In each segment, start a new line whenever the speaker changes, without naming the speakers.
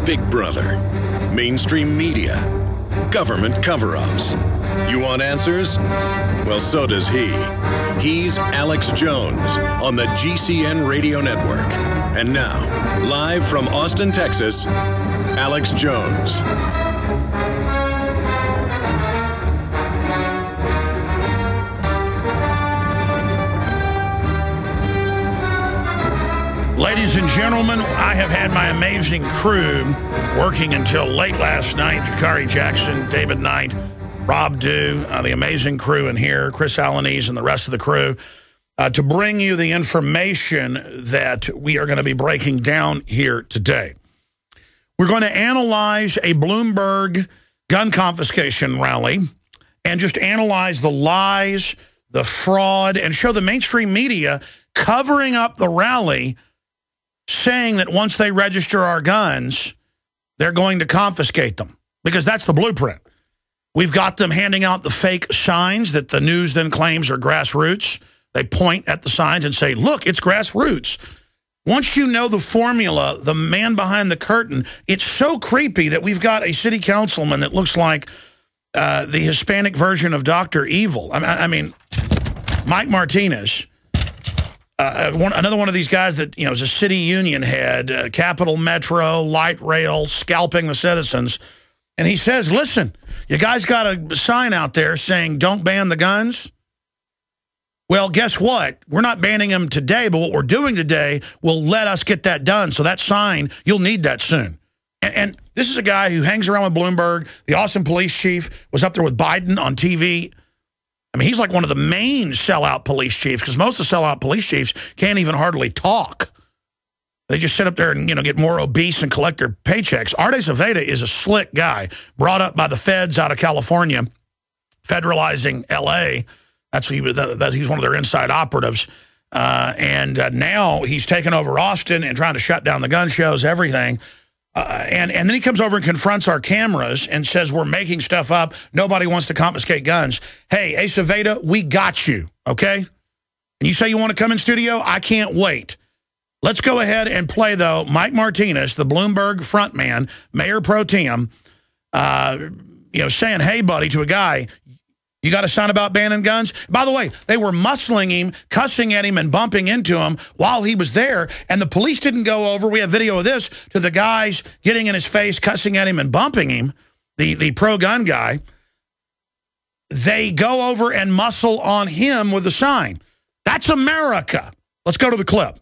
Big Brother, mainstream media, government cover-ups. You want answers? Well, so does he. He's Alex Jones on the GCN Radio Network. And now, live from Austin, Texas, Alex Jones.
Ladies and gentlemen, I have had my amazing crew working until late last night. Jakari Jackson, David Knight, Rob Dew, the amazing crew in here, Chris Alanese and the rest of the crew, to bring you the information that we are going to be breaking down here today. We're going to analyze a Bloomberg gun confiscation rally and just analyze the lies, the fraud, and show the mainstream media covering up the rally, saying that once they register our guns, they're going to confiscate them, because that's the blueprint. We've got them handing out the fake signs that the news then claims are grassroots. They point at the signs and say, look, it's grassroots. Once you know the formula, the man behind the curtain, it's so creepy that we've got a city councilman that looks like the Hispanic version of Dr. Evil. I mean, Mike Martinez, another one of these guys that, is a city union head, Capital Metro, light rail, scalping the citizens. And he says, listen, you guys got a sign out there saying don't ban the guns. Well, guess what? We're not banning them today, but what we're doing today will let us get that done. So that sign, you'll need that soon. And this is a guy who hangs around with Bloomberg. The Austin police chief was up there with Biden on TV. I mean, he's like one of the main sellout police chiefs, because most of the sellout police chiefs can't even hardly talk. They just sit up there and, get more obese and collect their paychecks. Arte Zaveda is a slick guy, brought up by the feds out of California, federalizing L.A. He's one of their inside operatives. And now he's taken over Austin and trying to shut down the gun shows, everything. And then he comes over and confronts our cameras and says, we're making stuff up. Nobody wants to confiscate guns. Hey, Zaveda, we got you, okay? And you say you want to come in studio? I can't wait. Let's go ahead and play, though, Mike Martinez, the Bloomberg frontman, mayor pro tem, saying, hey, buddy, to a guy, you got a sign about banning guns? By the way, they were muscling him, cussing at him, and bumping into him while he was there, and the police didn't go over, we have video of this, to the guys getting in his face, cussing at him and bumping him, the pro-gun guy. They go over and muscle on him with the sign. That's America. Let's go to the clip.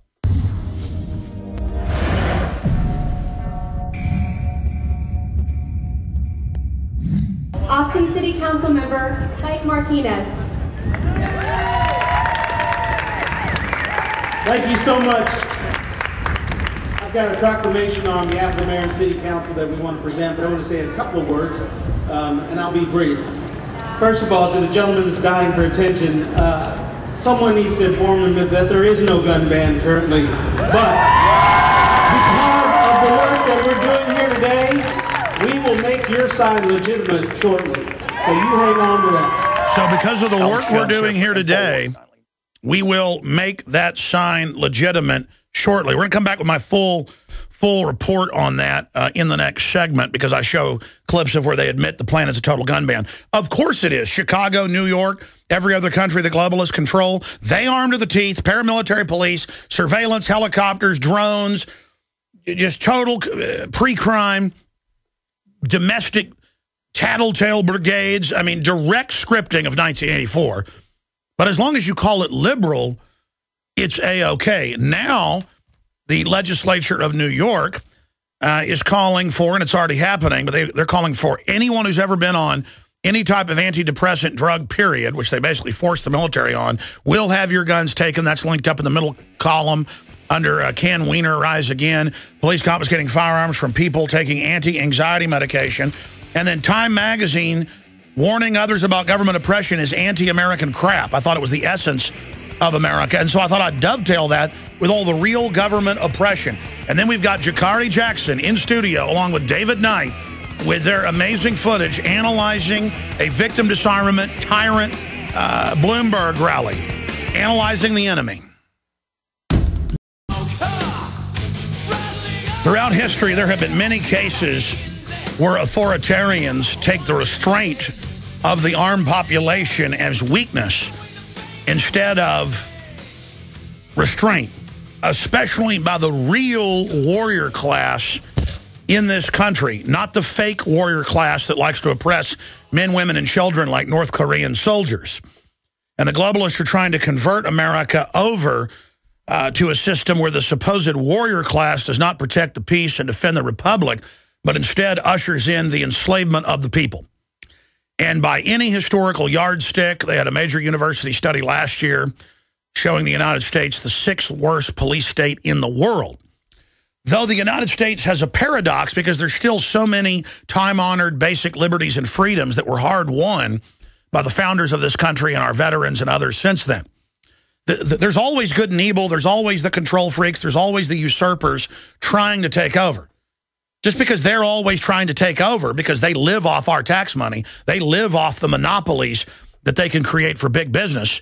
Austin City Council member Mike Martinez.
Thank you so much. I've got a proclamation on behalf of the Mayor and City Council that we want to present, but I want to say a couple of words, and I'll be brief. First of all, to the gentleman that's dying for attention, someone needs to inform him that there is no gun ban currently, but because of the work that we're doing here today, we will make your sign legitimate shortly. So you hang on to that.
So because of the work we're doing here today, we will make that sign legitimate shortly. We're going to come back with my full report on that in the next segment, because I show clips of where they admit the plan is a total gun ban. Of course it is. Chicago, New York, every other country the globalists control, they armed to the teeth, paramilitary police, surveillance, helicopters, drones, just total pre-crime, domestic tattletale brigades. I mean, direct scripting of 1984. But as long as you call it liberal, it's A-OK. Now, the legislature of New York is calling for, and it's already happening, but they're calling for anyone who's ever been on any type of antidepressant drug, period, which they basically forced the military on, will have your guns taken. That's linked up in the middle column under Can Wiener Rise Again. Police confiscating firearms from people taking anti-anxiety medication. And then Time Magazine warning others about government oppression is anti-American crap. I thought it was the essence of America. And so I thought I'd dovetail that with all the real government oppression. And then we've got Jakari Jackson in studio along with David Knight with their amazing footage analyzing a victim disarmament tyrant Bloomberg rally, analyzing the enemy. Throughout history, there have been many cases where authoritarians take the restraint of the armed population as weakness instead of restraint, especially by the real warrior class in this country, not the fake warrior class that likes to oppress men, women, and children like North Korean soldiers. And the globalists are trying to convert America over to a system where the supposed warrior class does not protect the peace and defend the republic, but instead ushers in the enslavement of the people. And by any historical yardstick, they had a major university study last year showing the United States the 6th worst police state in the world. Though the United States has a paradox because there's still so many time-honored basic liberties and freedoms that were hard-won by the founders of this country and our veterans and others since then. There's always good and evil. There's always the control freaks. There's always the usurpers trying to take over. Just because they're always trying to take over because they live off our tax money, they live off the monopolies that they can create for big business,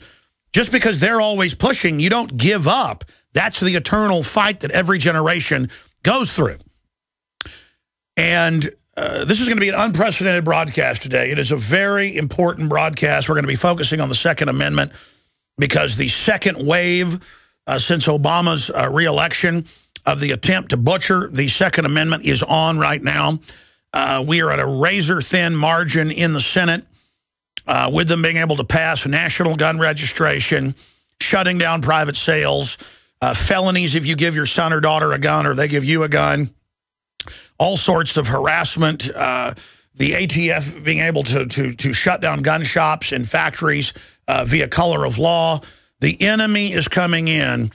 just because they're always pushing, you don't give up. That's the eternal fight that every generation goes through. And this is going to be an unprecedented broadcast today. It is a very important broadcast. We're going to be focusing on the Second Amendment because the second wave since Obama's re-election of the attempt to butcher the Second Amendment is on right now. We are at a razor-thin margin in the Senate with them being able to pass national gun registration, shutting down private sales, felonies if you give your son or daughter a gun or they give you a gun, all sorts of harassment, the ATF being able to shut down gun shops and factories via color of law. The enemy is coming in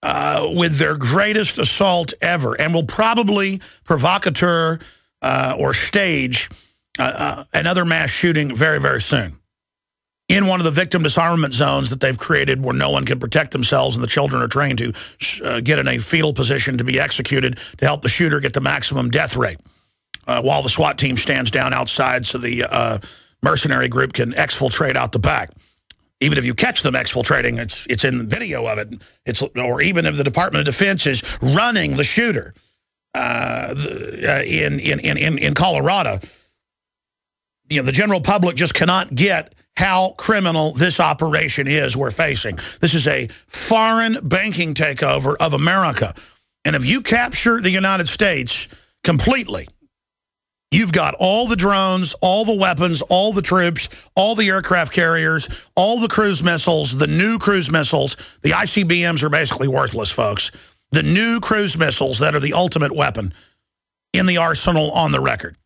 with their greatest assault ever and will probably provocateur or stage another mass shooting very, very soon in one of the victim disarmament zones that they've created where no one can protect themselves and the children are trained to get in a fetal position to be executed to help the shooter get the maximum death rate while the SWAT team stands down outside so the mercenary group can exfiltrate out the back. Even if you catch them exfiltrating, it's in the video of it. Or even if the Department of Defense is running the shooter in Colorado, you know, the general public just cannot get how criminal this operation is we're facing. This is a foreign banking takeover of America. And if you capture the United States completely, you've got all the drones, all the weapons, all the troops, all the aircraft carriers, all the cruise missiles, the new cruise missiles. The ICBMs are basically worthless, folks. The new cruise missiles that are the ultimate weapon in the arsenal on the record.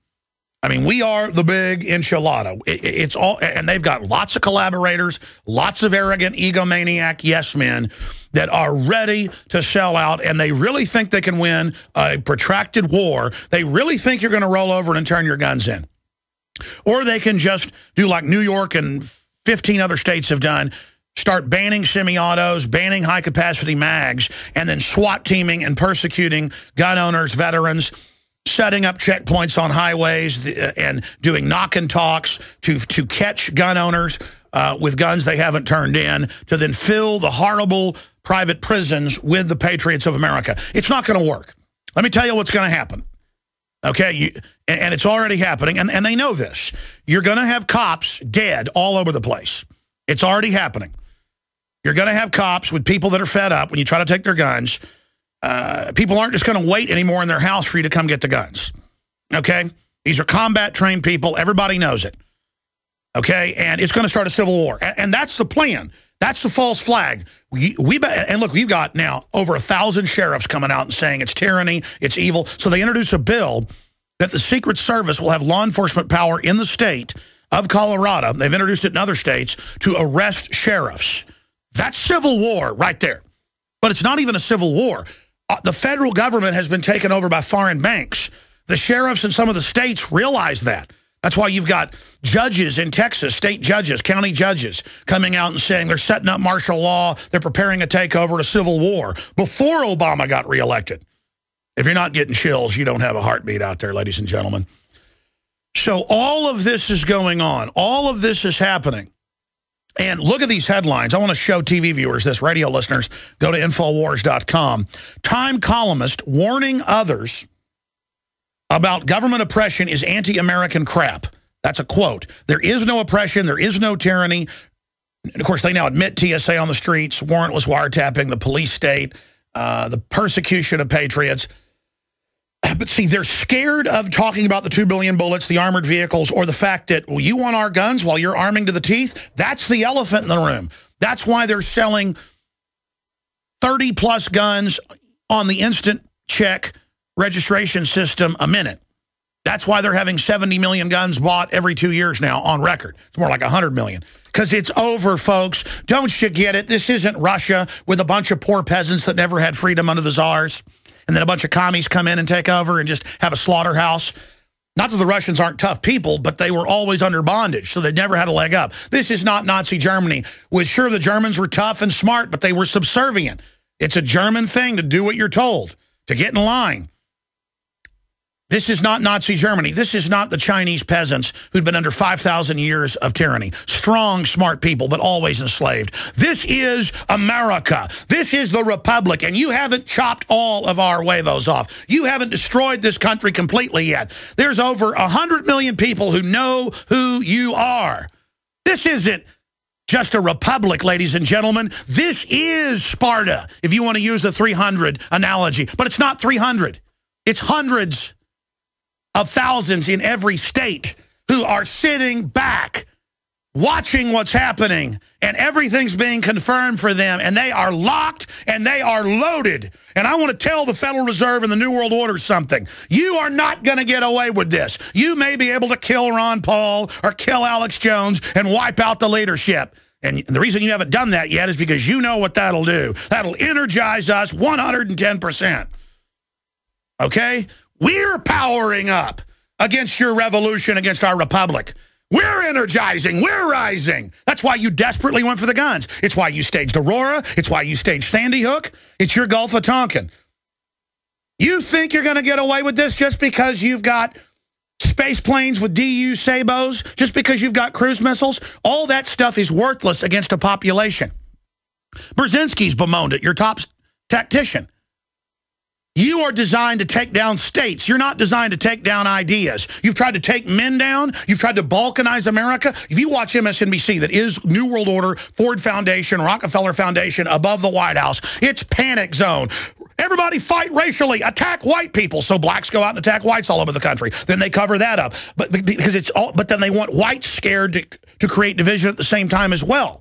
I mean, we are the big enchilada. It's all, and they've got lots of collaborators, lots of arrogant egomaniac yes men that are ready to sell out, and they really think they can win a protracted war. They really think you're going to roll over and turn your guns in. Or they can just do like New York and 15 other states have done, start banning semi-autos, banning high-capacity mags, and then SWAT teaming and persecuting gun owners, veterans, setting up checkpoints on highways and doing knock and talks to catch gun owners with guns they haven't turned in, to then fill the horrible private prisons with the patriots of America. It's not going to work. Let me tell you what's going to happen. Okay, and it's already happening, and they know this. You're going to have cops dead all over the place. It's already happening. You're going to have cops with people that are fed up when you try to take their guns. People aren't just going to wait anymore in their house for you to come get the guns. Okay? These are combat-trained people. Everybody knows it. Okay? And it's going to start a civil war. And that's the plan. That's the false flag. And look, we've got now over 1,000 sheriffs coming out and saying it's tyranny, it's evil. So they introduce a bill that the Secret Service will have law enforcement power in the state of Colorado. They've introduced it in other states to arrest sheriffs. That's civil war right there. But it's not even a civil war. The federal government has been taken over by foreign banks. The sheriffs in some of the states realize that. That's why you've got judges in Texas, state judges, county judges, coming out and saying they're setting up martial law, they're preparing a takeover, a civil war, before Obama got reelected. If you're not getting chills, you don't have a heartbeat out there, ladies and gentlemen. So all of this is going on. All of this is happening. And look at these headlines. I want to show TV viewers this, radio listeners. Go to Infowars.com. Time columnist warning others about government oppression is anti-American crap. That's a quote. There is no oppression. There is no tyranny. And of course, they now admit TSA on the streets, warrantless wiretapping, the police state, the persecution of patriots. But see, they're scared of talking about the 2 billion bullets, the armored vehicles, or the fact that, well, you want our guns while you're arming to the teeth? That's the elephant in the room. That's why they're selling 30-plus guns on the instant check registration system a minute. That's why they're having 70 million guns bought every 2 years now on record. It's more like 100 million. Because it's over, folks. Don't you get it? This isn't Russia with a bunch of poor peasants that never had freedom under the czars. And then a bunch of commies come in and take over and just have a slaughterhouse. Not that the Russians aren't tough people, but they were always under bondage, so they never had a leg up. This is not Nazi Germany. Sure, the Germans were tough and smart, but they were subservient. It's a German thing to do what you're told, to get in line. This is not Nazi Germany. This is not the Chinese peasants who'd been under 5,000 years of tyranny. Strong, smart people, but always enslaved. This is America. This is the Republic, and you haven't chopped all of our huevos off. You haven't destroyed this country completely yet. There's over 100 million people who know who you are. This isn't just a republic, ladies and gentlemen. This is Sparta, if you want to use the 300 analogy. But it's not 300. It's hundreds of thousands in every state who are sitting back watching what's happening, and everything's being confirmed for them, and they are locked and they are loaded. And I want to tell the Federal Reserve and the New World Order something. You are not going to get away with this. You may be able to kill Ron Paul or kill Alex Jones and wipe out the leadership. And the reason you haven't done that yet is because you know what that'll do. That'll energize us 110%. Okay? We're powering up against your revolution, against our republic. We're energizing. We're rising. That's why you desperately went for the guns. It's why you staged Aurora. It's why you staged Sandy Hook. It's your Gulf of Tonkin. You think you're going to get away with this just because you've got space planes with DU Sabos, just because you've got cruise missiles? All that stuff is worthless against a population. Brzezinski's bemoaned it, your top tactician. You are designed to take down states. You're not designed to take down ideas. You've tried to take men down. You've tried to balkanize America. If you watch MSNBC, that is New World Order, Ford Foundation, Rockefeller Foundation, above the White House, it's panic zone. Everybody fight racially, attack white people. So blacks go out and attack whites all over the country. Then they cover that up. But because it's all, but then they want whites scared to create division at the same time as well.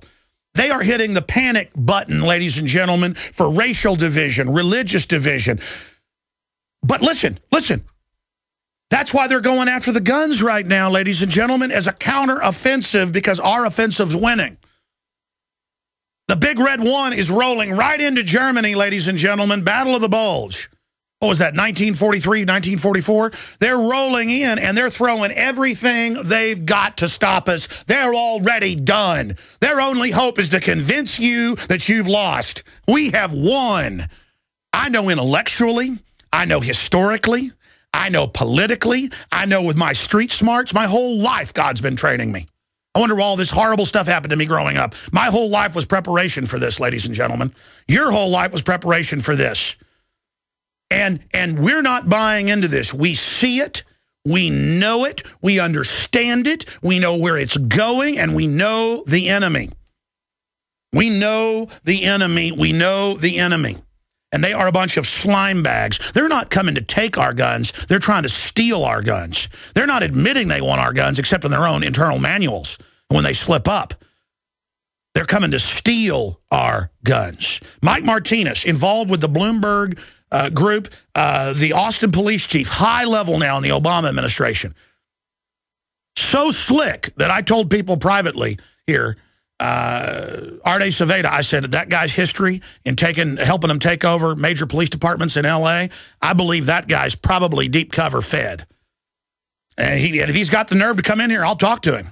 They are hitting the panic button, ladies and gentlemen, for racial division, religious division. But listen. That's why they're going after the guns right now, ladies and gentlemen, as a counter-offensive, because our offensive's winning. The Big Red One is rolling right into Germany, ladies and gentlemen. Battle of the Bulge. What was that, 1943, 1944? They're rolling in, and they're throwing everything they've got to stop us. They're already done. Their only hope is to convince you that you've lost. We have won. I know intellectually. I know historically. I know politically. I know with my street smarts. My whole life, God's been training me. I wonder why all this horrible stuff happened to me growing up. My whole life was preparation for this, ladies and gentlemen. Your whole life was preparation for this. And we're not buying into this. We see it. We know it. We understand it. We know where it's going, and we know the enemy. We know the enemy. We know the enemy. And they are a bunch of slime bags. They're not coming to take our guns. They're trying to steal our guns. They're not admitting they want our guns, except in their own internal manuals when they slip up. They're coming to steal our guns. Mike Martinez, involved with the Bloomberg group, the Austin police chief, high level now in the Obama administration. So slick that I told people privately here, Arte Saveda, I said that guy's history in helping them take over major police departments in L.A., I believe that guy's probably deep cover fed. And if he's got the nerve to come in here, I'll talk to him.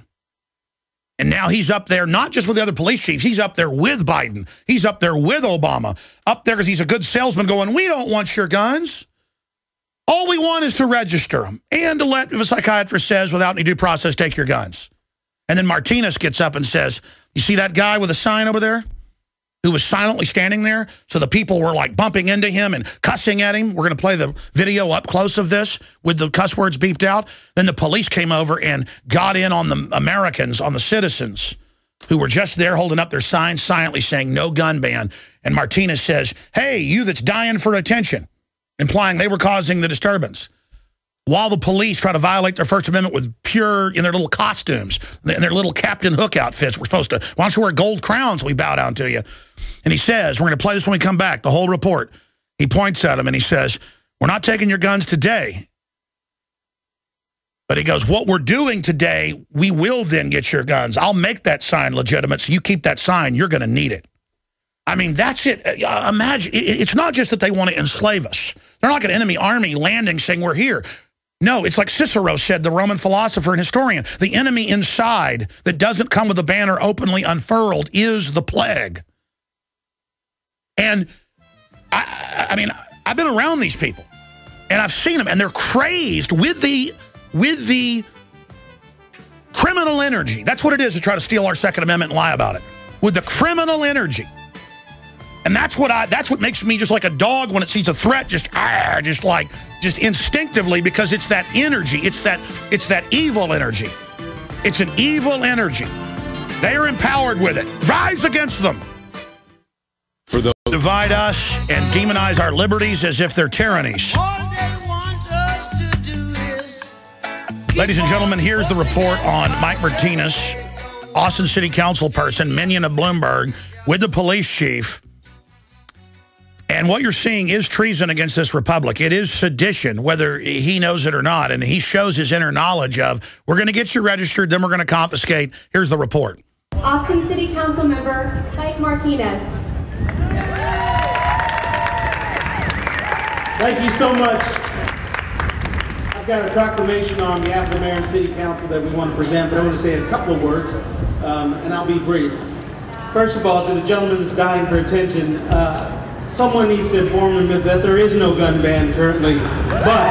And now he's up there, not just with the other police chiefs, he's up there with Biden. He's up there with Obama. Up there because he's a good salesman going, we don't want your guns. All we want is to register them and to let, if a psychiatrist says, without any due process, take your guns. And then Martinez gets up and says, You see that guy with a sign over there who was silently standing there? So the people were like bumping into him and cussing at him. We're going to play the video up close of this with the cuss words beeped out. Then the police came over and got in on the Americans, on the citizens who were just there holding up their signs silently saying no gun ban. And Martinez says, hey, you that's dying for attention, implying they were causing the disturbance. While the police try to violate their First Amendment with pure, in their little costumes, in their little Captain Hook outfits. We're supposed to, why don't you wear gold crowns we bow down to you? And he says, we're going to play this when we come back, the whole report. He points at him and he says, we're not taking your guns today. But he goes, what we're doing today, we will then get your guns. I'll make that sign legitimate, so you keep that sign. You're going to need it. I mean, that's it. Imagine, it's not just that they want to enslave us. They're not like an enemy army landing saying we're here. No, it's like Cicero said, the Roman philosopher and historian. The enemy inside that doesn't come with a banner openly unfurled is the plague. And, I mean, I've been around these people, and I've seen them, and they're crazed with the criminal energy. That's what it is to try to steal our Second Amendment and lie about it. With the criminal energy. And that's what makes me just like a dog when it sees a threat, just instinctively, because it's that energy. It's that evil energy. It's an evil energy. They are empowered with it. Rise against them.
For those
divide us and demonize our liberties as if they're tyrannies. Ladies and gentlemen, here's the report on Mike Martinez, Austin City Council person, minion of Bloomberg, with the police chief. And what you're seeing is treason against this republic. It is sedition, whether he knows it or not. And he shows his inner knowledge of, we're going to get you registered, then we're going to confiscate. Here's the report.
Austin City Council member Mike Martinez.
Thank you so much. I've got a proclamation on behalf of the mayor and city council that we want to present, but I want to say a couple of words, and I'll be brief. First of all, to the gentleman that's dying for attention, someone needs to inform him that there is no gun ban currently. But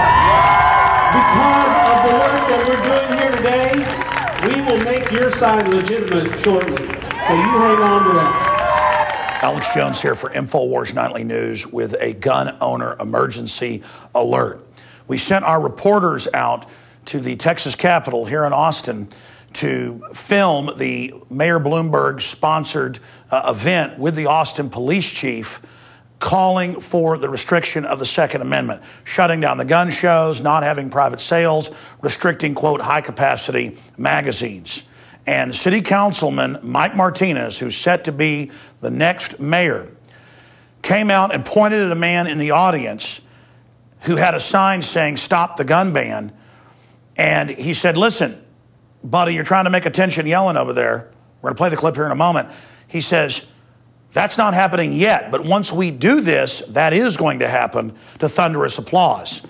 because of the work that we're doing here today, we will make your sign legitimate shortly. So you hang on to that.
Alex Jones here for Infowars Nightly News with a gun owner emergency alert. We sent our reporters out to the Texas Capitol here in Austin to film the Mayor Bloomberg-sponsored event with the Austin police chief calling for the restriction of the Second Amendment, shutting down the gun shows, not having private sales, restricting, quote, high-capacity magazines. And City Councilman Mike Martinez, who's set to be the next mayor, came out and pointed at a man in the audience who had a sign saying, stop the gun ban. And he said, listen, buddy, you're trying to make attention yelling over there. We're going to play the clip here in a moment. He says, that's not happening yet, but once we do this, that is going to happen, to thunderous applause.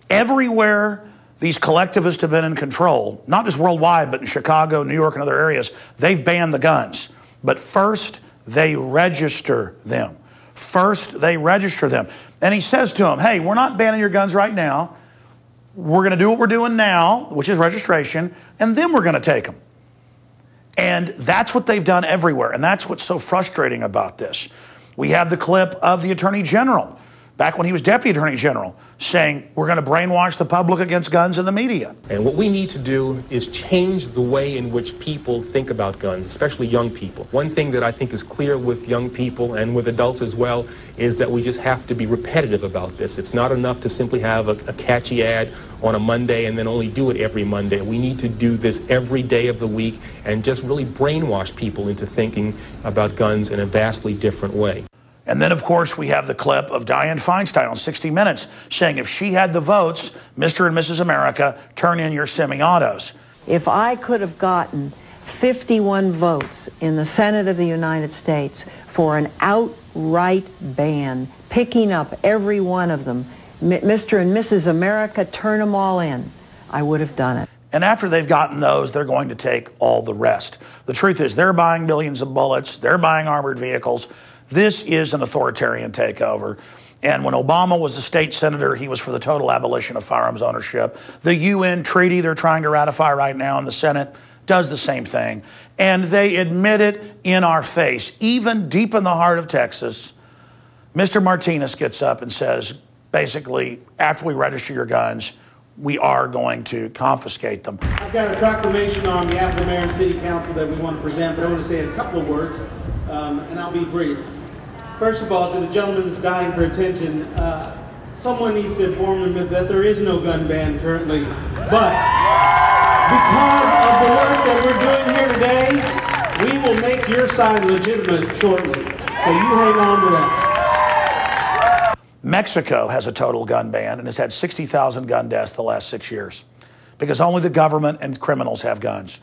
Everywhere these collectivists have been in control, not just worldwide, but in Chicago, New York, and other areas, they've banned the guns. But first, they register them. First, they register them. And he says to them, hey, we're not banning your guns right now. We're going to do what we're doing now, which is registration, and then we're going to take them. And that's what they've done everywhere. And that's what's so frustrating about this. We have the clip of the Attorney General, back when he was Deputy Attorney General, saying we're going to brainwash the public against guns in the media.
And what we need to do is change the way in which people think about guns, especially young people. One thing that I think is clear with young people and with adults as well is that we just have to be repetitive about this. It's not enough to simply have a catchy ad on a Monday and then only do it every Monday. We need to do this every day of the week and just really brainwash people into thinking about guns in a vastly different way.
And then, of course, we have the clip of Dianne Feinstein on 60 Minutes saying if she had the votes, Mr. and Mrs. America, turn in your semi-autos.
If I could have gotten 51 votes in the Senate of the United States for an outright ban, picking up every one of them, Mr. and Mrs. America, turn them all in, I would have done it.
And after they've gotten those, they're going to take all the rest. The truth is they're buying billions of bullets. They're buying armored vehicles. This is an authoritarian takeover. And when Obama was a state senator, he was for the total abolition of firearms ownership. The UN treaty they're trying to ratify right now in the Senate, does the same thing. And they admit it in our face. Even deep in the heart of Texas, Mr. Martinez gets up and says, basically, after we register your guns, we are going to confiscate them.
I've got a proclamation on behalf of the Mayor and City Council that we want to present, but I want to say a couple of words, and I'll be brief. First of all, to the gentleman that's dying for attention, someone needs to inform him that there is no gun ban currently, but because of the work that we're doing here today, we will make your sign legitimate shortly. So you hang on to that.
Mexico has a total gun ban and has had 60,000 gun deaths the last 6 years because only the government and criminals have guns.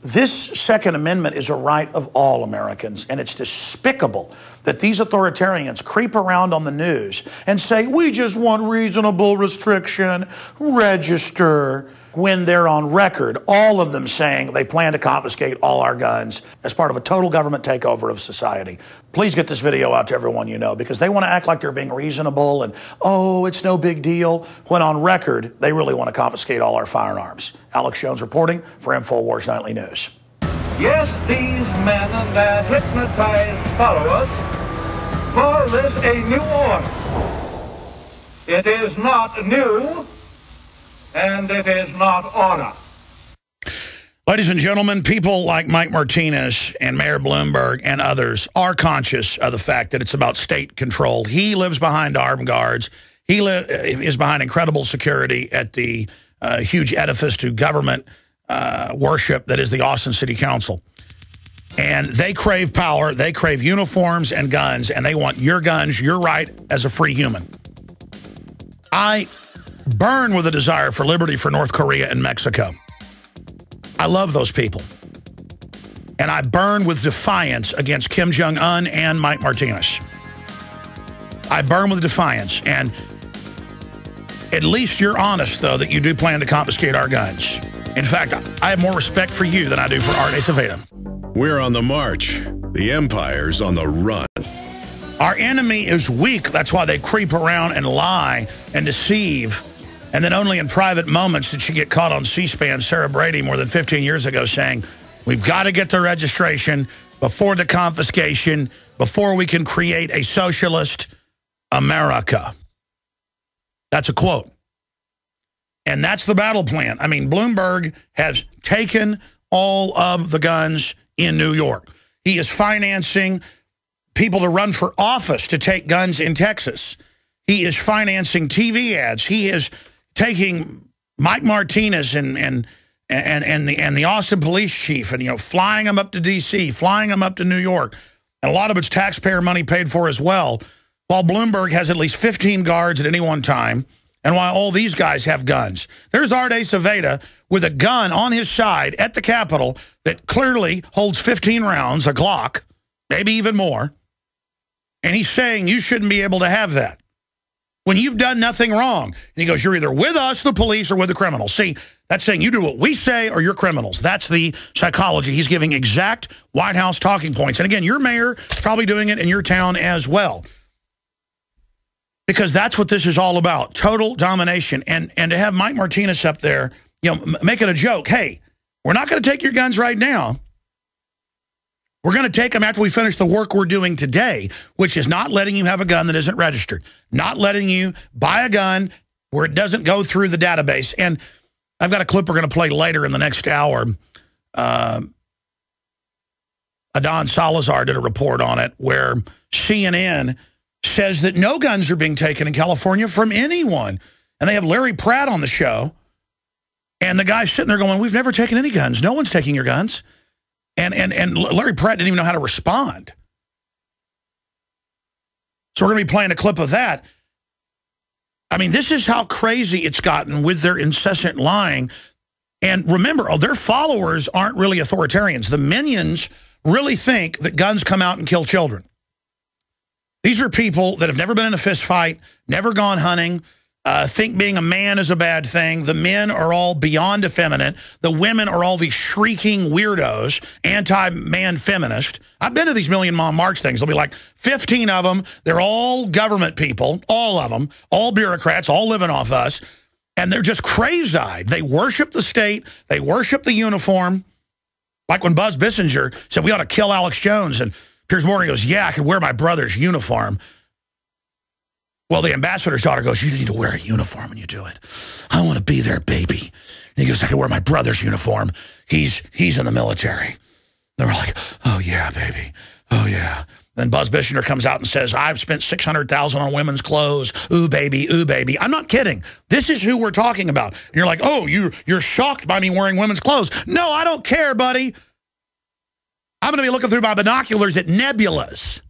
This Second Amendment is a right of all Americans, and it's despicable that these authoritarians creep around on the news and say, we just want reasonable restriction, register, when they're on record, all of them saying they plan to confiscate all our guns as part of a total government takeover of society. Please get this video out to everyone you know, because they want to act like they're being reasonable and, oh, it's no big deal, when on record, they really want to confiscate all our firearms. Alex Jones reporting for Infowars Nightly News.
Yes, these men and their hypnotized followers call this a new order. It is not new, and it is not order.
Ladies and gentlemen, people like Mike Martinez and Mayor Bloomberg and others are conscious of the fact that it's about state control. He lives behind armed guards. He is behind incredible security at the huge edifice to government worship that is the Austin City Council. And they crave power, they crave uniforms and guns, and they want your guns, your right as a free human. I burn with a desire for liberty for North Korea and Mexico. I love those people. And I burn with defiance against Kim Jong-un and Mike Martinez. I burn with defiance. And at least you're honest, though, that you do plan to confiscate our guns. In fact, I have more respect for you than I do for Arte Saveda.
We're on the march. The empire's on the run.
Our enemy is weak. That's why they creep around and lie and deceive. And then only in private moments did she get caught on C-SPAN, Sarah Brady, more than 15 years ago, saying, we've got to get the registration before the confiscation, before we can create a socialist America. That's a quote. And that's the battle plan. I mean, Bloomberg has taken all of the guns in New York. He is financing people to run for office to take guns in Texas. He is financing TV ads. He is taking Mike Martinez and the Austin police chief and, you know, flying them up to D.C., flying them up to New York. And a lot of it's taxpayer money paid for as well, while Bloomberg has at least 15 guards at any one time, and while all these guys have guns. There's Arte Saveda with a gun on his side at the Capitol that clearly holds 15 rounds, a Glock, maybe even more. And he's saying you shouldn't be able to have that when you've done nothing wrong. And he goes, you're either with us, the police, or with the criminals. See, that's saying you do what we say or you're criminals. That's the psychology. He's giving exact White House talking points. And again, your mayor is probably doing it in your town as well. Because that's what this is all about, total domination. And to have Mike Martinez up there, you know, making a joke, hey, we're not going to take your guns right now. We're going to take them after we finish the work we're doing today, which is not letting you have a gun that isn't registered, not letting you buy a gun where it doesn't go through the database. And I've got a clip we're going to play later in the next hour. Adon Salazar did a report on it where CNN says that no guns are being taken in California from anyone. And they have Larry Pratt on the show. And the guy's sitting there going, we've never taken any guns. No one's taking your guns. And Larry Pratt didn't even know how to respond. So we're going to be playing a clip of that. I mean, this is how crazy it's gotten with their incessant lying. And remember, their followers aren't really authoritarians. The minions really think that guns come out and kill children. These are people that have never been in a fist fight, never gone hunting, think being a man is a bad thing. The men are all beyond effeminate. The women are all these shrieking weirdos, anti-man feminist. I've been to these Million Mom March things. There'll be like 15 of them. They're all government people, all of them, all bureaucrats, all living off us. And they're just crazy-eyed. They worship the state. They worship the uniform. Like when Buzz Bissinger said we ought to kill Alex Jones, and Piers Morgan goes, yeah, I could wear my brother's uniform. Well, the ambassador's daughter goes, you need to wear a uniform when you do it. I want to be there, baby. And he goes, I could wear my brother's uniform. He's in the military. They were like, oh, yeah, baby. Oh, yeah. Then Buzz Bissinger comes out and says, I've spent $600,000 on women's clothes. Ooh, baby, ooh, baby. I'm not kidding. This is who we're talking about. And you're like, oh, you're shocked by me wearing women's clothes. No, I don't care, buddy. I'm going to be looking through my binoculars at nebulas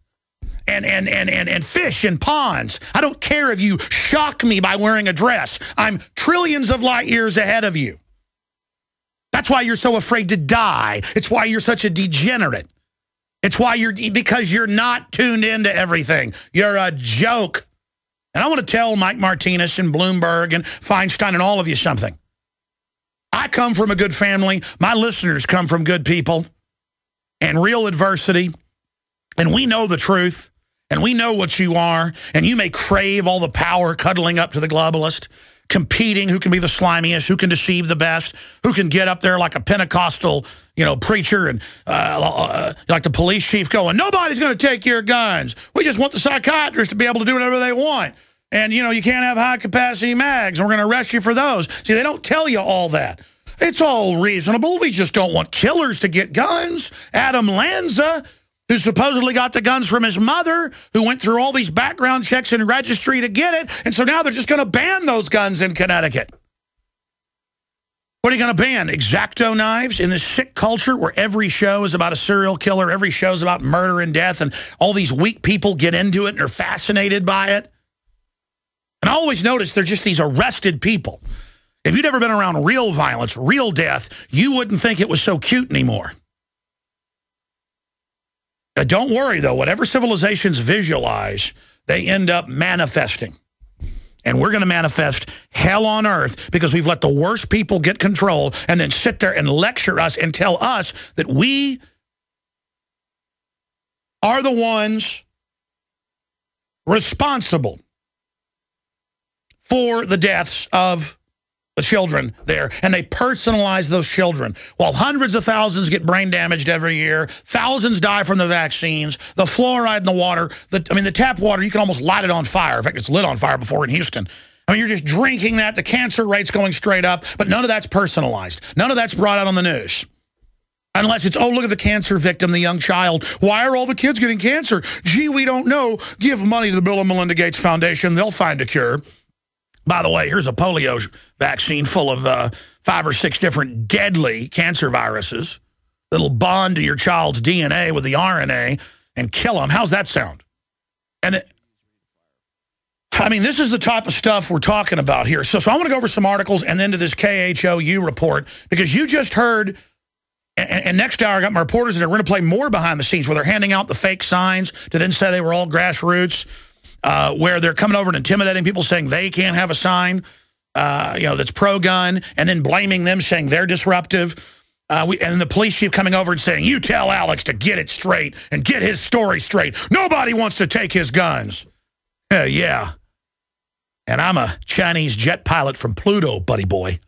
and fish in ponds. I don't care if you shock me by wearing a dress. I'm trillions of light years ahead of you. That's why you're so afraid to die. It's why you're such a degenerate. It's why because you're not tuned into everything. You're a joke. And I want to tell Mike Martinez and Bloomberg and Feinstein and all of you something. I come from a good family. My listeners come from good people and real adversity. And we know the truth. And we know what you are. And you may crave all the power cuddling up to the globalist, competing who can be the slimiest, who can deceive the best, who can get up there like a Pentecostal, preacher and like the police chief going, nobody's going to take your guns. We just want the psychiatrists to be able to do whatever they want. And, you can't have high-capacity mags, and we're going to arrest you for those. See, they don't tell you all that. It's all reasonable. We just don't want killers to get guns. Adam Lanza, who supposedly got the guns from his mother, who went through all these background checks and registry to get it, and so now they're just going to ban those guns in Connecticut. What are you going to ban? X-Acto knives in this sick culture where every show is about a serial killer, every show is about murder and death, and all these weak people get into it and are fascinated by it? And I always notice they're just these arrested people. If you'd ever been around real violence, real death, you wouldn't think it was so cute anymore. Don't worry, though. Whatever civilizations visualize, they end up manifesting. And we're going to manifest hell on earth because we've let the worst people get control and then sit there and lecture us and tell us that we are the ones responsible for the deaths of the children there, and they personalize those children. While hundreds of thousands get brain damaged every year, thousands die from the vaccines, the fluoride in the water, the tap water, you can almost light it on fire. In fact, it's lit on fire before in Houston. You're just drinking that, the cancer rate's going straight up, but none of that's personalized. None of that's brought out on the news. Unless it's, oh, look at the cancer victim, the young child. Why are all the kids getting cancer? Gee, we don't know. Give money to the Bill and Melinda Gates Foundation. They'll find a cure. By the way, here's a polio vaccine full of 5 or 6 different deadly cancer viruses that'll bond to your child's DNA with the RNA and kill them. How's that sound? And this is the type of stuff we're talking about here. So I want to go over some articles and then to this KHOU report, because you just heard, and next hour I got my reporters in there. We're going to play more behind the scenes where they're handing out the fake signs to then say they were all grassroots. Where they're coming over and intimidating people, saying they can't have a sign, that's pro-gun, and then blaming them, saying they're disruptive. And the police chief coming over and saying, you tell Alex to get it straight and get his story straight. Nobody wants to take his guns. Yeah. And I'm a Chinese jet pilot from Pluto, buddy boy.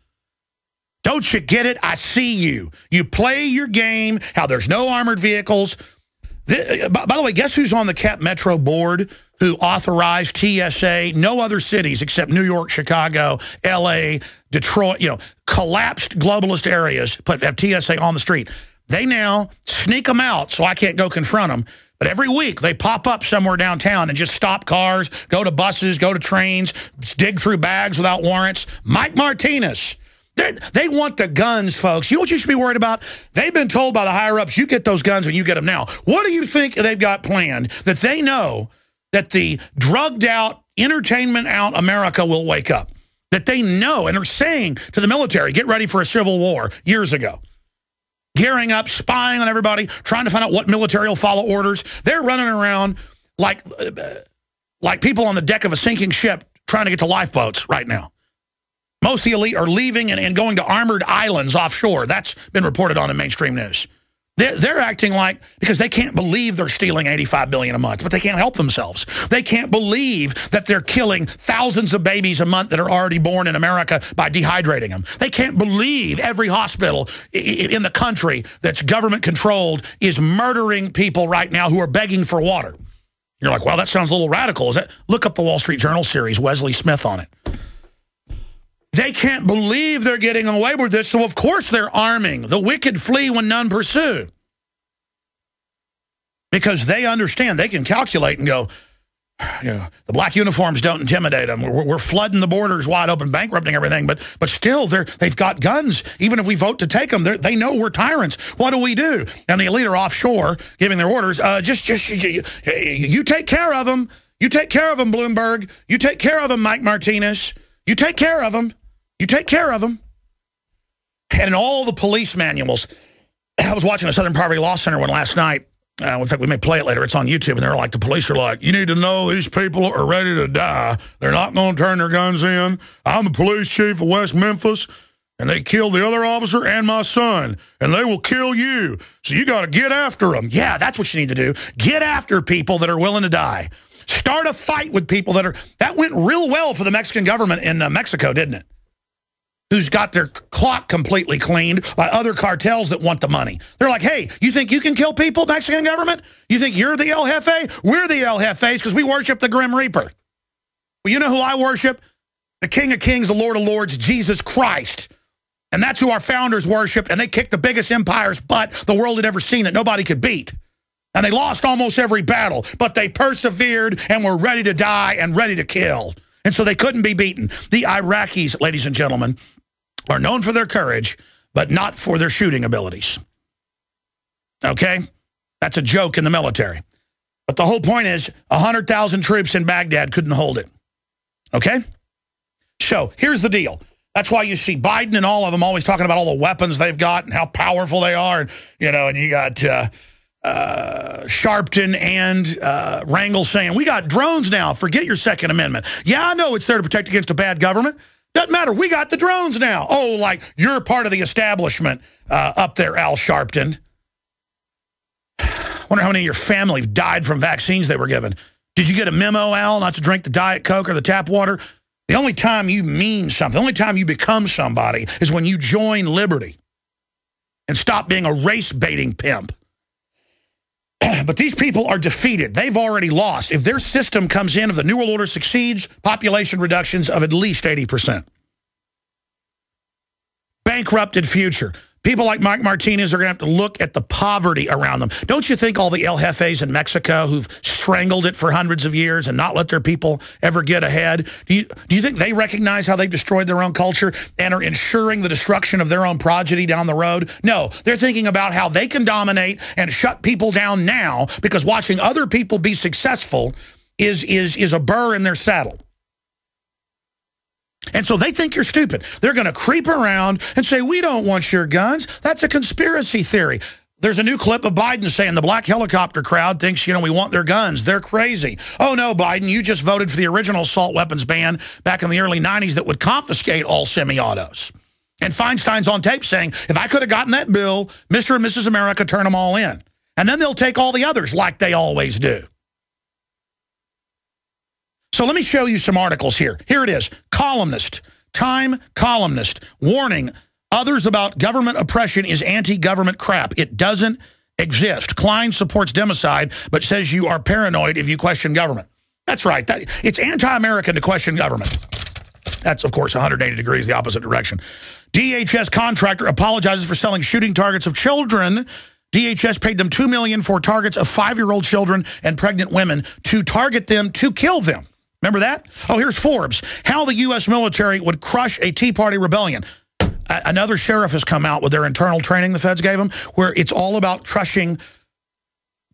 Don't you get it? I see you. You play your game, how there's no armored vehicles. By the way, guess who's on the Cap Metro board who authorized TSA? No other cities except New York, Chicago, L.A., Detroit, collapsed globalist areas have TSA on the street. They now sneak them out so I can't go confront them. But every week they pop up somewhere downtown and just stop cars, go to buses, go to trains, dig through bags without warrants. Mike Martinez. They want the guns, folks. You know what you should be worried about? They've been told by the higher-ups, you get those guns when you get them now. What do you think they've got planned? That they know that the drugged-out, entertainment-out America will wake up. That they know and are saying to the military, get ready for a civil war years ago. Gearing up, spying on everybody, trying to find out what military will follow orders. They're running around like people on the deck of a sinking ship trying to get to lifeboats right now. Most of the elite are leaving and going to armored islands offshore. That's been reported on in mainstream news. They're acting like, because they can't believe they're stealing $85 billion a month, but they can't help themselves. They can't believe that they're killing thousands of babies a month that are already born in America by dehydrating them. They can't believe every hospital in the country that's government-controlled is murdering people right now who are begging for water. You're like, well, that sounds a little radical. Is that? Look up the Wall Street Journal series, Wesley Smith on it. They can't believe they're getting away with this, so of course they're arming. The wicked flee when none pursue. Because they understand, they can calculate and go, the black uniforms don't intimidate them. We're flooding the borders wide open, bankrupting everything, but still they've got guns. Even if we vote to take them, they know we're tyrants. What do we do? And the elite are offshore giving their orders. You take care of them. You take care of them, Bloomberg. You take care of them, Mike Martinez. You take care of them. You take care of them. And in all the police manuals, I was watching a Southern Poverty Law Center one last night. In fact, we may play it later. It's on YouTube. And they're like, the police are like, you need to know these people are ready to die. They're not going to turn their guns in. I'm the police chief of West Memphis, and they killed the other officer and my son, and they will kill you. So you got to get after them. Yeah, that's what you need to do. Get after people that are willing to die. Start a fight with people that are... That went real well for the Mexican government in Mexico, didn't it? Who's got their clock completely cleaned by other cartels that want the money. They're like, hey, you think you can kill people, Mexican government? You think you're the El Jefe? We're the El Jefes because we worship the Grim Reaper. Well, you know who I worship? The King of Kings, the Lord of Lords, Jesus Christ. And that's who our founders worshiped, and they kicked the biggest empire's butt the world had ever seen that nobody could beat. And they lost almost every battle, but they persevered and were ready to die and ready to kill. And so they couldn't be beaten. The Iraqis, ladies and gentlemen, are known for their courage, but not for their shooting abilities. Okay? That's a joke in the military. But the whole point is 100,000 troops in Baghdad couldn't hold it. Okay? So here's the deal. That's why you see Biden and all of them always talking about all the weapons they've got and how powerful they are. And, and you got Sharpton and Rangel saying, we got drones now. Forget your Second Amendment. Yeah, I know it's there to protect against a bad government. Doesn't matter. We got the drones now. Oh, like you're part of the establishment up there, Al Sharpton. Wonder how many of your family died from vaccines they were given. Did you get a memo, Al, not to drink the Diet Coke or the tap water? The only time you mean something, the only time you become somebody is when you join liberty and stop being a race-baiting pimp. But these people are defeated. They've already lost. If their system comes in, if the New World Order succeeds, population reductions of at least 80%. Bankrupted future. People like Mike Martinez are going to have to look at the poverty around them. Don't you think all the El Jefes in Mexico who've strangled it for hundreds of years and not let their people ever get ahead, do you think they recognize how they've destroyed their own culture and are ensuring the destruction of their own progeny down the road? No, they're thinking about how they can dominate and shut people down now because watching other people be successful is a burr in their saddle. And so they think you're stupid. They're going to creep around and say, we don't want your guns. That's a conspiracy theory. There's a new clip of Biden saying the black helicopter crowd thinks, we want their guns. They're crazy. Oh, no, Biden, you just voted for the original assault weapons ban back in the early 90s that would confiscate all semi-autos. And Feinstein's on tape saying, if I could have gotten that bill, Mr. and Mrs. America, turn them all in. And then they'll take all the others like they always do. So let me show you some articles here. Here it is. Columnist, Time columnist, warning, others about government oppression is anti-government crap. It doesn't exist. Klein supports democide, but says you are paranoid if you question government. That's right. It's anti-American to question government. That's, of course, 180 degrees the opposite direction. DHS contractor apologizes for selling shooting targets of children. DHS paid them $2 million for targets of 5-year-old children and pregnant women to target them to kill them. Remember that? Oh, here's Forbes. How the U.S. military would crush a Tea Party rebellion. Another sheriff has come out with their internal training the feds gave them, where it's all about crushing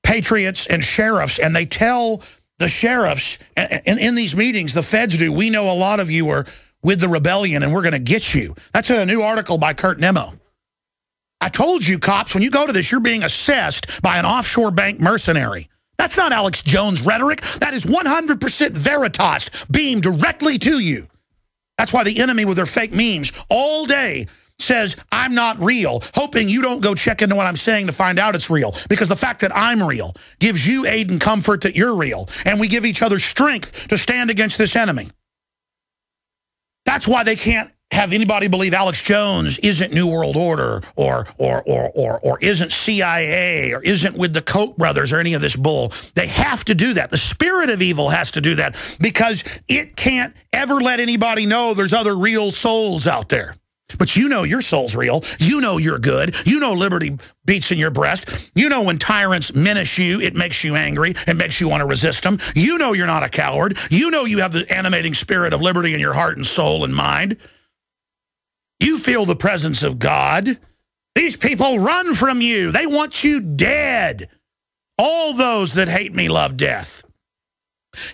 patriots and sheriffs, and they tell the sheriffs in these meetings, the feds do, we know a lot of you are with the rebellion, and we're going to get you. That's a new article by Kurt Nemo. I told you, cops, when you go to this, you're being assessed by an offshore bank mercenary. That's not Alex Jones rhetoric. That is 100% Veritas beamed directly to you. That's why the enemy with their fake memes all day says, I'm not real, hoping you don't go check into what I'm saying to find out it's real. Because the fact that I'm real gives you aid and comfort that you're real. And we give each other strength to stand against this enemy. That's why they can't have anybody believe Alex Jones isn't New World Order or isn't CIA or isn't with the Koch brothers or any of this bull. They have to do that. The spirit of evil has to do that because it can't ever let anybody know there's other real souls out there. But you know your soul's real. You know you're good. You know liberty beats in your breast. You know when tyrants menace you, it makes you angry. It makes you want to resist them. You know you're not a coward. You know you have the animating spirit of liberty in your heart and soul and mind. You feel the presence of God. These people run from you. They want you dead. All those that hate me love death.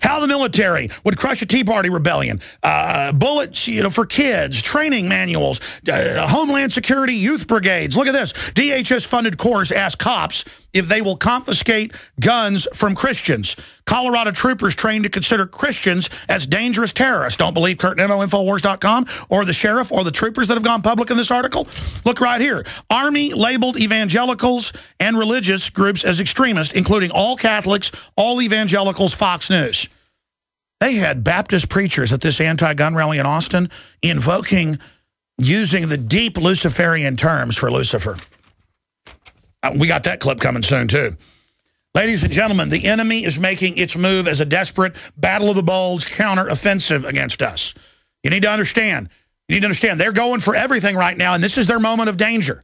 How the military would crush a Tea Party rebellion, bullets, for kids, training manuals, Homeland Security youth brigades. Look at this. DHS-funded course asks cops if they will confiscate guns from Christians. Colorado troopers trained to consider Christians as dangerous terrorists. Don't believe Kurt Netto, Infowars.com, or the sheriff, or the troopers that have gone public in this article? Look right here. Army labeled evangelicals and religious groups as extremists, including all Catholics, all evangelicals, Fox News. They had Baptist preachers at this anti-gun rally in Austin using the deep Luciferian terms for Lucifer. We got that clip coming soon, too. Ladies and gentlemen, the enemy is making its move as a desperate battle of the bulge counter-offensive against us. You need to understand. They're going for everything right now, and this is their moment of danger.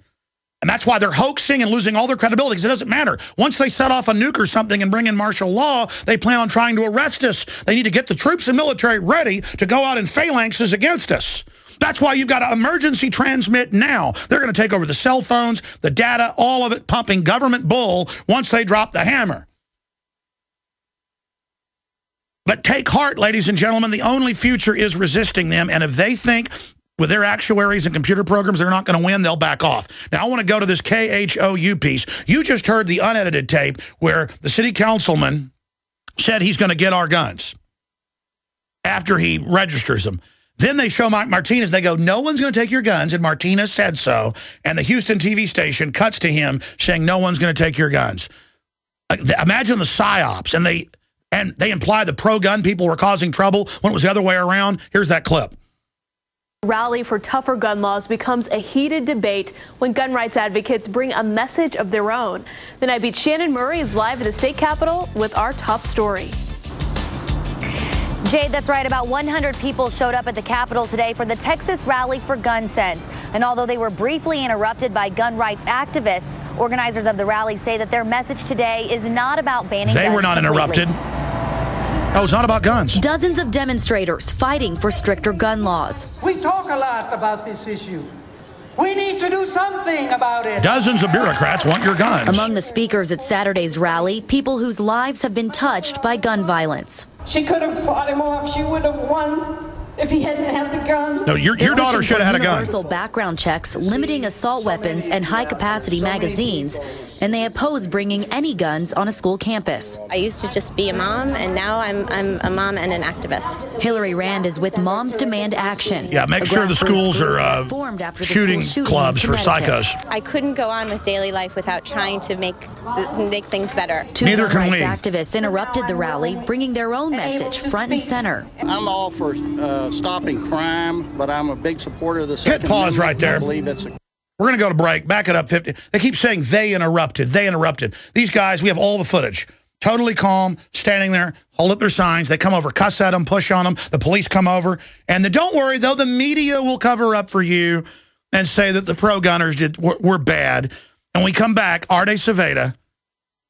And that's why they're hoaxing and losing all their credibility, because it doesn't matter. Once they set off a nuke or something and bring in martial law, they plan on trying to arrest us. They need to get the troops and military ready to go out in phalanxes against us. That's why you've got to emergency transmit now. They're going to take over the cell phones, the data, all of it, pumping government bull once they drop the hammer. But take heart, ladies and gentlemen. The only future is resisting them. And if they think with their actuaries and computer programs they're not going to win, they'll back off. Now, I want to go to this KHOU piece. You just heard the unedited tape where the city councilman said he's going to get our guns after he registers them. Then they show Martinez. They go, no one's going to take your guns, and Martinez said so. And the Houston TV station cuts to him saying, no one's going to take your guns. Imagine the psyops. And they imply the pro-gun people were causing trouble when it was the other way around. Here's that clip.
Rally for tougher gun laws becomes a heated debate when gun rights advocates bring a message of their own. The Night Beat's Shannon Murray is live at the state capitol with our top story.
Jade, that's right. About 100 people showed up at the Capitol today for the Texas Rally for Gun Sense. And although they were briefly interrupted by gun rights activists, organizers of the rally say that their message today is not about banning guns.
They were not interrupted. Oh, it's not about guns.
Dozens of demonstrators fighting for stricter gun laws.
We talk a lot about this issue. We need to do something about it.
Dozens of bureaucrats want your guns.
Among the speakers at Saturday's rally, people whose lives have been touched by gun violence.
She could have fought him off. She would have won if he hadn't had the gun.
No, your daughter should have had a gun.
Universal background checks, limiting assault weapons and high-capacity magazines. And they oppose bringing any guns on a school campus.
I used to just be a mom, and now I'm a mom and an activist.
Hillary Rand is with Moms Demand Action.
Yeah, make sure the schools are shooting clubs for psychos.
I couldn't go on with daily life without trying to make things better.
Neither can we.
Activists interrupted the rally, bringing their own message front and center.
I'm all for stopping crime, but I'm a big supporter of the Second
Hit pause
Amendment.
right there.
I believe it's a
We're going to go to break. Back it up 50. They keep saying they interrupted. They interrupted. These guys, we have all the footage. Totally calm, standing there, hold up their signs. They come over, cuss at them, push on them. The police come over. And don't worry, though, the media will cover up for you and say that the pro-gunners were bad. And we come back, Arte Saveda,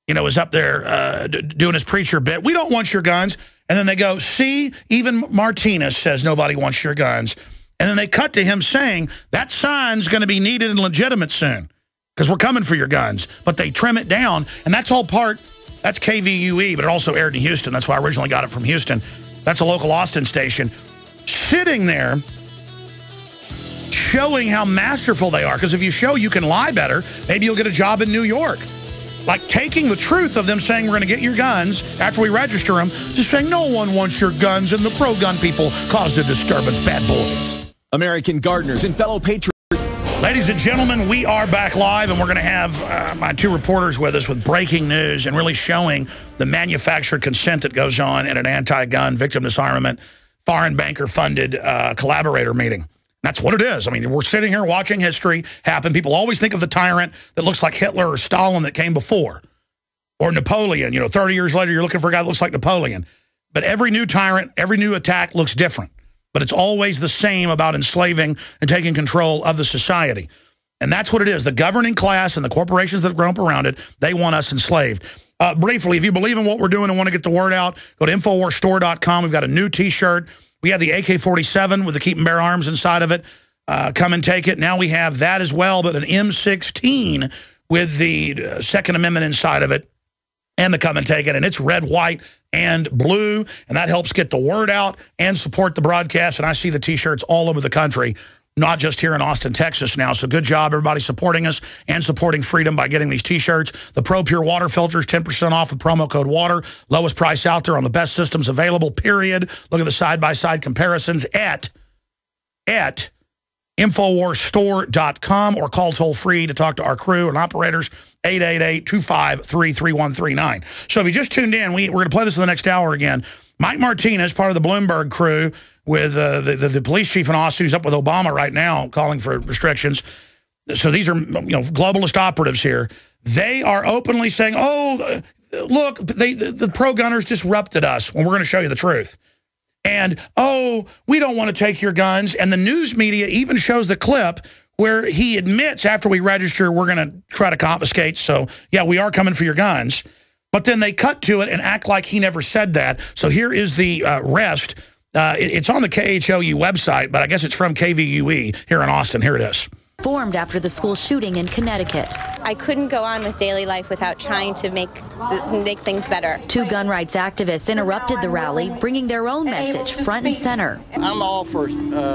is up there doing his preacher bit. We don't want your guns. And then they go, see, even Martinez says nobody wants your guns. And then they cut to him saying, that sign's going to be needed and legitimate soon because we're coming for your guns. But they trim it down, and that's all that's KVUE, but it also aired in Houston. That's why I originally got it from Houston. That's a local Austin station. Sitting there showing how masterful they are, because if you show you can lie better, maybe you'll get a job in New York. Like taking the truth of them saying we're going to get your guns after we register them, just saying no one wants your guns, and the pro-gun people caused a disturbance. Bad boys.
American gardeners and fellow patriots.
Ladies and gentlemen, we are back live, and we're going to have my two reporters with us with breaking news and really showing the manufactured consent that goes on at an anti-gun, victim disarmament, foreign banker-funded collaborator meeting. That's what it is. I mean, we're sitting here watching history happen. People always think of the tyrant that looks like Hitler or Stalin that came before, or Napoleon. You know, 30 years later, you're looking for a guy that looks like Napoleon. But every new tyrant, every new attack looks different. But it's always the same about enslaving and taking control of the society. And that's what it is. The governing class and the corporations that have grown up around it, they want us enslaved. Briefly, if you believe in what we're doing and want to get the word out, go to InfoWarsStore.com. We've got a new T-shirt. We have the AK-47 with the Keep and Bear Arms inside of it. Come and take it. Now we have that as well, but an M16 with the Second Amendment inside of it. And the Come and Take It, and it's red, white, and blue, and that helps get the word out and support the broadcast. And I see the T-shirts all over the country, not just here in Austin, Texas now. So good job, everybody, supporting us and supporting freedom by getting these T-shirts. The Pro Pure water filters, 10% off with promo code WATER. Lowest price out there on the best systems available, period. Look at the side-by-side comparisons at InfoWarsStore.com, or call toll-free to talk to our crew and operators, 888-253-3139. So if you just tuned in, we're going to play this in the next hour again. Mike Martinez, part of the Bloomberg crew, with the police chief in Austin, who's up with Obama right now, calling for restrictions. So these are globalist operatives here. They are openly saying, oh, look, the pro-gunners disrupted us, when we're going to show you the truth. And, oh, we don't want to take your guns. And the news media even shows the clip where he admits after we register, we're going to try to confiscate. So, yeah, we are coming for your guns. But then they cut to it and act like he never said that. So here is the rest. It's on the KHOU website, but I guess it's from KVUE here in Austin. Here it is.
Formed after the school shooting in Connecticut.
I couldn't go on with daily life without trying to make things better.
Two gun rights activists interrupted the rally, bringing their own message front and center.
I'm all for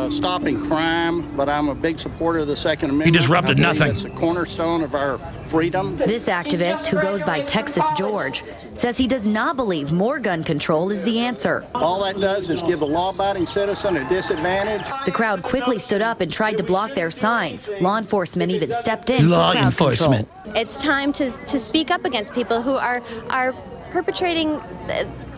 stopping crime, but I'm a big supporter of the Second Amendment.
He disrupted nothing.
It's a cornerstone of our freedom.
This activist, who goes by Texas George, says he does not believe more gun control is the answer.
All that does is give the law-abiding citizen a disadvantage.
The crowd quickly stood up and tried to block their signs. Law enforcement even stepped in.
Law enforcement.
It's time to speak up against people who are perpetrating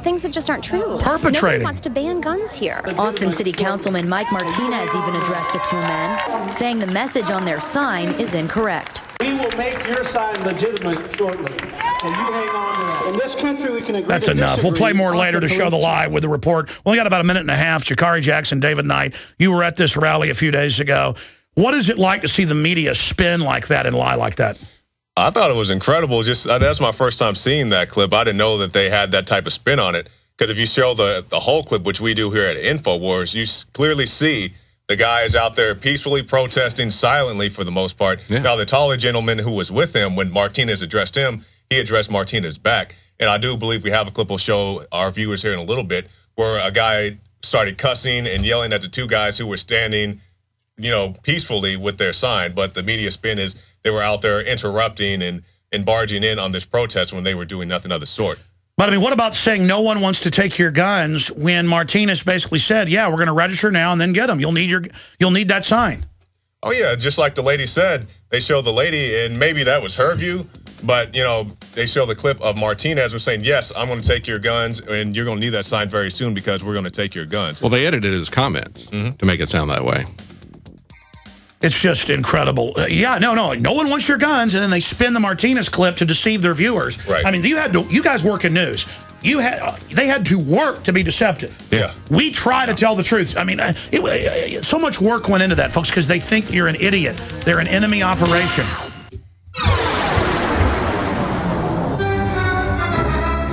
things that just aren't true.
Perpetrating.
Nobody wants to ban guns here.
Austin City Councilman Mike Martinez even addressed the two men, saying the message on their sign is incorrect.
We will make your sign legitimate shortly, so you hang on to that. In this country, we can agree.
That's enough. We'll play more later to show the live with the report. We only got about a minute and a half. Jakari Jackson, David Knight, you were at this rally a few days ago. What is it like to see the media spin like that and lie like that?
I thought it was incredible. That's my first time seeing that clip. I didn't know that they had that type of spin on it. Because if you show the whole clip, which we do here at Infowars, you clearly see the guy is out there peacefully protesting silently for the most part. Yeah. Now, the taller gentleman who was with him, when Martinez addressed him, he addressed Martinez back. And I do believe we have a clip we'll show our viewers here in a little bit where a guy started cussing and yelling at the two guys who were standing, peacefully with their sign. But the media spin is they were out there interrupting and barging in on this protest when they were doing nothing of the sort.
But, I mean, what about saying no one wants to take your guns when Martinez basically said, yeah, we're going to register now and then get them. You'll need that sign.
Oh, yeah, just like the lady said, they showed the lady, and maybe that was her view, but, they show the clip of Martinez was saying, yes, I'm going to take your guns, and you're going to need that sign very soon because we're going to take your guns.
Well, they edited his comments to make it sound that way.
It's just incredible. No one wants your guns, and then they spin the Martinez clip to deceive their viewers.
Right.
I mean, you guys work in news. They had to work to be deceptive.
Yeah.
We try to tell the truth. I mean, so much work went into that, folks, because they think you're an idiot. They're an enemy operation.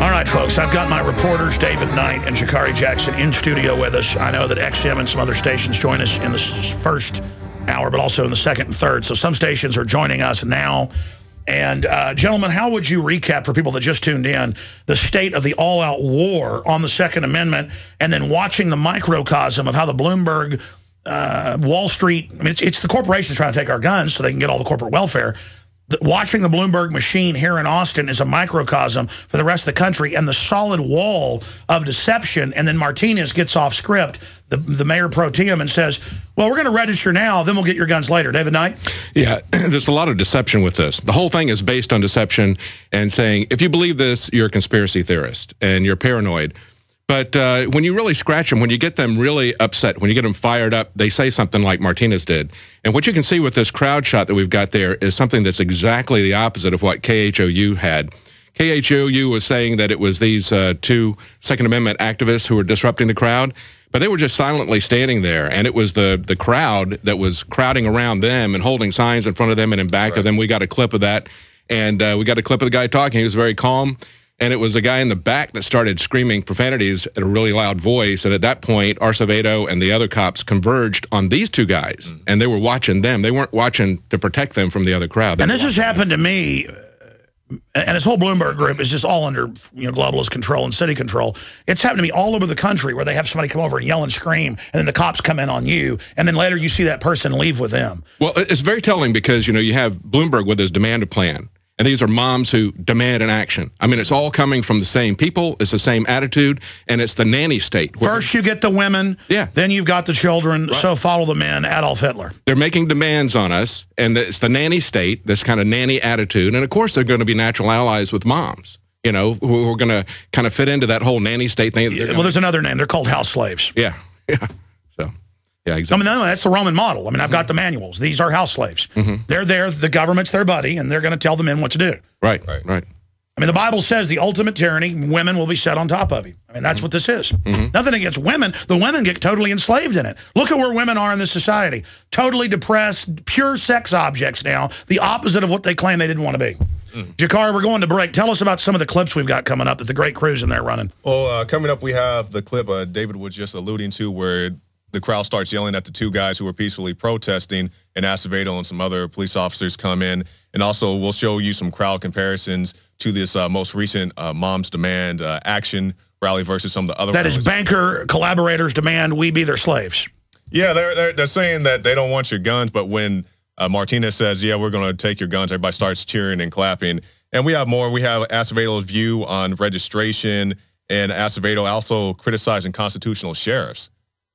All right, folks, I've got my reporters, David Knight and Jakari Jackson, in studio with us. I know that XM and some other stations join us in the first hour, but also in the second and third. So some stations are joining us now. And, gentlemen, how would you recap for people that just tuned in the state of the all-out war on the Second Amendment and then watching the microcosm of how the Bloomberg, Wall Street, I mean, it's the corporations trying to take our guns so they can get all the corporate welfare. watching the Bloomberg machine here in Austin is a microcosm for the rest of the country, and the solid wall of deception. And then Martinez gets off script, the mayor pro tem, and says, well, we're going to register now, then we'll get your guns later. David Knight?
Yeah, there's a lot of deception with this. The whole thing is based on deception and saying, if you believe this, you're a conspiracy theorist and you're paranoid. But when you really scratch them, when you get them really upset, when you get them fired up, they say something like Martinez did. And what you can see with this crowd shot that we've got there is something that's exactly the opposite of what KHOU had. KHOU was saying that it was these two Second Amendment activists who were disrupting the crowd, but they were just silently standing there, and it was the crowd that was crowding around them and holding signs in front of them and in back of them. We got a clip of that, and we got a clip of the guy talking. He was very calm, and it was a guy in the back that started screaming profanities at a really loud voice, and at that point, Arcevedo and the other cops converged on these two guys, and they were watching them. They weren't watching to protect them from the other crowd.
And this has happened to me. And this whole Bloomberg group is just all under globalist control and city control. It's happened to me all over the country where they have somebody come over and yell and scream, and then the cops come in on you, and then later you see that person leave with them.
Well, it's very telling because, you have Bloomberg with his demand a plan. And these are moms who demand an action. I mean, it's all coming from the same people. It's the same attitude, and it's the nanny state.
First you get the women, then you've got the children, so follow the men, Adolf Hitler.
They're making demands on us, and it's the nanny state, this kind of nanny attitude. And, of course, they're going to be natural allies with moms, who are going to kind of fit into that whole nanny state thing.
Well, there's another name. They're called house slaves.
Yeah. Yeah, exactly.
I mean, that's the Roman model. I mean, I've got the manuals. These are house slaves. They're there, the government's their buddy, and they're going to tell the men what to do.
Right.
I mean, the Bible says the ultimate tyranny, women will be set on top of you. I mean, that's what this is. Nothing against women. The women get totally enslaved in it. Look at where women are in this society. Totally depressed, pure sex objects now, the opposite of what they claim they didn't want to be. Jakari, we're going to break. Tell us about some of the clips we've got coming up that the great crew's in there running.
Well, coming up, we have the clip David was just alluding to where the crowd starts yelling at the two guys who were peacefully protesting, and Acevedo and some other police officers come in. And also, we'll show you some crowd comparisons to this most recent Moms Demand action rally versus some of the other
That
rallies.
is banker collaborators demand we be their slaves.
Yeah, they're saying that they don't want your guns, but when Martinez says, yeah, we're going to take your guns, everybody starts cheering and clapping. And we have more. We have Acevedo's view on registration, and Acevedo also criticizing constitutional sheriffs.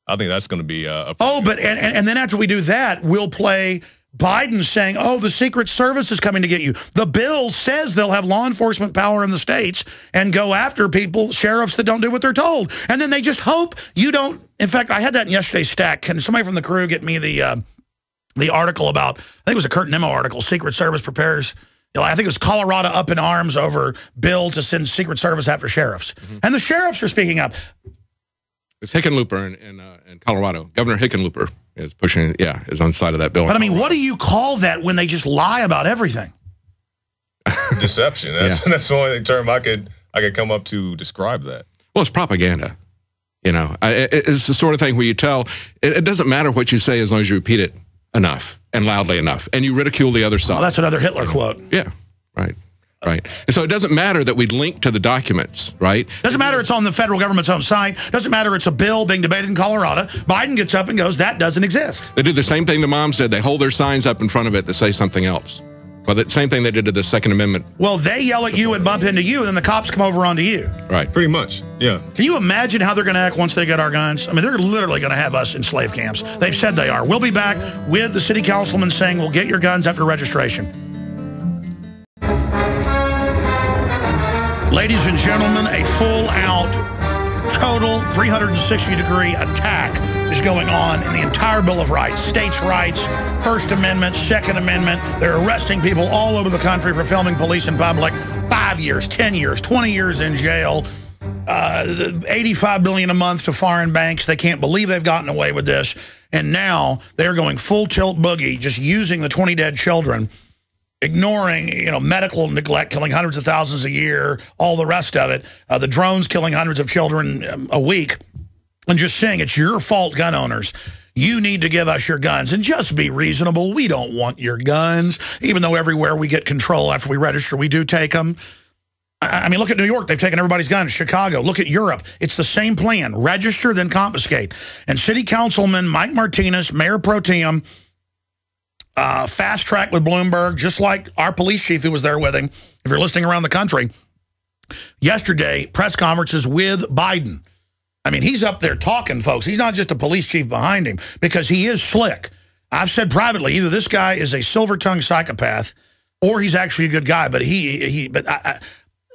I think that's going to be a
but then after we do that, we'll play Biden saying, oh, the Secret Service is coming to get you. The bill says they'll have law enforcement power in the states and go after people, sheriffs that don't do what they're told. And then they just hope you don't. In fact, I had that in yesterday's stack. Can somebody from the crew get me the article about, I think it was a Kurt Nimmo article, Secret Service prepares, I think it was Colorado up in arms over bill to send Secret Service after sheriffs. And the sheriffs are speaking up.
It's Hickenlooper in Colorado. Governor Hickenlooper is pushing, is on the side of that bill.
But I mean, what do you call that when they just lie about everything?
Deception. That's the only term I could come up to describe that.
Well, it's propaganda. It's the sort of thing where you tell, it doesn't matter what you say as long as you repeat it enough and loudly enough, and you ridicule the other side.
Well, that's another Hitler quote.
Yeah, right. Right. And so it doesn't matter that we link to the documents, right?
Doesn't matter it's on the federal government's own site. Doesn't matter it's a bill being debated in Colorado. Biden gets up and goes, that doesn't exist.
They do the same thing the moms did. They hold their signs up in front of it that say something else. Well, the same thing they did to the Second Amendment.
Well, they yell at you and bump into you, and then the cops come over onto you.
Right.
Pretty much, yeah.
Can you imagine how they're going to act once they get our guns? I mean, they're literally going to have us in slave camps. They've said they are. We'll be back with the city councilman saying we'll get your guns after registration. Ladies and gentlemen, a full-out, total 360-degree attack is going on in the entire Bill of Rights. States' rights, First Amendment, Second Amendment. They're arresting people all over the country for filming police in public. 5 years, 10 years, 20 years in jail. $85 billion a month to foreign banks. They can't believe they've gotten away with this. And now they're going full tilt boogie, just using the 20 dead children, ignoring, medical neglect, killing hundreds of thousands a year, all the rest of it, the drones killing hundreds of children a week, and just saying it's your fault, gun owners. You need to give us your guns, and just be reasonable. We don't want your guns, even though everywhere we get control after we register, we do take them. I mean, look at New York. They've taken everybody's guns. Chicago. Look at Europe. It's the same plan. Register, then confiscate. And City Councilman Mike Martinez, Mayor Pro Tem, fast track with Bloomberg, just like our police chief who was there with him, if you're listening around the country. Yesterday, press conferences with Biden. I mean, he's up there talking, folks. He's not just a police chief behind him, because he is slick. I've said privately, either this guy is a silver-tongued psychopath or he's actually a good guy. But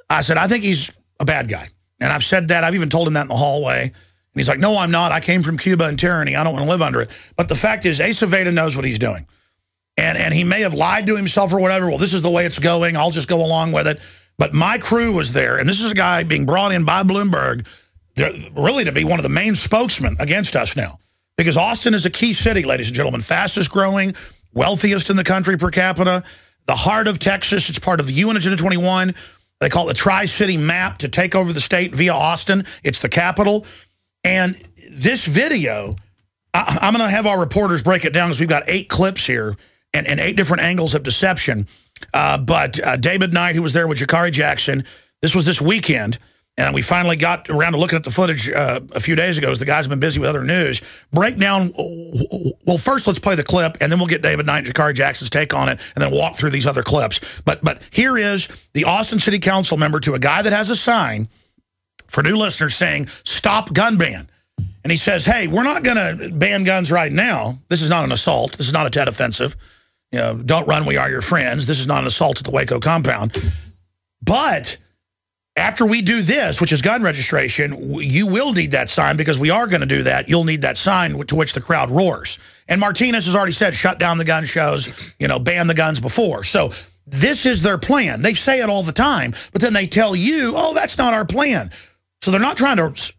I said, I think he's a bad guy. And I've said that. I've even told him that in the hallway. And he's like, no, I'm not. I came from Cuba and tyranny. I don't want to live under it. But the fact is, Acevedo knows what he's doing. And he may have lied to himself or whatever. Well, this is the way it's going. I'll just go along with it. But my crew was there. And this is a guy being brought in by Bloomberg really to be one of the main spokesmen against us now. Because Austin is a key city, ladies and gentlemen. Fastest growing, wealthiest in the country per capita. The heart of Texas. It's part of the UN Agenda 21. They call it the Tri-City Map to take over the state via Austin. It's the capital. And this video, I'm going to have our reporters break it down because we've got 8 clips here and 8 different angles of deception. But David Knight, who was there with Jakari Jackson, this was this weekend. And we finally got around to looking at the footage a few days ago as the guys have been busy with other news. Break down, well, first let's play the clip, and then we'll get David Knight and Jakari Jackson's take on it, and then walk through these other clips. But here is the Austin City Council member to a guy that has a sign, for new listeners, saying, stop gun ban. And he says, hey, we're not going to ban guns right now. This is not an assault. This is not a Tet offensive. You know, don't run, we are your friends. This is not an assault at the Waco compound. But after we do this, which is gun registration, you will need that sign because we are going to do that. You'll need that sign to which the crowd roars. And Martinez has already said, shut down the gun shows, you know, ban the guns before. So this is their plan. They say it all the time, but then they tell you, oh, that's not our plan. So they're not trying to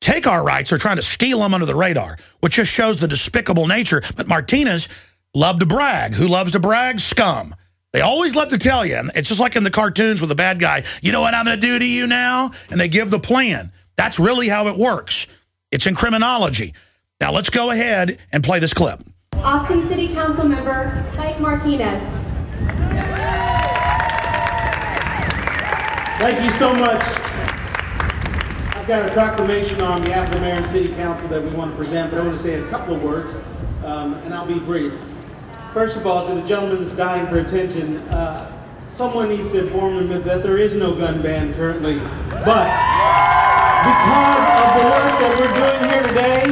take our rights. They're trying to steal them under the radar, which just shows the despicable nature. But Martinez loved to brag. Who loves to brag? Scum. They always love to tell you, and it's just like in the cartoons with the bad guy, you know what I'm going to do to you now? And they give the plan. That's really how it works. It's in criminology. Now let's go ahead and play this clip.
Austin City Council member Mike Martinez.
Thank you so much. I've got a proclamation on behalf of the Mayor and City Council that we want to present, but I want to say a couple of words, and I'll be brief. First of all, to the gentleman that's dying for attention, someone needs to inform him that there is no gun ban currently. But because of the work that we're doing here today,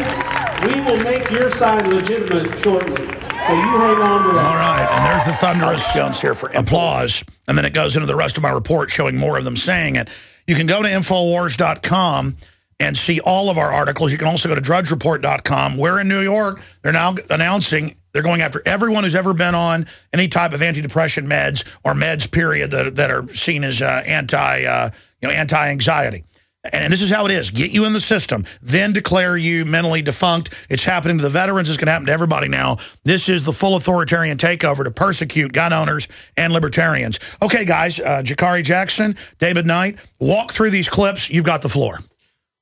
we will make your sign legitimate shortly. So you hang on to that. All
right, and there's the thunderous Jones here for applause. And then it goes into the rest of my report showing more of them saying it. You can go to Infowars.com and see all of our articles. You can also go to drudgereport.com. We're in New York. They're now announcing they're going after everyone who's ever been on any type of antidepressant meds or meds, period, that are seen as anti-anxiety. And this is how it is. Get you in the system, then declare you mentally defunct. It's happening to the veterans. It's going to happen to everybody now. This is the full authoritarian takeover to persecute gun owners and libertarians. Okay, guys, Jakari Jackson, David Knight, walk through these clips. You've got the floor.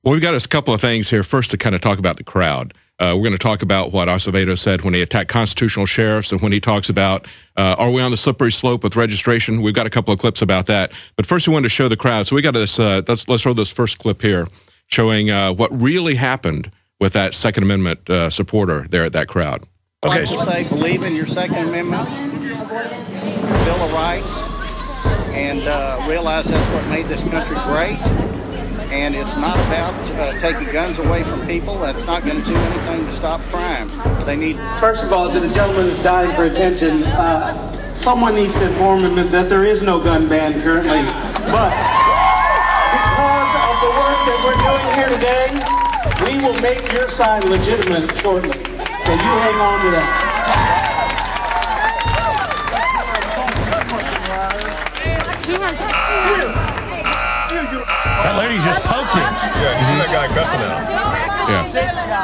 Well, we've got a couple of things here. First, to kind of talk about the crowd. We're going to talk about what Acevedo said when he attacked constitutional sheriffs and when he talks about, are we on the slippery slope with registration? We've got a couple of clips about that. But first, we wanted to show the crowd. So we got this, let's throw this first clip here showing what really happened with that Second Amendment supporter there at that crowd.
Okay. I say believe in your Second Amendment, Bill of Rights, and realize that's what made this country great. And it's not about taking guns away from people. That's not going to do anything to stop crime. They need...
First of all, to the gentleman that's dying for attention, someone needs to inform him that there is no gun ban currently. But because of the work that we're doing here today, we will make your sign legitimate shortly. So you hang on to that.
He has...
That lady just poked him.
Yeah, you see that guy cussing out.
Yeah.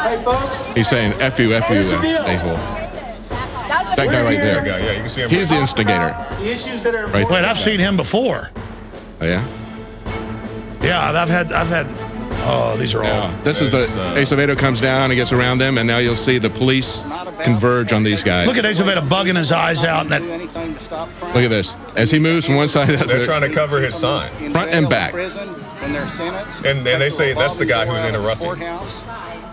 Hey, folks.
He's saying, F you, a-hole. That guy right there.
Yeah, you can see him.
He's the instigator.
The issues that are...
Right.
Wait, I've seen him before.
Oh, yeah?
Yeah, I've had... Oh, these are all...
This is the... Acevedo comes down and gets around them, and now you'll see the police converge on these guys.
Look at Acevedo bugging his eyes out. And that...
Look at this. As he moves from one side to the other.
They're trying to cover his sign.
Front and back.
And they're sentenced.
And they say that's the guy who's interrupting.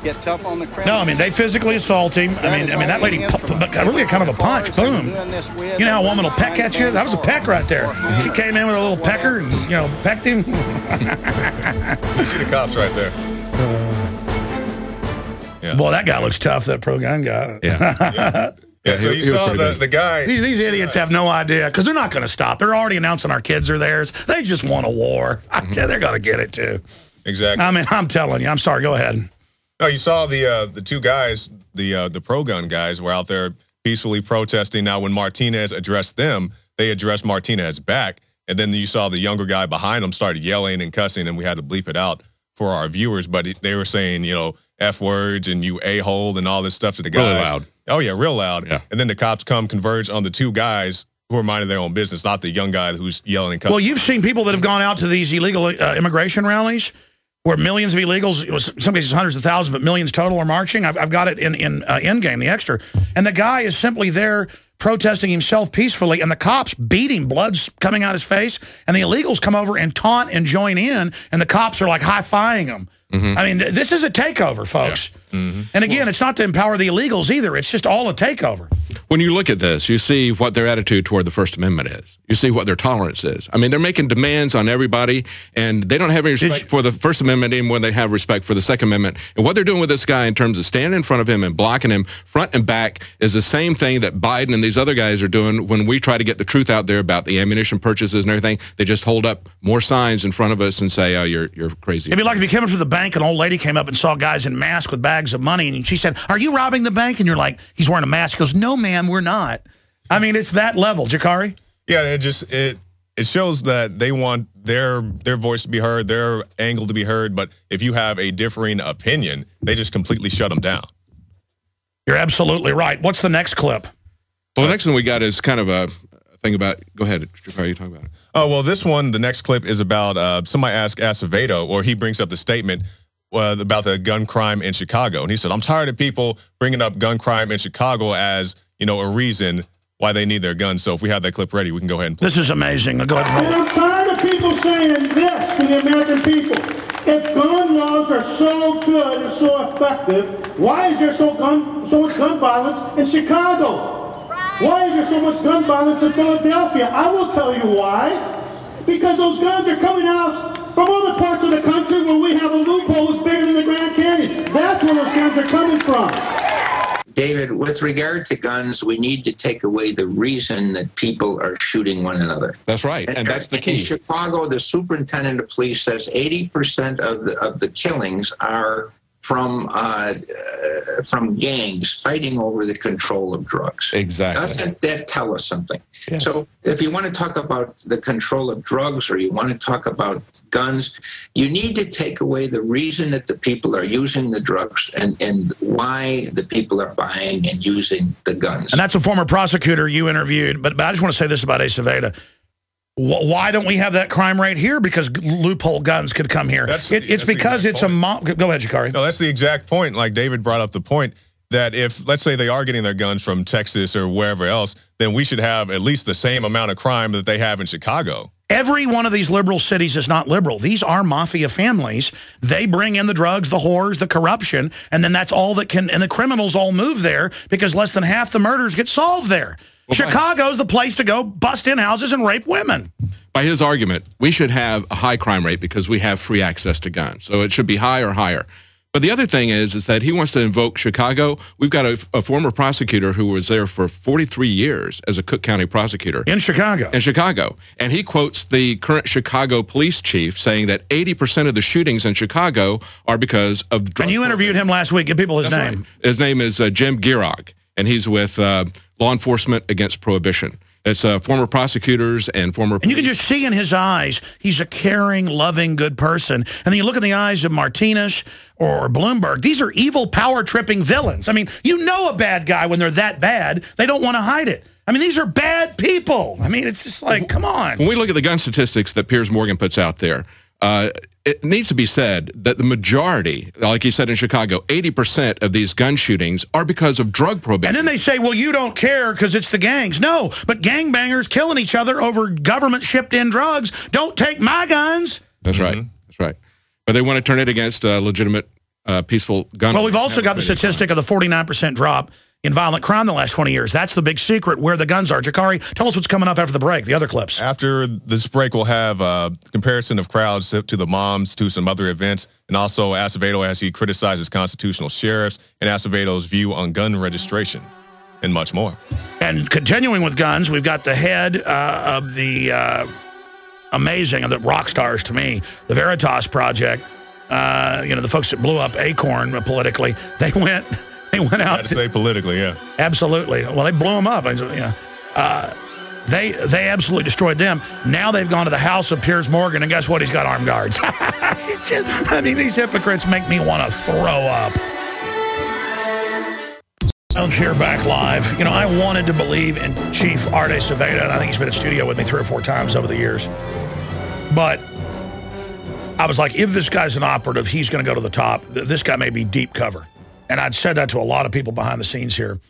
get tough on the criminals.
No, I mean, they physically assault him. I mean, that lady, really kind of a punch. Boom. You know how a woman will peck at you? That was a peck right there. She came in with a little pecker and, you know, pecked him.
You see the cops right there.
Yeah. Boy, that guy looks tough, that pro-gun guy.
Yeah. Yeah, so you saw the guy.
These idiots have no idea, because they're not going to stop. They're already announcing our kids are theirs. They just want a war. They're going to get it, too.
Exactly.
I mean, I'm telling you. I'm sorry. Go ahead.
No, you saw the two guys, the pro-gun guys, were out there peacefully protesting. Now, when Martinez addressed them, they addressed Martinez back. And then you saw the younger guy behind them started yelling and cussing, and we had to bleep it out for our viewers. But they were saying, you know, F words and you a-hole and all this stuff to the guys.
Really loud.
Oh, yeah, real loud.
Yeah.
And then the cops converge on the two guys who are minding their own business, not the young guy who's yelling and cussing.
Well, you've seen people that have gone out to these illegal immigration rallies where millions of illegals, in some cases hundreds of thousands, but millions total are marching. I've got it in Endgame, the extra. And the guy is simply there protesting himself peacefully, and the cops beat him, blood's coming out his face, and the illegals come over and taunt and join in, and the cops are like high-fiving them. I mean, this is a takeover, folks.
Yeah.
And again, it's not to empower the illegals either. It's just all a takeover.
When you look at this, you see what their attitude toward the First Amendment is. You see what their tolerance is. I mean, they're making demands on everybody, and they don't have any respect for the First Amendment even when they have respect for the Second Amendment. And what they're doing with this guy in terms of standing in front of him and blocking him front and back is the same thing that Biden and these other guys are doing when we try to get the truth out there about the ammunition purchases and everything. They just hold up more signs in front of us and say, oh, you're crazy.
It'd be like if you came up to the bank, an old lady came up and saw guys in masks with bags of money, and she said, "Are you robbing the bank?" And you're like, he's wearing a mask. He goes, "No, ma'am, we're not." I mean, it's that level. Jakari?
Yeah, it shows that they want their voice to be heard, their angle to be heard, but if you have a differing opinion, they just completely shut them down.
You're absolutely right. What's the next clip?
Well, the next one we got is kind of a thing about, go ahead, Jakari, you talk about it.
Oh, well, this one, the next clip is about somebody asked Acevedo, or he brings up the statement about the gun crime in Chicago. And he said, I'm tired of people bringing up gun crime in Chicago as, you know, a reason why they need their guns. So if we have that clip ready, we can go ahead and play.
This is amazing. Go ahead and roll it.
I'm tired of people saying this to the American people. If gun laws are so good and so effective, why is there so much gun violence in Chicago? Why is there so much gun violence in Philadelphia? I will tell you why. Because those guns are coming out from other parts of the country where we have a loophole that's bigger than the Grand Canyon. That's where those guns are coming from.
David, with regard to guns, we need to take away the reason that people are shooting one another.
That's right, and that's the key.
In Chicago, the superintendent of police says 80% of the killings are from gangs fighting over the control of drugs.
Exactly.
Doesn't that tell us something?
Yes.
So if you want to talk about the control of drugs or you want to talk about guns, you need to take away the reason that the people are using the drugs and why the people are buying and using the guns.
And that's a former prosecutor you interviewed. But I just want to say this about Acevedo. Why don't we have that crime rate here? Because loophole guns could come here. It's because it's a... Go ahead, Jakari.
No, that's the exact point. Like David brought up the point that if, let's say they are getting their guns from Texas or wherever else, then we should have at least the same amount of crime that they have in Chicago.
Every one of these liberal cities is not liberal. These are mafia families. They bring in the drugs, the whores, the corruption, and then that's all that can... And the criminals all move there because less than half the murders get solved there. Well, Chicago's the place to go bust in houses and rape women.
By his argument, we should have a high crime rate because we have free access to guns. So it should be high or higher. But the other thing is that he wants to invoke Chicago. We've got a former prosecutor who was there for 43 years as a Cook County prosecutor.
In Chicago.
In Chicago. And he quotes the current Chicago police chief saying that 80% of the shootings in Chicago are because of drug.
And you interviewed him last week. Give people his name.
Right. His name is Jim Gierog, and he's with Law Enforcement Against Prohibition. It's former prosecutors and former...
And you can just see in his eyes, he's a caring, loving, good person. And then you look in the eyes of Martinez or Bloomberg. These are evil, power-tripping villains. I mean, you know a bad guy when they're that bad. They don't want to hide it. I mean, these are bad people. I mean, it's just like, come on.
When we look at the gun statistics that Piers Morgan puts out there, it needs to be said that the majority, like he said in Chicago, 80% of these gun shootings are because of drug prohibition.
And then they say, well, you don't care because it's the gangs. No, but gangbangers killing each other over government shipped in drugs. Don't take my guns.
That's right. That's right. But they want to turn it against legitimate peaceful gun.
Well, we've also got the statistic of the 49% drop in violent crime in the last 20 years. That's the big secret, where the guns are. Jakari, tell us what's coming up after the break, the other clips.
After this break, we'll have a comparison of crowds to the moms, to some other events, and also Acevedo as he criticizes constitutional sheriffs, and Acevedo's view on gun registration, and much more.
And continuing with guns, we've got the head of the amazing, of the rock stars to me, the Veritas Project, the folks that blew up Acorn politically. They went out
to say politically, yeah.
Absolutely. Well, they blew them up. They absolutely destroyed them. Now they've gone to the house of Piers Morgan, and guess what? He's got armed guards. I mean, these hypocrites make me want to throw up. Sounds here back live. I wanted to believe in Chief Arte Acevedo, and I think he's been in studio with me 3 or 4 times over the years. But I was like, if this guy's an operative, he's going to go to the top. This guy may be deep cover. And I'd said that to a lot of people behind the scenes here.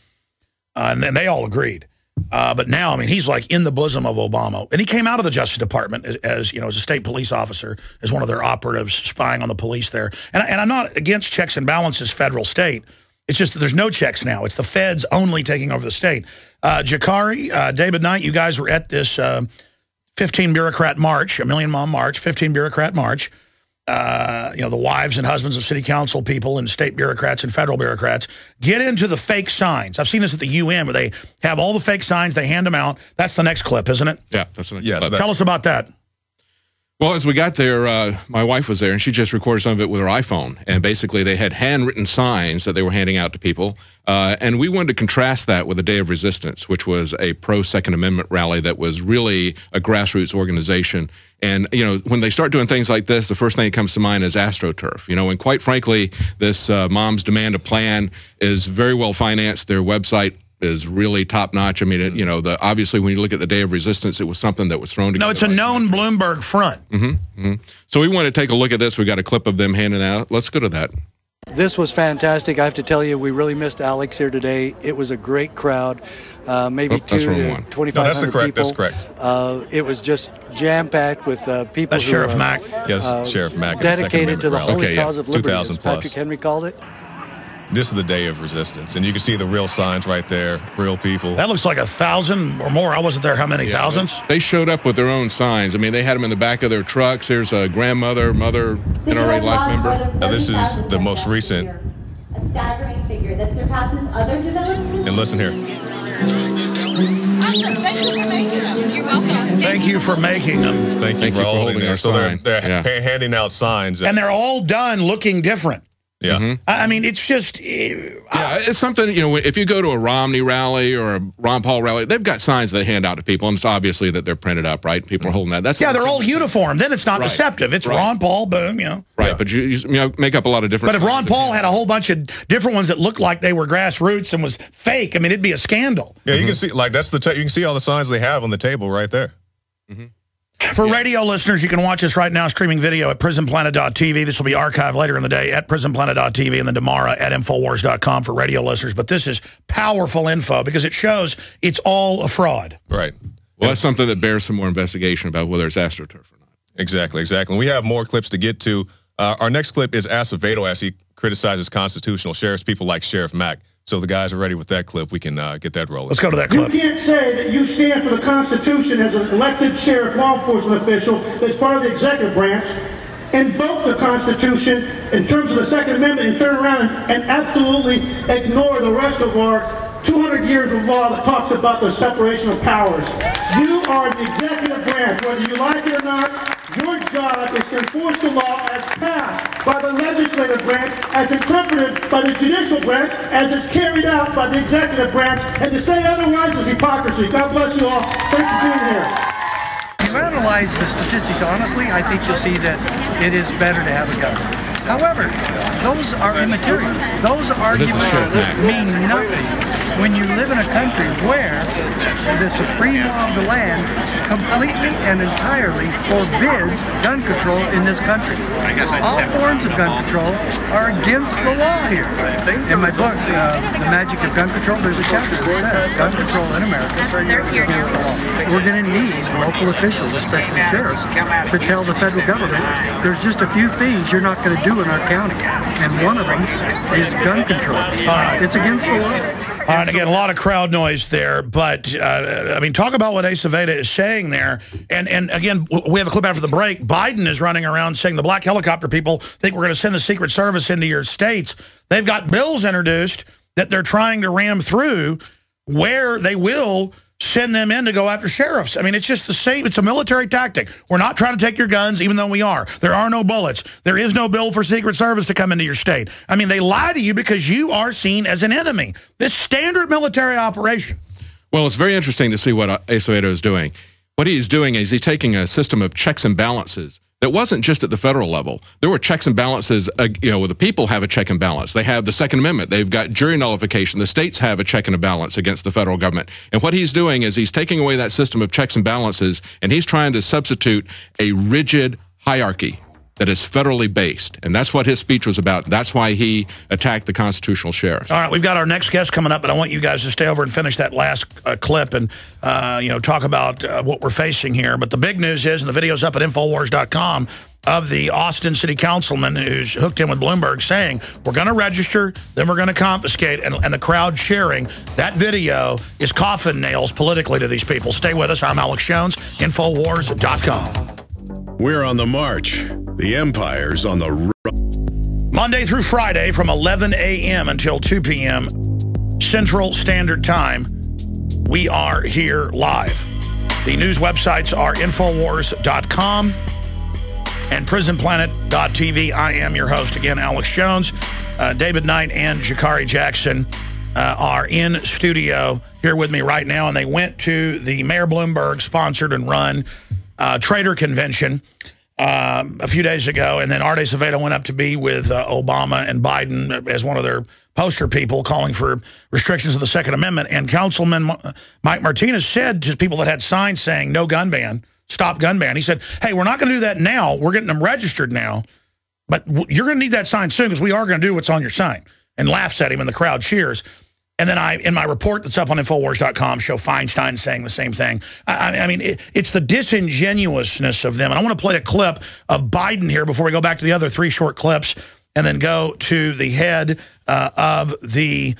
And then they all agreed. But now, I mean, he's like in the bosom of Obama. And he came out of the Justice Department as a state police officer, as one of their operatives spying on the police there. And I'm not against checks and balances, federal, state. It's just that there's no checks now. It's the feds only taking over the state. Jakari, David Knight, you guys were at this 15 bureaucrat march, a Million Mom March, 15 bureaucrat march. The wives and husbands of city council people and state bureaucrats and federal bureaucrats get into the fake signs. I've seen this at the UN where they have all the fake signs, they hand them out. That's the next clip, isn't it?
Yeah, that's the next
clip.
clip.
Tell us about that.
Well, as we got there, my wife was there, and she just recorded some of it with her iPhone. And basically, they had handwritten signs that they were handing out to people. And we wanted to contrast that with the Day of Resistance, which was a pro-Second Amendment rally that was really a grassroots organization. And, when they start doing things like this, the first thing that comes to mind is AstroTurf. And quite frankly, this Moms Demand a Plan is very well financed. Their website is really top-notch. I mean, obviously, when you look at the Day of Resistance, it was something that was thrown together.
No, it's a known Bloomberg front.
So we want to take a look at this. We got a clip of them handing out. Let's go to that.
This was fantastic. I have to tell you, we really missed Alex here today. It was a great crowd, maybe 2,000 to 2,500 people.
That's correct.
It was just jam-packed with people who
Sheriff Mack.
Yes, Sheriff Mack.
Dedicated to the holy cause of liberty,
2,000
as
plus.
Patrick Henry called it.
This is the Day of Resistance, and you can see the real signs right there, real people.
That looks like 1,000 or more. I wasn't there. How many thousands?
They showed up with their own signs. I mean, they had them in the back of their trucks. Here's a grandmother, mother, NRA life member.
Now, this is the most recent.
A staggering figure that surpasses other developments.
And listen here.
You're welcome.
Thank you for making them.
Thank you for holding them. So they're handing out signs.
And they're all done looking different.
Yeah.
I mean, it's just...
it's something, if you go to a Romney rally or a Ron Paul rally, they've got signs they hand out to people, and it's obviously that they're printed up, right? People are holding that.
They're all uniform. Then it's not deceptive. It's Ron Paul, boom,
Right, but you make up a lot of different...
But if Ron Paul had a whole bunch of different ones that looked like they were grassroots and was fake, I mean, it'd be a scandal.
Yeah, you can see, you can see all the signs they have on the table right there.
For radio listeners, you can watch us right now streaming video at prisonplanet.tv. This will be archived later in the day at prisonplanet.tv and then tomorrow at Infowars.com for radio listeners. But this is powerful info because it shows it's all a fraud.
Right.
Well, that's something that bears some more investigation about whether it's AstroTurf or not.
Exactly. And we have more clips to get to. Our next clip is Acevedo as he criticizes constitutional sheriffs, people like Sheriff Mack. So if the guys are ready with that clip, we can get that rolling.
Let's go to that clip.
You can't say that you stand for the Constitution as an elected sheriff law enforcement official that's part of the executive branch, invoke the Constitution in terms of the Second Amendment and turn around and absolutely ignore the rest of our 200 years of law that talks about the separation of powers. You are the executive branch, whether you like it or not. Your job is to enforce the law as passed by the legislative branch, as interpreted by the judicial branch, as it's carried out by the executive branch, and to say otherwise is hypocrisy. God bless you all. Thanks for being here.
If you analyze the statistics honestly, I think you'll see that it is better to have a gun. However, those are immaterial. Those arguments mean nothing when you live in a country where the supreme law of the land completely and entirely forbids gun control in this country. All forms of gun control are against the law here. In my book, The Magic of Gun Control, there's a chapter that says gun control in America is against the law. We're going to need local officials, especially sheriffs, to tell the federal government there's just a few things you're not going to do in our county, and one of them is gun control. It's against the law.
All right, again, a lot of crowd noise there, but, I mean, talk about what Asa Veda is saying there. And again, we have a clip after the break. Biden is running around saying the black helicopter people think we're going to send the Secret Service into your states. They've got bills introduced that they're trying to ram through where they will send them in to go after sheriffs. I mean, it's just the same. It's a military tactic. We're not trying to take your guns, even though we are. There are no bullets. There is no bill for Secret Service to come into your state. I mean, they lie to you because you are seen as an enemy. This standard military operation.
Well, it's very interesting to see what Asa Veda is doing. What he's doing is he's taking a system of checks and balances that wasn't just at the federal level. There were checks and balances, where the people have a check and balance. They have the Second Amendment. They've got jury nullification. The states have a check and a balance against the federal government. And what he's doing is he's taking away that system of checks and balances, and he's trying to substitute a rigid hierarchy that is federally based. And that's what his speech was about. That's why he attacked the constitutional sheriff.
All right, we've got our next guest coming up, but I want you guys to stay over and finish that last clip and, talk about what we're facing here. But the big news is, and the video's up at Infowars.com, of the Austin City Councilman who's hooked in with Bloomberg saying, we're going to register, then we're going to confiscate, and the crowd sharing. That video is coffin nails politically to these people. Stay with us. I'm Alex Jones, Infowars.com.
We're on the march. The empire's on the
Monday through Friday from 11 a.m. until 2 p.m. Central Standard Time. We are here live. The news websites are Infowars.com and Prisonplanet.tv. I am your host again, Alex Jones. David Knight and Jakari Jackson are in studio here with me right now, and they went to the Mayor Bloomberg sponsored and run Trader Convention a few days ago, and then Art Acevedo went up to be with Obama and Biden as one of their poster people calling for restrictions of the Second Amendment. And Councilman Mike Martinez said to people that had signs saying no gun ban, stop gun ban, he said, hey, we're not going to do that now. We're getting them registered now, but you're going to need that sign soon because we are going to do what's on your sign. And laughs at him and the crowd cheers. And then in my report that's up on Infowars.com, show Feinstein saying the same thing. I mean, it's the disingenuousness of them. And I want to play a clip of Biden here before we go back to the other 3 short clips and then go to the head of the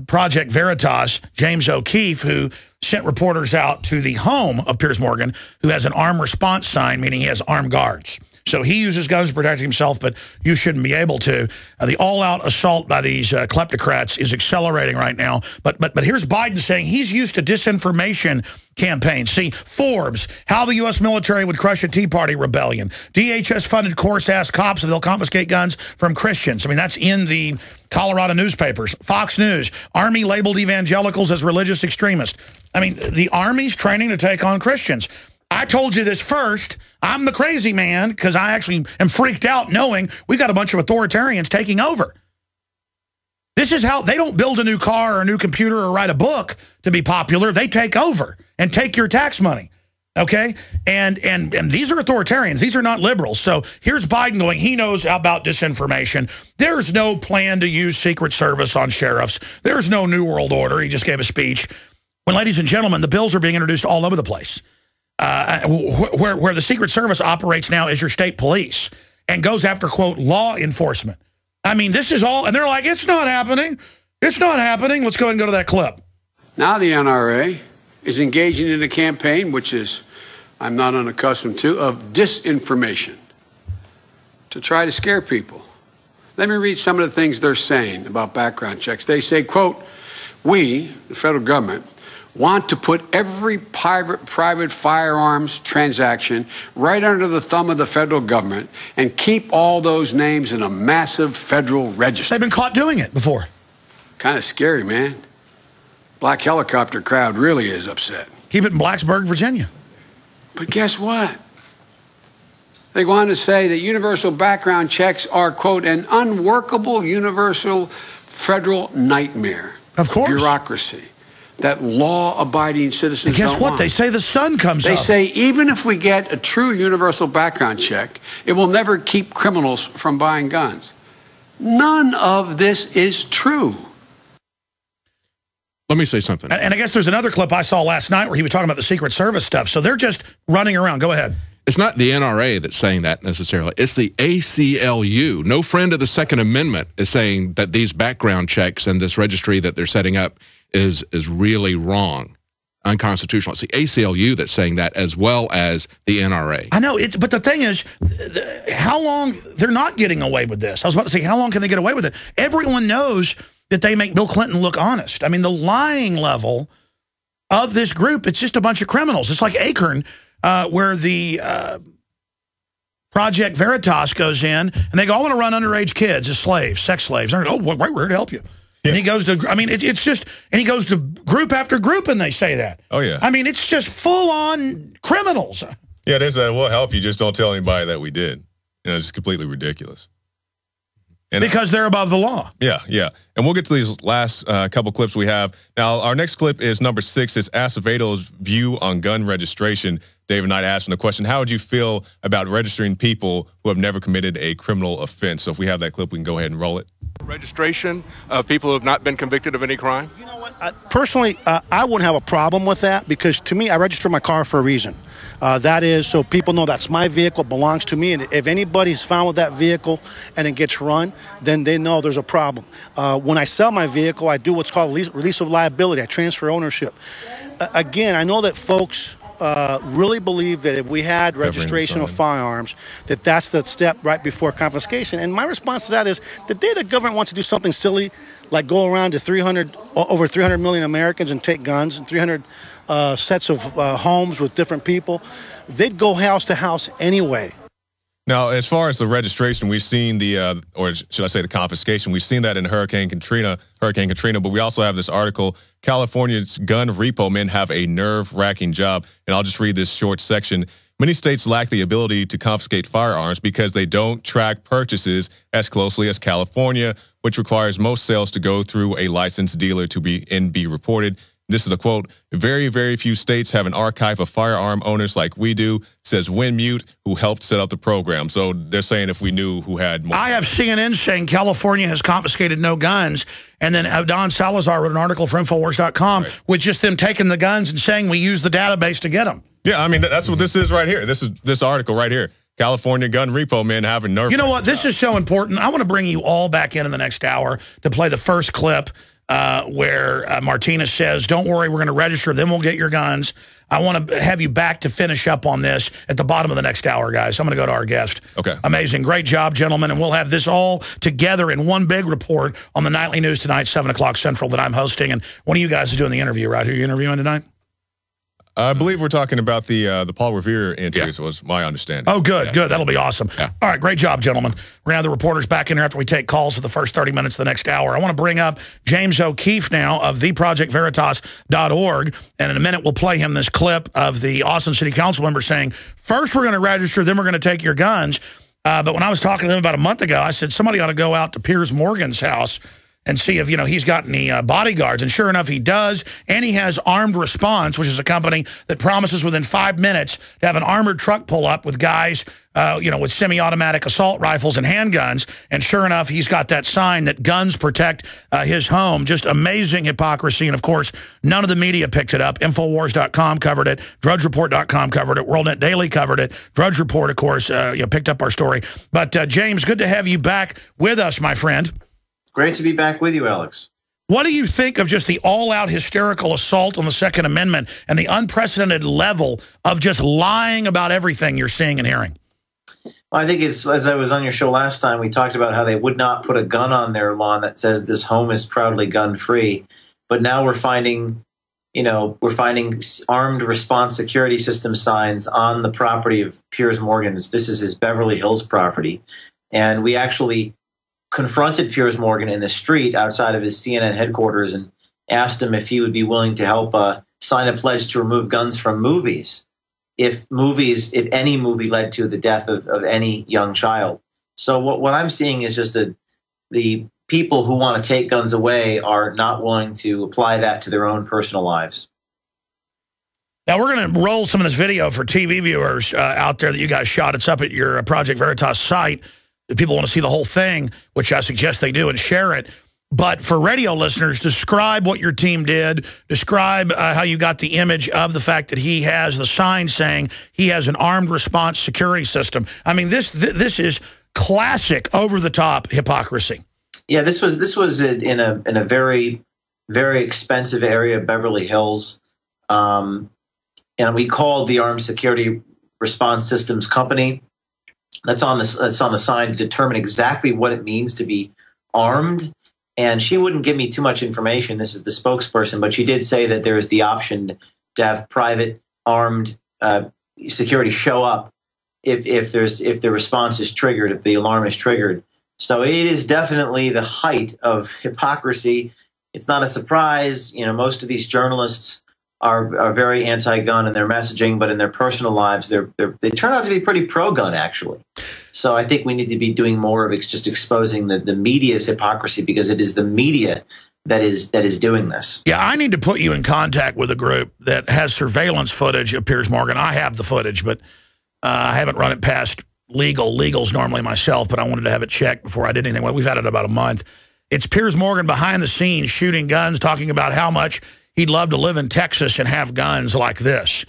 Project Veritas, James O'Keefe, who sent reporters out to the home of Piers Morgan, who has an armed response sign, meaning he has armed guards. So he uses guns to protect himself, but you shouldn't be able to. The all-out assault by these kleptocrats is accelerating right now. But here's Biden saying he's used to disinformation campaigns. See, Forbes, how the U.S. military would crush a Tea Party rebellion. DHS-funded course asked cops if they'll confiscate guns from Christians. I mean, that's in the Colorado newspapers. Fox News, Army labeled evangelicals as religious extremists. I mean, the Army's training to take on Christians. I told you this first. I'm the crazy man because I actually am freaked out knowing we've got a bunch of authoritarians taking over. This is how they don't build a new car or a new computer or write a book to be popular. They take over and take your tax money. Okay? And these are authoritarians. These are not liberals. So here's Biden going, he knows about disinformation. There's no plan to use Secret Service on sheriffs. There's no New World Order. He just gave a speech. When, ladies and gentlemen, the bills are being introduced all over the place. Where the Secret Service operates now as your state police and goes after, quote, law enforcement. I mean, this is all, and they're like, it's not happening. It's not happening. Let's go ahead and go to that clip.
Now the NRA is engaging in a campaign, which is, I'm not unaccustomed to, of disinformation to try to scare people. Let me read some of the things they're saying about background checks. They say, quote, we, the federal government, want to put every private firearms transaction right under the thumb of the federal government and keep all those names in a massive federal register.
They've been caught doing it before.
Kind of scary, man. Black helicopter crowd really is upset.
Keep it in Blacksburg, Virginia.
But guess what? They go on to say that universal background checks are, quote, an unworkable universal federal nightmare. bureaucracy that law-abiding citizens
and guess
don't
what?
want.
They say the sun comes up.
They say even if we get a true universal background check, it will never keep criminals from buying guns. None of this is true.
Let me say something.
And I guess there's another clip I saw last night where he was talking about the Secret Service stuff. So they're just running around. Go ahead.
It's not the NRA that's saying that necessarily. It's the ACLU. No friend of the Second Amendment is saying that these background checks and this registry that they're setting up is really wrong, unconstitutional. It's the ACLU that's saying that, as well as the NRA.
I know, but the thing is, how long, they're not getting away with this. I was about to say, how long can they get away with it? Everyone knows that they make Bill Clinton look honest. I mean, the lying level of this group, it's just a bunch of criminals. It's like Akron, where the Project Veritas goes in, and they go, I want to run underage kids as slaves, sex slaves. And they're like, oh, we're here to help you. Yeah. And he goes to, I mean, it's just, and he goes to group after group, and they say that.
Oh, yeah.
I mean, it's just full-on criminals.
Yeah, they said, we'll help you, just don't tell anybody that we did. You know, it's completely ridiculous. And
because they're above the law.
Yeah, yeah. And we'll get to these last couple clips we have. Now, our next clip is number 6. It's Aceveto's view on gun registration. David Knight asked him the question, how would you feel about registering people who have never committed a criminal offense? So if we have that clip, we can go ahead and roll it.
Registration of people who have not been convicted of any crime?
You know what? Personally, I wouldn't have a problem with that, because to me, I register my car for a reason. That is so people know that's my vehicle, belongs to me, and if anybody's found with that vehicle and it gets run, then they know there's a problem. When I sell my vehicle, I do what's called release of liability. I transfer ownership. Again, I know that folks really believe that if we had registration of firearms, that's the step right before confiscation. And my response to that is, the day the government wants to do something silly, like go around to over 300 million Americans and take guns, and 300 sets of homes with different people, they'd go house to house anyway.
Now, as far as the registration, we've seen the, or should I say the confiscation, we've seen that in Hurricane Katrina, but we also have this article, California's gun repo men have a nerve-wracking job. And I'll just read this short section. Many states lack the ability to confiscate firearms because they don't track purchases as closely as California, which requires most sales to go through a licensed dealer to be reported. This is a quote, very, very few states have an archive of firearm owners like we do, says Winmute, who helped set up the program. So they're saying if we knew who had more.
I have CNN saying California has confiscated no guns. And then Don Salazar wrote an article for Infowars.com with just them taking the guns and saying we use the database to get them.
Yeah, I mean, that's what this is right here. This is this article right here. California gun repo men have a nerve.
You know what? This is so important. I want to bring you all back in the next hour to play the first clip where Martinez says, don't worry, we're going to register, then we'll get your guns. I want to have you back to finish up on this at the bottom of the next hour, guys. I'm going to go to our guest.
Okay.
Amazing. Great job, gentlemen. And we'll have this all together in one big report on the Nightly News tonight, 7 o'clock Central, that I'm hosting. And one of you guys is doing the interview, right? Who are you interviewing tonight?
I believe we're talking about the Paul Revere entries, was my understanding.
Oh, good, good. That'll be awesome. Yeah. All right, great job, gentlemen. We're going to have the reporters back in here after we take calls for the first 30 minutes of the next hour. I want to bring up James O'Keefe now of theprojectveritas.org, and in a minute we'll play him this clip of the Austin City Council member saying, first we're going to register, then we're going to take your guns. But when I was talking to them about a month ago, I said somebody ought to go out to Piers Morgan's house and see if, he's got any bodyguards. And sure enough, he does. And he has Armed Response, which is a company that promises within 5 minutes to have an armored truck pull up with guys, with semi-automatic assault rifles and handguns. And sure enough, he's got that sign that guns protect his home. Just amazing hypocrisy. And, of course, none of the media picked it up. Infowars.com covered it. DrudgeReport.com covered it. WorldNet Daily covered it. Drudge Report, of course, picked up our story. But, James, good to have you back with us, my friend.
Great to be back with you, Alex.
What do you think of just the all-out hysterical assault on the Second Amendment and the unprecedented level of just lying about everything you're seeing and hearing?
Well, I think it's, as I was on your show last time, we talked about how they would not put a gun on their lawn that says this home is proudly gun-free. But now we're finding, armed response security system signs on the property of Piers Morgan's. This is his Beverly Hills property. And we actually confronted Piers Morgan in the street outside of his CNN headquarters and asked him if he would be willing to help sign a pledge to remove guns from movies if any movie led to the death of any young child. So what I'm seeing is just the people who want to take guns away are not willing to apply that to their own personal lives.
Now, we're going to roll some of this video for TV viewers out there that you guys shot. It's up at your Project Veritas site. If people want to see the whole thing, which I suggest they do, and share it. But for radio listeners, describe what your team did. Describe how you got the image of the fact that he has the sign saying he has an armed response security system. I mean, this is classic over-the-top hypocrisy.
Yeah, this was in a very, very expensive area of Beverly Hills. And we called the Armed Security Response Systems Company. That's on the sign to determine exactly what it means to be armed. And she wouldn't give me too much information. This is the spokesperson, but she did say that there is the option to have private armed security show up if the response is triggered, if the alarm is triggered. So it is definitely the height of hypocrisy. It's not a surprise. You know, most of these journalists are very anti-gun in their messaging, but in their personal lives, they turn out to be pretty pro-gun, actually. So I think we need to be doing more of just exposing the media's hypocrisy, because it is the media that is doing this.
Yeah, I need to put you in contact with a group that has surveillance footage of Piers Morgan. I have the footage, but I haven't run it past legals normally myself, but I wanted to have it checked before I did anything. Well, we've had it about a month. It's Piers Morgan behind the scenes shooting guns, talking about how much he'd love to live in Texas and have guns like this.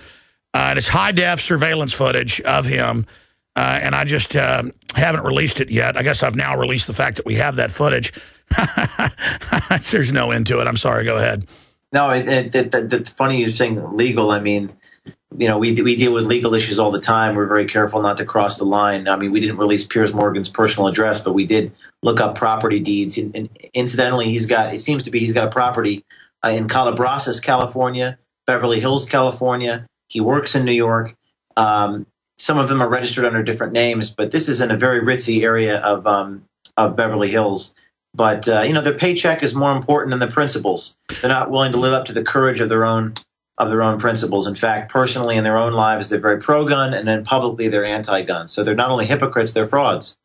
And it's high-def surveillance footage of him, and I just haven't released it yet. I guess I've now released the fact that we have that footage. There's no end to it. I'm sorry. Go ahead.
No, the funny you're saying legal. I mean, you know, we deal with legal issues all the time. We're very careful not to cross the line. I mean, we didn't release Piers Morgan's personal address, but we did look up property deeds. And incidentally, it seems to be he's got a property in Calabasas, California, Beverly Hills, California. He works in New York. Some of them are registered under different names, but this is in a very ritzy area of Beverly Hills. But you know, their paycheck is more important than the principles. They're not willing to live up to the courage of their own principles. In fact, personally in their own lives, they're very pro-gun, and then publicly they're anti-gun. So they're not only hypocrites, they're frauds.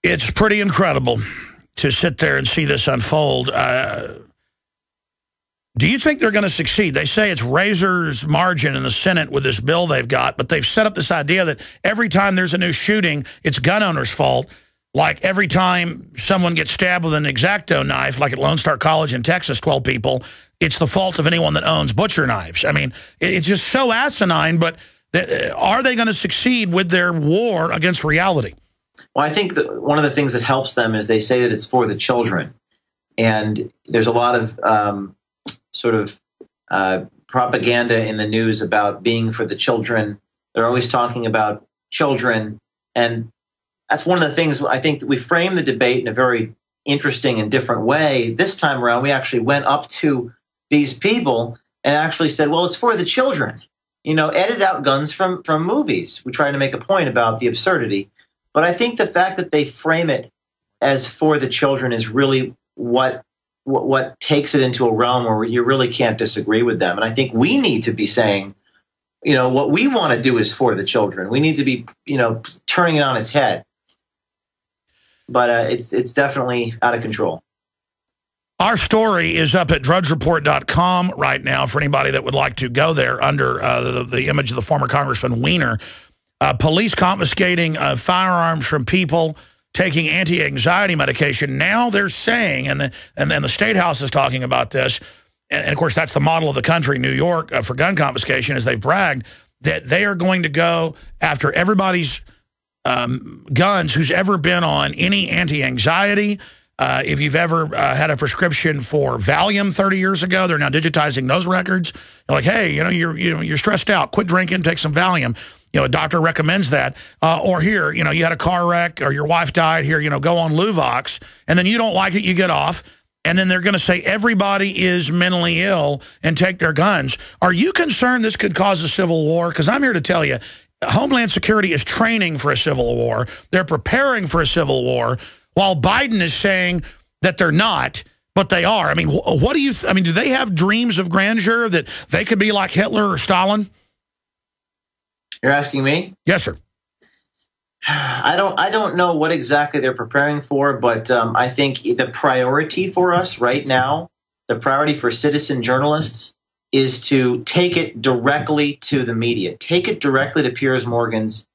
It's pretty incredible to sit there and see this unfold. Do you think they're going to succeed? They say it's razor's margin in the Senate with this bill they've got, but they've set up this idea that every time there's a new shooting, it's gun owners' fault. Like every time someone gets stabbed with an X-Acto knife, like at Lone Star College in Texas, 12 people, it's the fault of anyone that owns butcher knives. I mean, it's just so asinine, but are they going to succeed with their war against reality?
Well, I think that one of the things that helps them is they say that it's for the children. And there's a lot of propaganda in the news about being for the children. They're always talking about children. And that's one of the things I think that we frame the debate in a very interesting and different way. This time around, we actually went up to these people and actually said, well, it's for the children. You know, edit out guns from movies. We try to make a point about the absurdity. But I think the fact that they frame it as for the children is really what takes it into a realm where you really can't disagree with them. And I think we need to be saying, you know, what we want to do is for the children. We need to be, you know, turning it on its head. But it's definitely out of control.
Our story is up at drudgereport.com right now for anybody that would like to go there under the image of the former Congressman Weiner. Police confiscating firearms from people taking anti-anxiety medication. Now they're saying, and then the State House is talking about this, and of course that's the model of the country, New York, for gun confiscation, as they've bragged, that they are going to go after everybody's guns who's ever been on any anti-anxiety. If you've ever had a prescription for Valium 30 years ago, they're now digitizing those records. They're like, hey, you know, you're stressed out. Quit drinking, take some Valium. You know, a doctor recommends that. Or here, you know, you had a car wreck or your wife died. Here, you know, go on Luvox. And then you don't like it, you get off. And then they're going to say everybody is mentally ill and take their guns. Are you concerned this could cause a civil war? Because I'm here to tell you, Homeland Security is training for a civil war. They're preparing for a civil war, while Biden is saying that they're not, but they are. I mean, what do you? I mean, do they have dreams of grandeur that they could be like Hitler or Stalin?
You're asking me?
Yes, sir.
I don't know what exactly they're preparing for, but I think the priority for us right now, the priority for citizen journalists, is to take it directly to the media. Take it directly to Piers Morgan's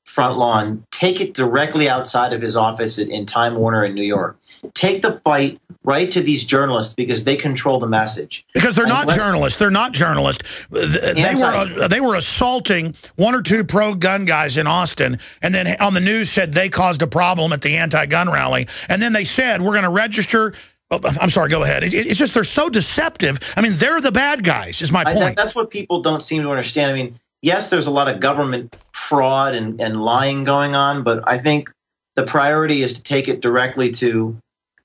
front lawn. Take it directly outside of his office in Time Warner in New York. Take the fight right to these journalists because they control the message.
Because they're not journalists. They're not journalists. They were assaulting one or two pro-gun guys in Austin, and then on the news said they caused a problem at the anti-gun rally. And then they said, we're going to register. Oh, I'm sorry, go ahead. It's just they're so deceptive. I mean, they're the bad guys, is my point.
That's what people don't seem to understand. I mean, yes, there's a lot of government fraud and lying going on, but I think the priority is to take it directly to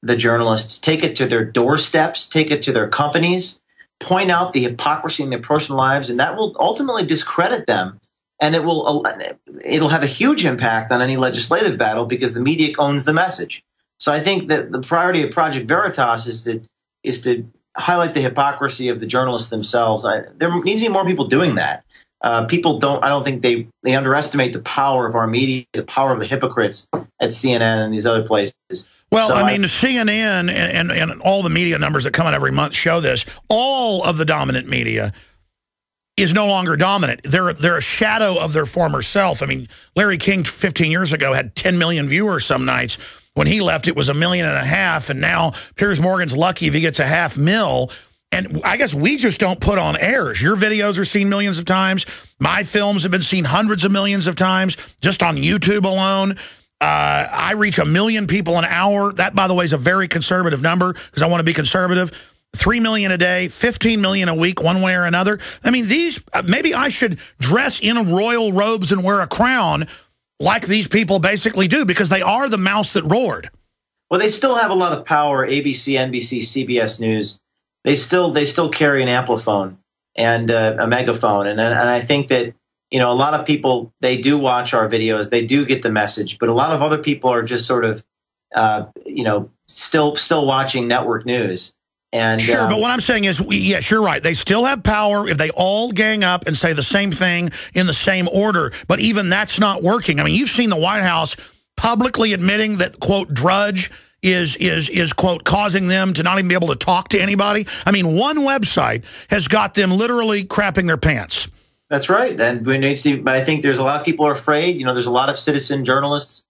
the journalists, take it to their doorsteps, take it to their companies, point out the hypocrisy in their personal lives, and that will ultimately discredit them. And it'll have a huge impact on any legislative battle because the media owns the message. So I think that the priority of Project Veritas is to highlight the hypocrisy of the journalists themselves. There needs to be more people doing that. People I don't think they underestimate the power of our media, the power of the hypocrites at CNN and these other places.
Well, so I mean, CNN and all the media numbers that come out every month show this. All of the dominant media is no longer dominant. They're a shadow of their former self. I mean, Larry King 15 years ago had 10 million viewers some nights. When he left, it was 1.5 million, and now Piers Morgan's lucky if he gets 500,000. And I guess we just don't put on airs. Your videos are seen millions of times. My films have been seen hundreds of millions of times just on YouTube alone. I reach 1 million people an hour. That, by the way, is a very conservative number because I want to be conservative. 3 million a day, 15 million a week, one way or another. I mean, maybe I should dress in royal robes and wear a crown like these people basically do because they are the mouse that roared.
Well, they still have a lot of power. ABC, NBC, CBS News. They still carry an ampliphone and a megaphone, and I think that a lot of people, they do watch our videos, they do get the message, but a lot of other people are just sort of still watching network news. And
sure, but what I'm saying is, yes, you're right. They still have power if they all gang up and say the same thing in the same order. But even that's not working. I mean, you've seen the White House publicly admitting that, quote, Drudge is quote, causing them to not even be able to talk to anybody. I mean, one website has got them literally crapping their pants.
That's right. And but I think there's a lot of people are afraid. There's a lot of citizen journalists.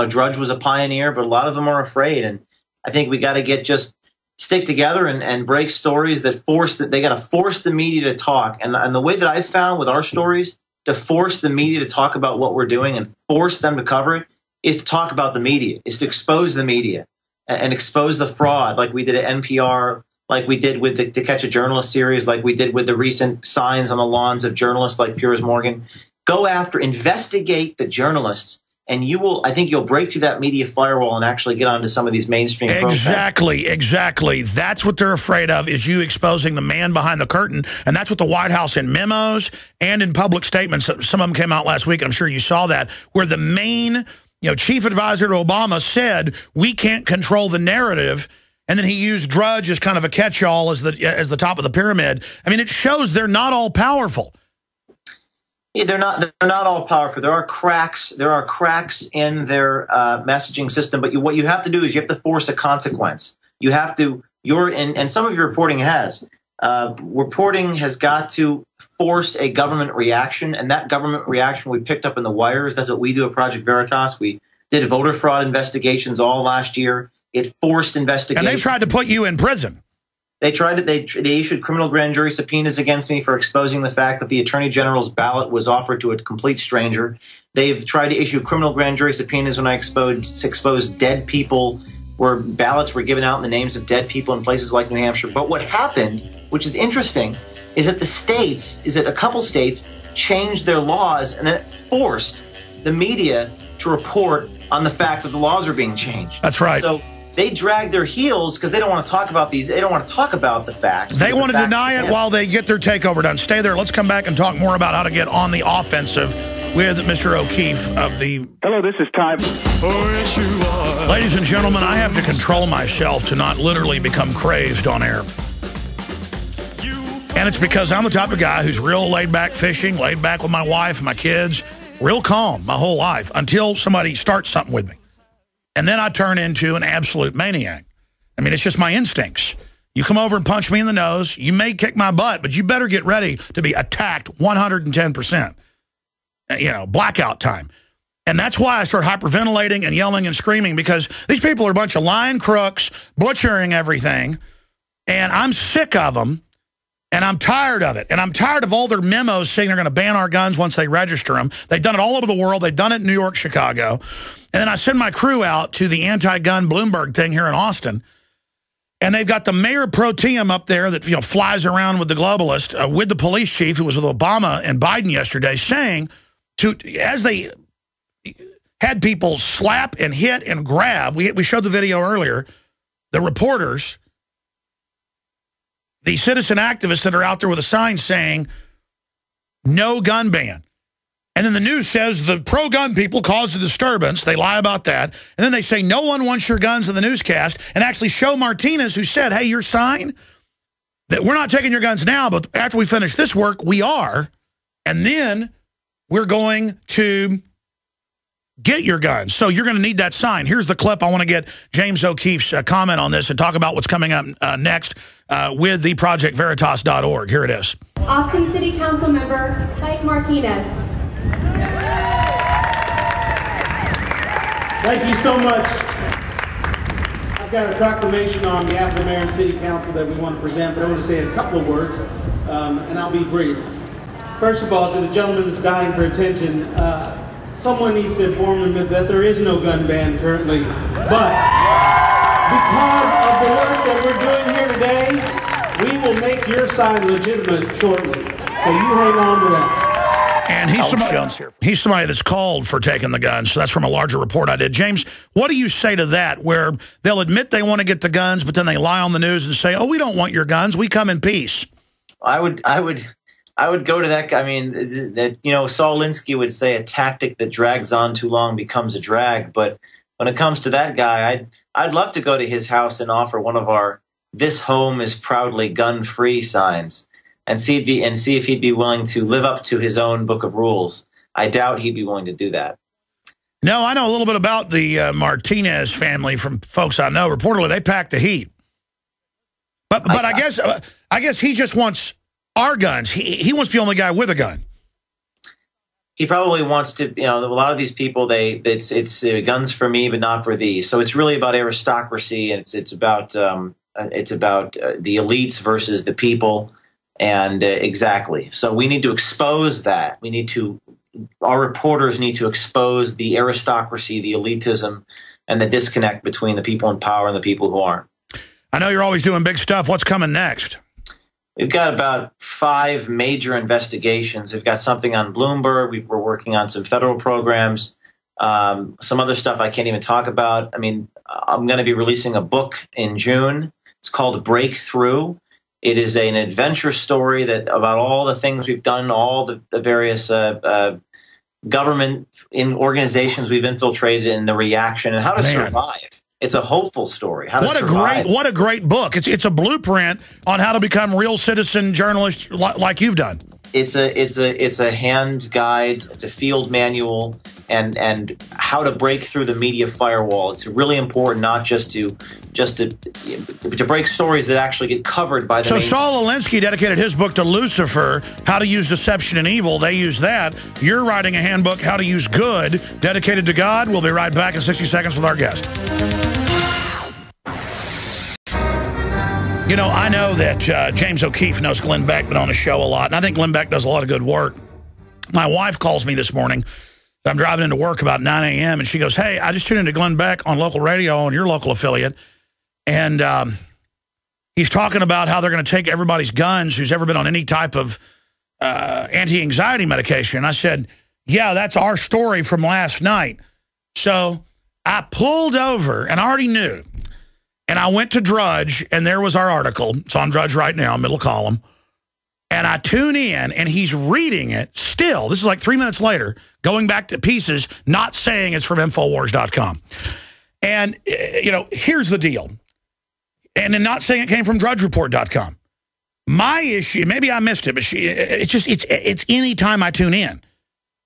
Drudge was a pioneer, but a lot of them are afraid. And I think we got to stick together and break stories that they got to force the media to talk. And the way that I've found with our stories, to force the media to talk about what we're doing and force them to cover it, is to talk about the media, is to expose the media and expose the fraud, like we did at NPR, like we did with the To Catch a Journalist series, like we did with the recent signs on the lawns of journalists like Piers Morgan. Go after, investigate the journalists, and I think you'll break through that media firewall and actually get onto some of these mainstream programs.
Exactly. That's what they're afraid of, is you exposing the man behind the curtain. And that's what the White House in memos and in public statements, some of them came out last week, I'm sure you saw that, where the main chief advisor to Obama said, we can't control the narrative. And then he used Drudge as kind of a catch-all as the top of the pyramid. I mean, it shows they're not all powerful.
Yeah, they're not all powerful. There are cracks. There are cracks in their messaging system. But what you have to do is you have to force a consequence. You have to. And some of your reporting has. Reporting has got to force a government reaction, and that government reaction we picked up in the wires. That's what we do at Project Veritas. We did voter fraud investigations all last year. It forced investigations.
And they tried to put you in prison.
They issued criminal grand jury subpoenas against me for exposing the fact that the Attorney General's ballot was offered to a complete stranger. They've tried to issue criminal grand jury subpoenas when I exposed dead people, where ballots were given out in the names of dead people in places like New Hampshire. But what happened, which is interesting, is that a couple states changed their laws and then it forced the media to report on the fact that the laws are being changed.
That's right.
So they drag their heels because they don't want to talk about these. They don't want to talk about the facts.
They want to deny it while they get their takeover done. Stay there. Let's come back and talk more about how to get on the offensive with Mr. O'Keefe of the...
Hello, this is Ty.
Ladies and gentlemen, I have to control myself to not literally become crazed on air. And it's because I'm the type of guy who's real laid back fishing, laid back with my wife and my kids. real calm my whole life until somebody starts something with me. And then I turn into an absolute maniac. I mean, it's just my instincts. You come over and punch me in the nose, you may kick my butt, but you better get ready to be attacked 110%. You know, blackout time. And that's why I start hyperventilating and yelling and screaming, because these people are a bunch of lying crooks, butchering everything, and I'm sick of them, and I'm tired of it. And I'm tired of all their memos saying they're going to ban our guns once they register them. They've done it all over the world. They've done it in New York, Chicago. And then I send my crew out to the anti-gun Bloomberg thing here in Austin, and they've got the mayor pro tem up there that, you know, flies around with the globalist, with the police chief who was with Obama and Biden yesterday, saying, as they had people slap and hit and grab, we showed the video earlier, the reporters, the citizen activists that are out there with a sign saying, no gun ban. And then the news says the pro-gun people caused a disturbance. They lie about that. And then they say no one wants your guns in the newscast, and actually show Martinez, who said, hey, your sign, that we're not taking your guns now, but after we finish this work, we are. And then we're going to get your guns. So you're going to need that sign. Here's the clip. I want to get James O'Keefe's comment on this and talk about what's coming up next with the ProjectVeritas.org. Here it is.
Austin City Council Member Mike Martinez.
Thank you so much. I've got a proclamation on behalf of the Mayor and City Council that we want to present, but I want to say a couple of words, and I'll be brief. First of all, to the gentleman that's dying for attention, someone needs to inform him that there is no gun ban currently, but because of the work that we're doing here today, we will make your sign legitimate shortly. So you hang on to that.
And he's somebody that's called for taking the guns. So that's from a larger report I did. James, what do you say to that, where they'll admit they want to get the guns, but then they lie on the news and say, oh, we don't want your guns. We come in peace.
I would go to that guy. I mean, you know, Saul Alinsky would say a tactic that drags on too long becomes a drag. But when it comes to that guy, I'd love to go to his house and offer one of our "This home is proudly gun-free" signs, and see if he'd be willing to live up to his own book of rules. I doubt he'd be willing to do that.
No, I know a little bit about the Martinez family from folks I know. Reportedly, they pack the heat. But I guess he just wants our guns. He wants to be the only guy with a gun.
He probably wants to, you know, a lot of these people, it's guns for me, but not for thee. So it's really about aristocracy, and it's about the elites versus the people. And exactly. So we need to expose that. Our reporters need to expose the aristocracy, the elitism, and the disconnect between the people in power and the people who aren't.
I know you're always doing big stuff. What's coming next?
We've got about 5 major investigations. We've got something on Bloomberg. We're working on some federal programs. Some other stuff I can't even talk about. I mean, I'm going to be releasing a book in June. It's called Breakthrough. It is an adventure story about all the things we've done, all the various government organizations we've infiltrated, and the reaction, and how to survive. It's a hopeful story. What
a great book! It's a blueprint on how to become real citizen journalists like you've done.
It's a hand guide. It's a field manual, and how to break through the media firewall. It's really important, not just to break stories that actually get covered by the. So
Saul Alinsky dedicated his book to Lucifer, How to Use Deception and Evil. They use that. You're writing a handbook, How to Use Good, dedicated to God. We'll be right back in 60 seconds with our guest. You know, I know that James O'Keefe knows Glenn Beck, been on the show a lot, and I think Glenn Beck does a lot of good work. My wife calls me this morning. I'm driving into work about 9 a.m., and she goes, hey, I just tuned into Glenn Beck on local radio on your local affiliate, and he's talking about how they're going to take everybody's guns who's ever been on any type of anti-anxiety medication. And I said, yeah, that's our story from last night. So I pulled over, and I already knew. And I went to Drudge, and there was our article. It's on Drudge right now, middle column. And I tune in, and he's reading it still. This is like 3 minutes later, going back to pieces, not saying it's from Infowars.com. And, you know, here's the deal. And then not saying it came from DrudgeReport.com. My issue, maybe I missed it, but it's any time I tune in.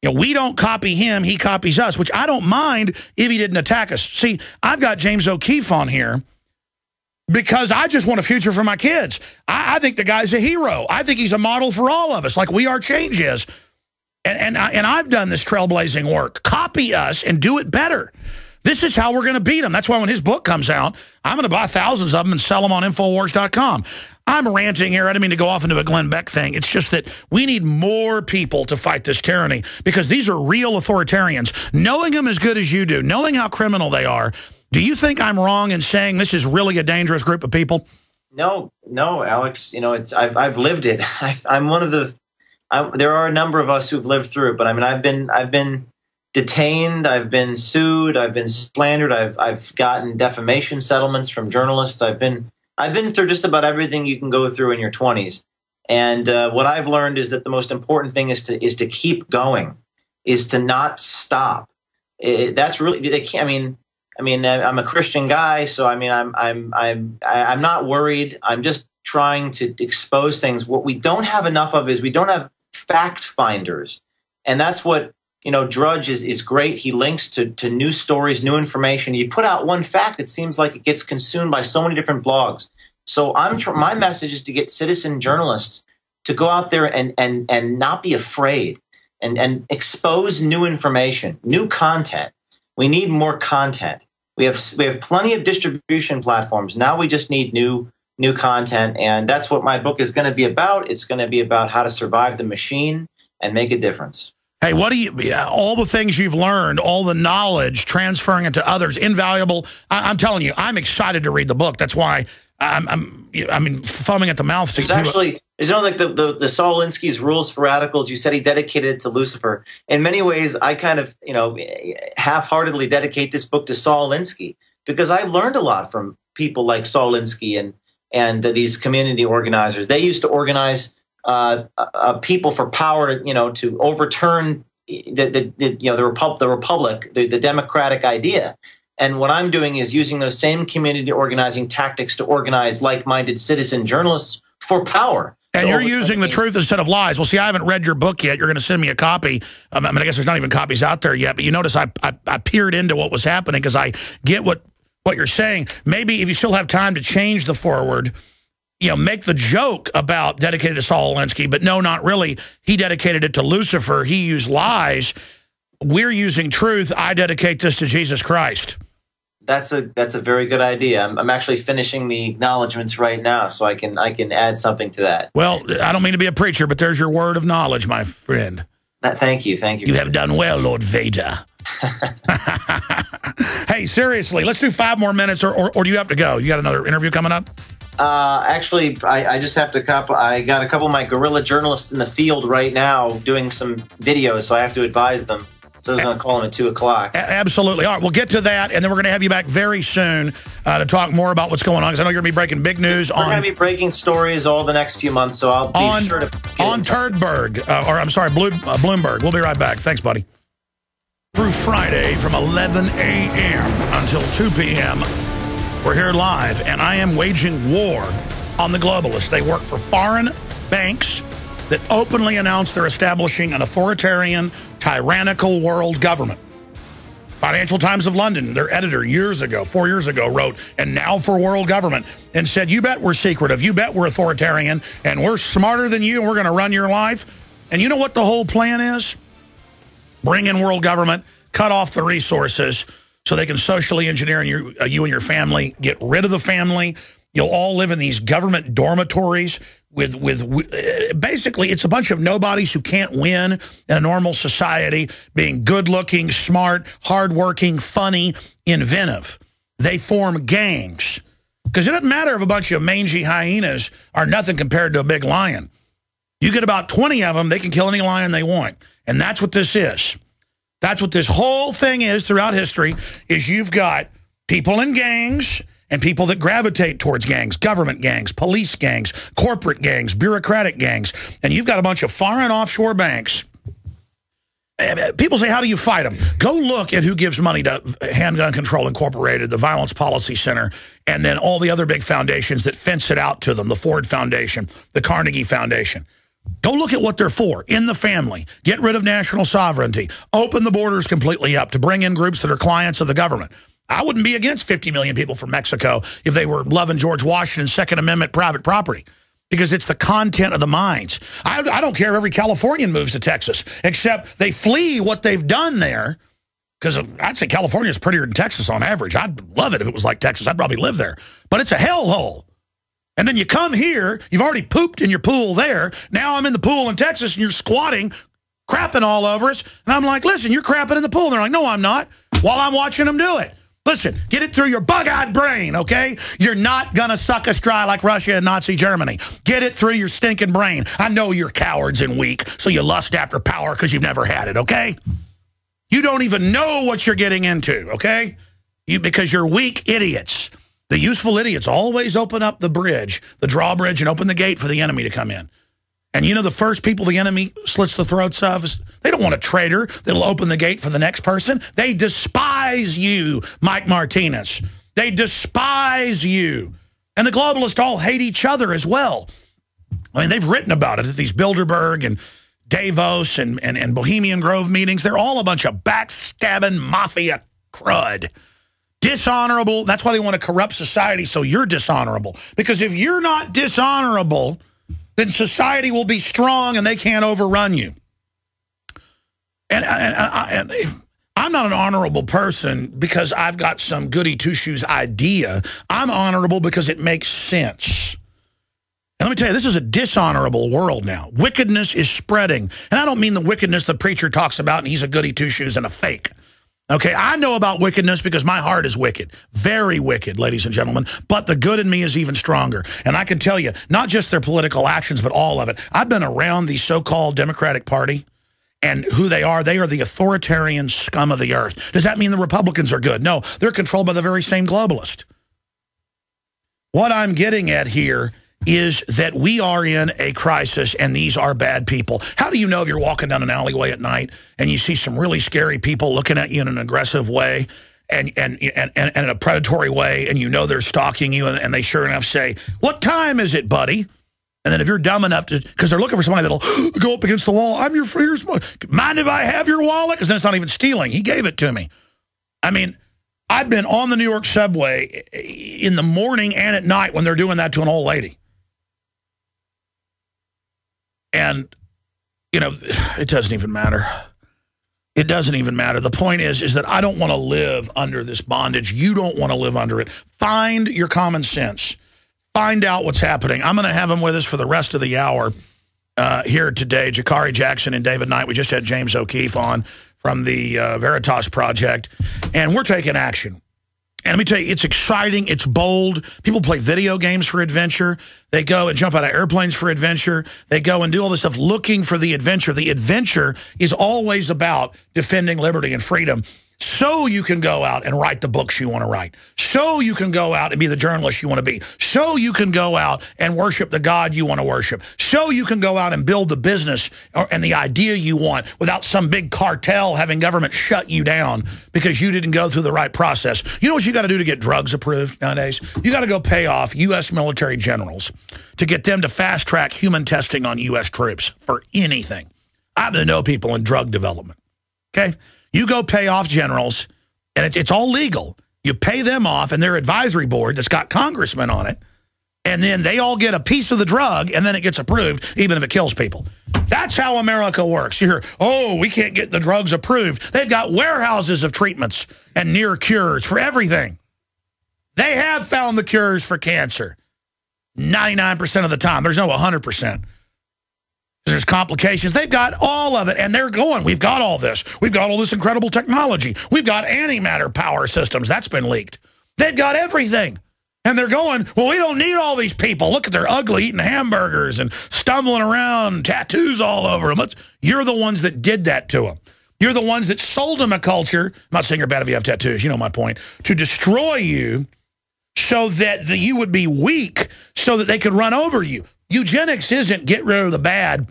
You know, we don't copy him, he copies us, which I don't mind if he didn't attack us. See, I've got James O'Keefe on here because I just want a future for my kids. I think the guy's a hero. I think he's a model for all of us, like We Are Change is. And I've done this trailblazing work. Copy us and do it better. This is how we're going to beat him. That's why when his book comes out, I'm going to buy thousands of them and sell them on Infowars.com. I'm ranting here. I didn't mean to go off into a Glenn Beck thing. It's just that we need more people to fight this tyranny because these are real authoritarians. Knowing them as good as you do, knowing how criminal they are, do you think I'm wrong in saying this is really a dangerous group of people?
No, Alex. You know, I've lived it. I'm one of the. There are a number of us who've lived through it, but I mean, I've been detained, I've been sued, I've been slandered, I've gotten defamation settlements from journalists. I've been through just about everything you can go through in your 20s. And what I've learned is that the most important thing is to keep going, is to not stop. That's really, they can't. I mean, I'm a Christian guy, so I mean, I'm not worried. I'm just trying to expose things. What we don't have enough of is we don't have fact finders, and that's what, you know, Drudge is great. He links to new stories, new information. You put out one fact, it seems like it gets consumed by so many different blogs. So my message is to get citizen journalists to go out there and not be afraid and expose new information, new content. We need more content. We have plenty of distribution platforms. Now we just need new content, and that's what my book is going to be about. It's going to be about how to survive the machine and make a difference.
Hey, what do you, all the things you've learned, all the knowledge, transferring it to others, invaluable. I'm telling you, I'm excited to read the book. That's why I'm foaming at the mouth.
There's actually, you know, like the Saul Alinsky's Rules for Radicals, you said he dedicated it to Lucifer. In many ways, I kind of, you know, half-heartedly dedicate this book to Saul Alinsky because I've learned a lot from people like Saul Alinsky and these community organizers. They used to organize people for power, you know, to overturn the republic, the democratic idea. And what I'm doing is using those same community organizing tactics to organize like-minded citizen journalists for power.
And you're using the truth instead of lies. Well, see, I haven't read your book yet. You're going to send me a copy. I mean, I guess there's not even copies out there yet. But you notice I peered into what was happening because I get what you're saying. Maybe if you still have time to change the forward, you know, make the joke about dedicated to Saul Alinsky, but no, not really. He dedicated it to Lucifer. He used lies. We're using truth. I dedicate this to Jesus Christ.
That's a very good idea. I'm actually finishing the acknowledgments right now, so I can add something to that.
Well, I don't mean to be a preacher, but there's your word of knowledge, my friend.
Thank you.
You have done well, Lord Vader. Hey, seriously, let's do 5 more minutes, or do you have to go? You got another interview coming up?
Actually, I just have to I got a couple of my guerrilla journalists in the field right now doing some videos, so I have to advise them. So I was going to call them at 2 o'clock.
Absolutely. All right, we'll get to that, and then we're going to have you back very soon to talk more about what's going on, because I know you're going to be breaking big news.
We're going to be breaking stories all the next few months, so I'll be sure to...
On Bloomberg. We'll be right back. Thanks, buddy. Through Friday from 11 a.m. until 2 p.m., we're here live, and I am waging war on the globalists. They work for foreign banks that openly announce they're establishing an authoritarian, tyrannical world government. Financial Times of London, their editor 4 years ago, wrote, "And now for world government," and said, you bet we're secretive, you bet we're authoritarian, and we're smarter than you, and we're going to run your life. And you know what the whole plan is? Bring in world government, cut off the resources so they can socially engineer you and your family, get rid of the family. You'll all live in these government dormitories with basically it's a bunch of nobodies who can't win in a normal society, being good-looking, smart, hardworking, funny, inventive. They form gangs. Because it doesn't matter if a bunch of mangy hyenas are nothing compared to a big lion. You get about 20 of them, they can kill any lion they want. And that's what this is. That's what this whole thing is throughout history, is you've got people in gangs and people that gravitate towards gangs, government gangs, police gangs, corporate gangs, bureaucratic gangs. And you've got a bunch of foreign offshore banks. People say, how do you fight them? Go look at who gives money to Handgun Control Incorporated, the Violence Policy Center, and then all the other big foundations that fence it out to them, the Ford Foundation, the Carnegie Foundation. Go look at what they're for. In the family. Get rid of national sovereignty. Open the borders completely up to bring in groups that are clients of the government. I wouldn't be against 50 million people from Mexico if they were loving George Washington's Second Amendment private property, because it's the content of the minds. I don't care if every Californian moves to Texas, except they flee what they've done there, because I'd say California is prettier than Texas on average. I'd love it if it was like Texas. I'd probably live there. But it's a hellhole. And then you come here, you've already pooped in your pool there. Now I'm in the pool in Texas, and you're squatting, crapping all over us. And I'm like, listen, you're crapping in the pool. And they're like, no, I'm not, while I'm watching them do it. Listen, get it through your bug-eyed brain, okay? You're not going to suck us dry like Russia and Nazi Germany. Get it through your stinking brain. I know you're cowards and weak, so you lust after power because you've never had it, okay? You don't even know what you're getting into, okay? Because you're weak idiots. The useful idiots always open up the bridge, the drawbridge, and open the gate for the enemy to come in. And you know the first people the enemy slits the throats of is, they don't want a traitor that'll open the gate for the next person. They despise you, Mike Martinez. They despise you. And the globalists all hate each other as well. I mean, they've written about it at these Bilderberg and Davos and Bohemian Grove meetings. They're all a bunch of backstabbing mafia crud. Dishonorable. That's why they want to corrupt society, so you're dishonorable. Because if you're not dishonorable, then society will be strong and they can't overrun you. And I'm not an honorable person because I've got some goody two-shoes idea. I'm honorable because it makes sense. And let me tell you, this is a dishonorable world now. Wickedness is spreading. And I don't mean the wickedness the preacher talks about and he's a goody two-shoes and a fake. Okay, I know about wickedness because my heart is wicked. Very wicked, ladies and gentlemen. But the good in me is even stronger. And I can tell you, not just their political actions, but all of it. I've been around the so-called Democratic Party and who they are. They are the authoritarian scum of the earth. Does that mean the Republicans are good? No, they're controlled by the very same globalist. What I'm getting at here is that we are in a crisis and these are bad people. How do you know if you're walking down an alleyway at night and you see some really scary people looking at you in an aggressive way and in a predatory way, and you know they're stalking you, and they sure enough say, "What time is it, buddy?" And then if you're dumb enough to, because they're looking for somebody that'll go up against the wall, "I'm your friend. Mind if I have your wallet?" Because then it's not even stealing. He gave it to me. I mean, I've been on the New York subway in the morning and at night when they're doing that to an old lady. And, you know, it doesn't even matter. It doesn't even matter. The point is that I don't want to live under this bondage. You don't want to live under it. Find your common sense. Find out what's happening. I'm going to have them with us for the rest of the hour here today. Jakari Jackson and David Knight. We just had James O'Keefe on from the Veritas Project. And we're taking action. And let me tell you, it's exciting, it's bold. People play video games for adventure. They go and jump out of airplanes for adventure. They go and do all this stuff looking for the adventure. The adventure is always about defending liberty and freedom, so you can go out and write the books you want to write, so you can go out and be the journalist you want to be, so you can go out and worship the God you want to worship, so you can go out and build the business and the idea you want without some big cartel having government shut you down because you didn't go through the right process. You know what you got to do to get drugs approved nowadays? You got to go pay off U.S. military generals to get them to fast-track human testing on U.S. troops for anything. I happen to know people in drug development, okay? You go pay off generals, and it's all legal. You pay them off and their advisory board that's got congressmen on it, and then they all get a piece of the drug, and then it gets approved, even if it kills people. That's how America works. You hear, oh, we can't get the drugs approved. They've got warehouses of treatments and near cures for everything. They have found the cures for cancer 99% of the time. There's no 100%. There's complications. They've got all of it, and they're going, we've got all this. We've got all this incredible technology. We've got antimatter power systems. That's been leaked. They've got everything. And they're going, well, we don't need all these people. Look at their ugly eating hamburgers and stumbling around, tattoos all over them. You're the ones that did that to them. You're the ones that sold them a culture. I'm not saying you're bad if you have tattoos. You know my point. To destroy you so that you would be weak so that they could run over you. Eugenics isn't get rid of the bad,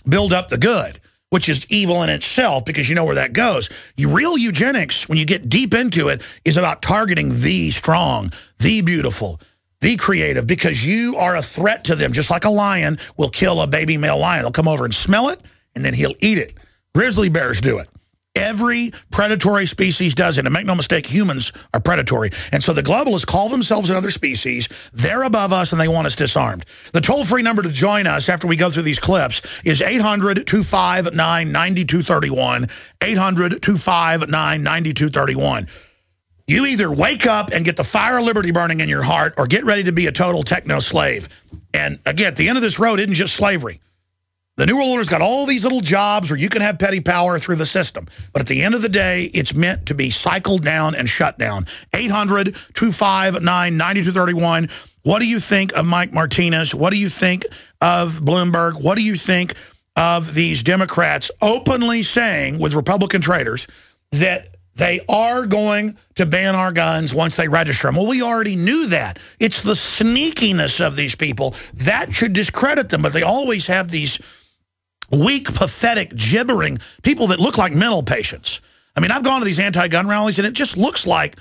build up the good, which is evil in itself because you know where that goes. Real eugenics, when you get deep into it, is about targeting the strong, the beautiful, Be creative, because you are a threat to them, just like a lion will kill a baby male lion. He'll come over and smell it, and then he'll eat it. Grizzly bears do it. Every predatory species does it. And make no mistake, humans are predatory. And so the globalists call themselves another species. They're above us, and they want us disarmed. The toll-free number to join us after we go through these clips is 800-259-9231, 800-259-9231. You either wake up and get the fire of liberty burning in your heart, or get ready to be a total techno-slave. And again, at the end of this road isn't just slavery. The New World Order's got all these little jobs where you can have petty power through the system. But at the end of the day, it's meant to be cycled down and shut down. 800-259-9231. What do you think of Mike Martinez? What do you think of Bloomberg? What do you think of these Democrats openly saying, with Republican traitors, that they are going to ban our guns once they register them? Well, we already knew that. It's the sneakiness of these people. That should discredit them, but they always have these weak, pathetic, gibbering people that look like mental patients. I mean, I've gone to these anti-gun rallies, and it just looks like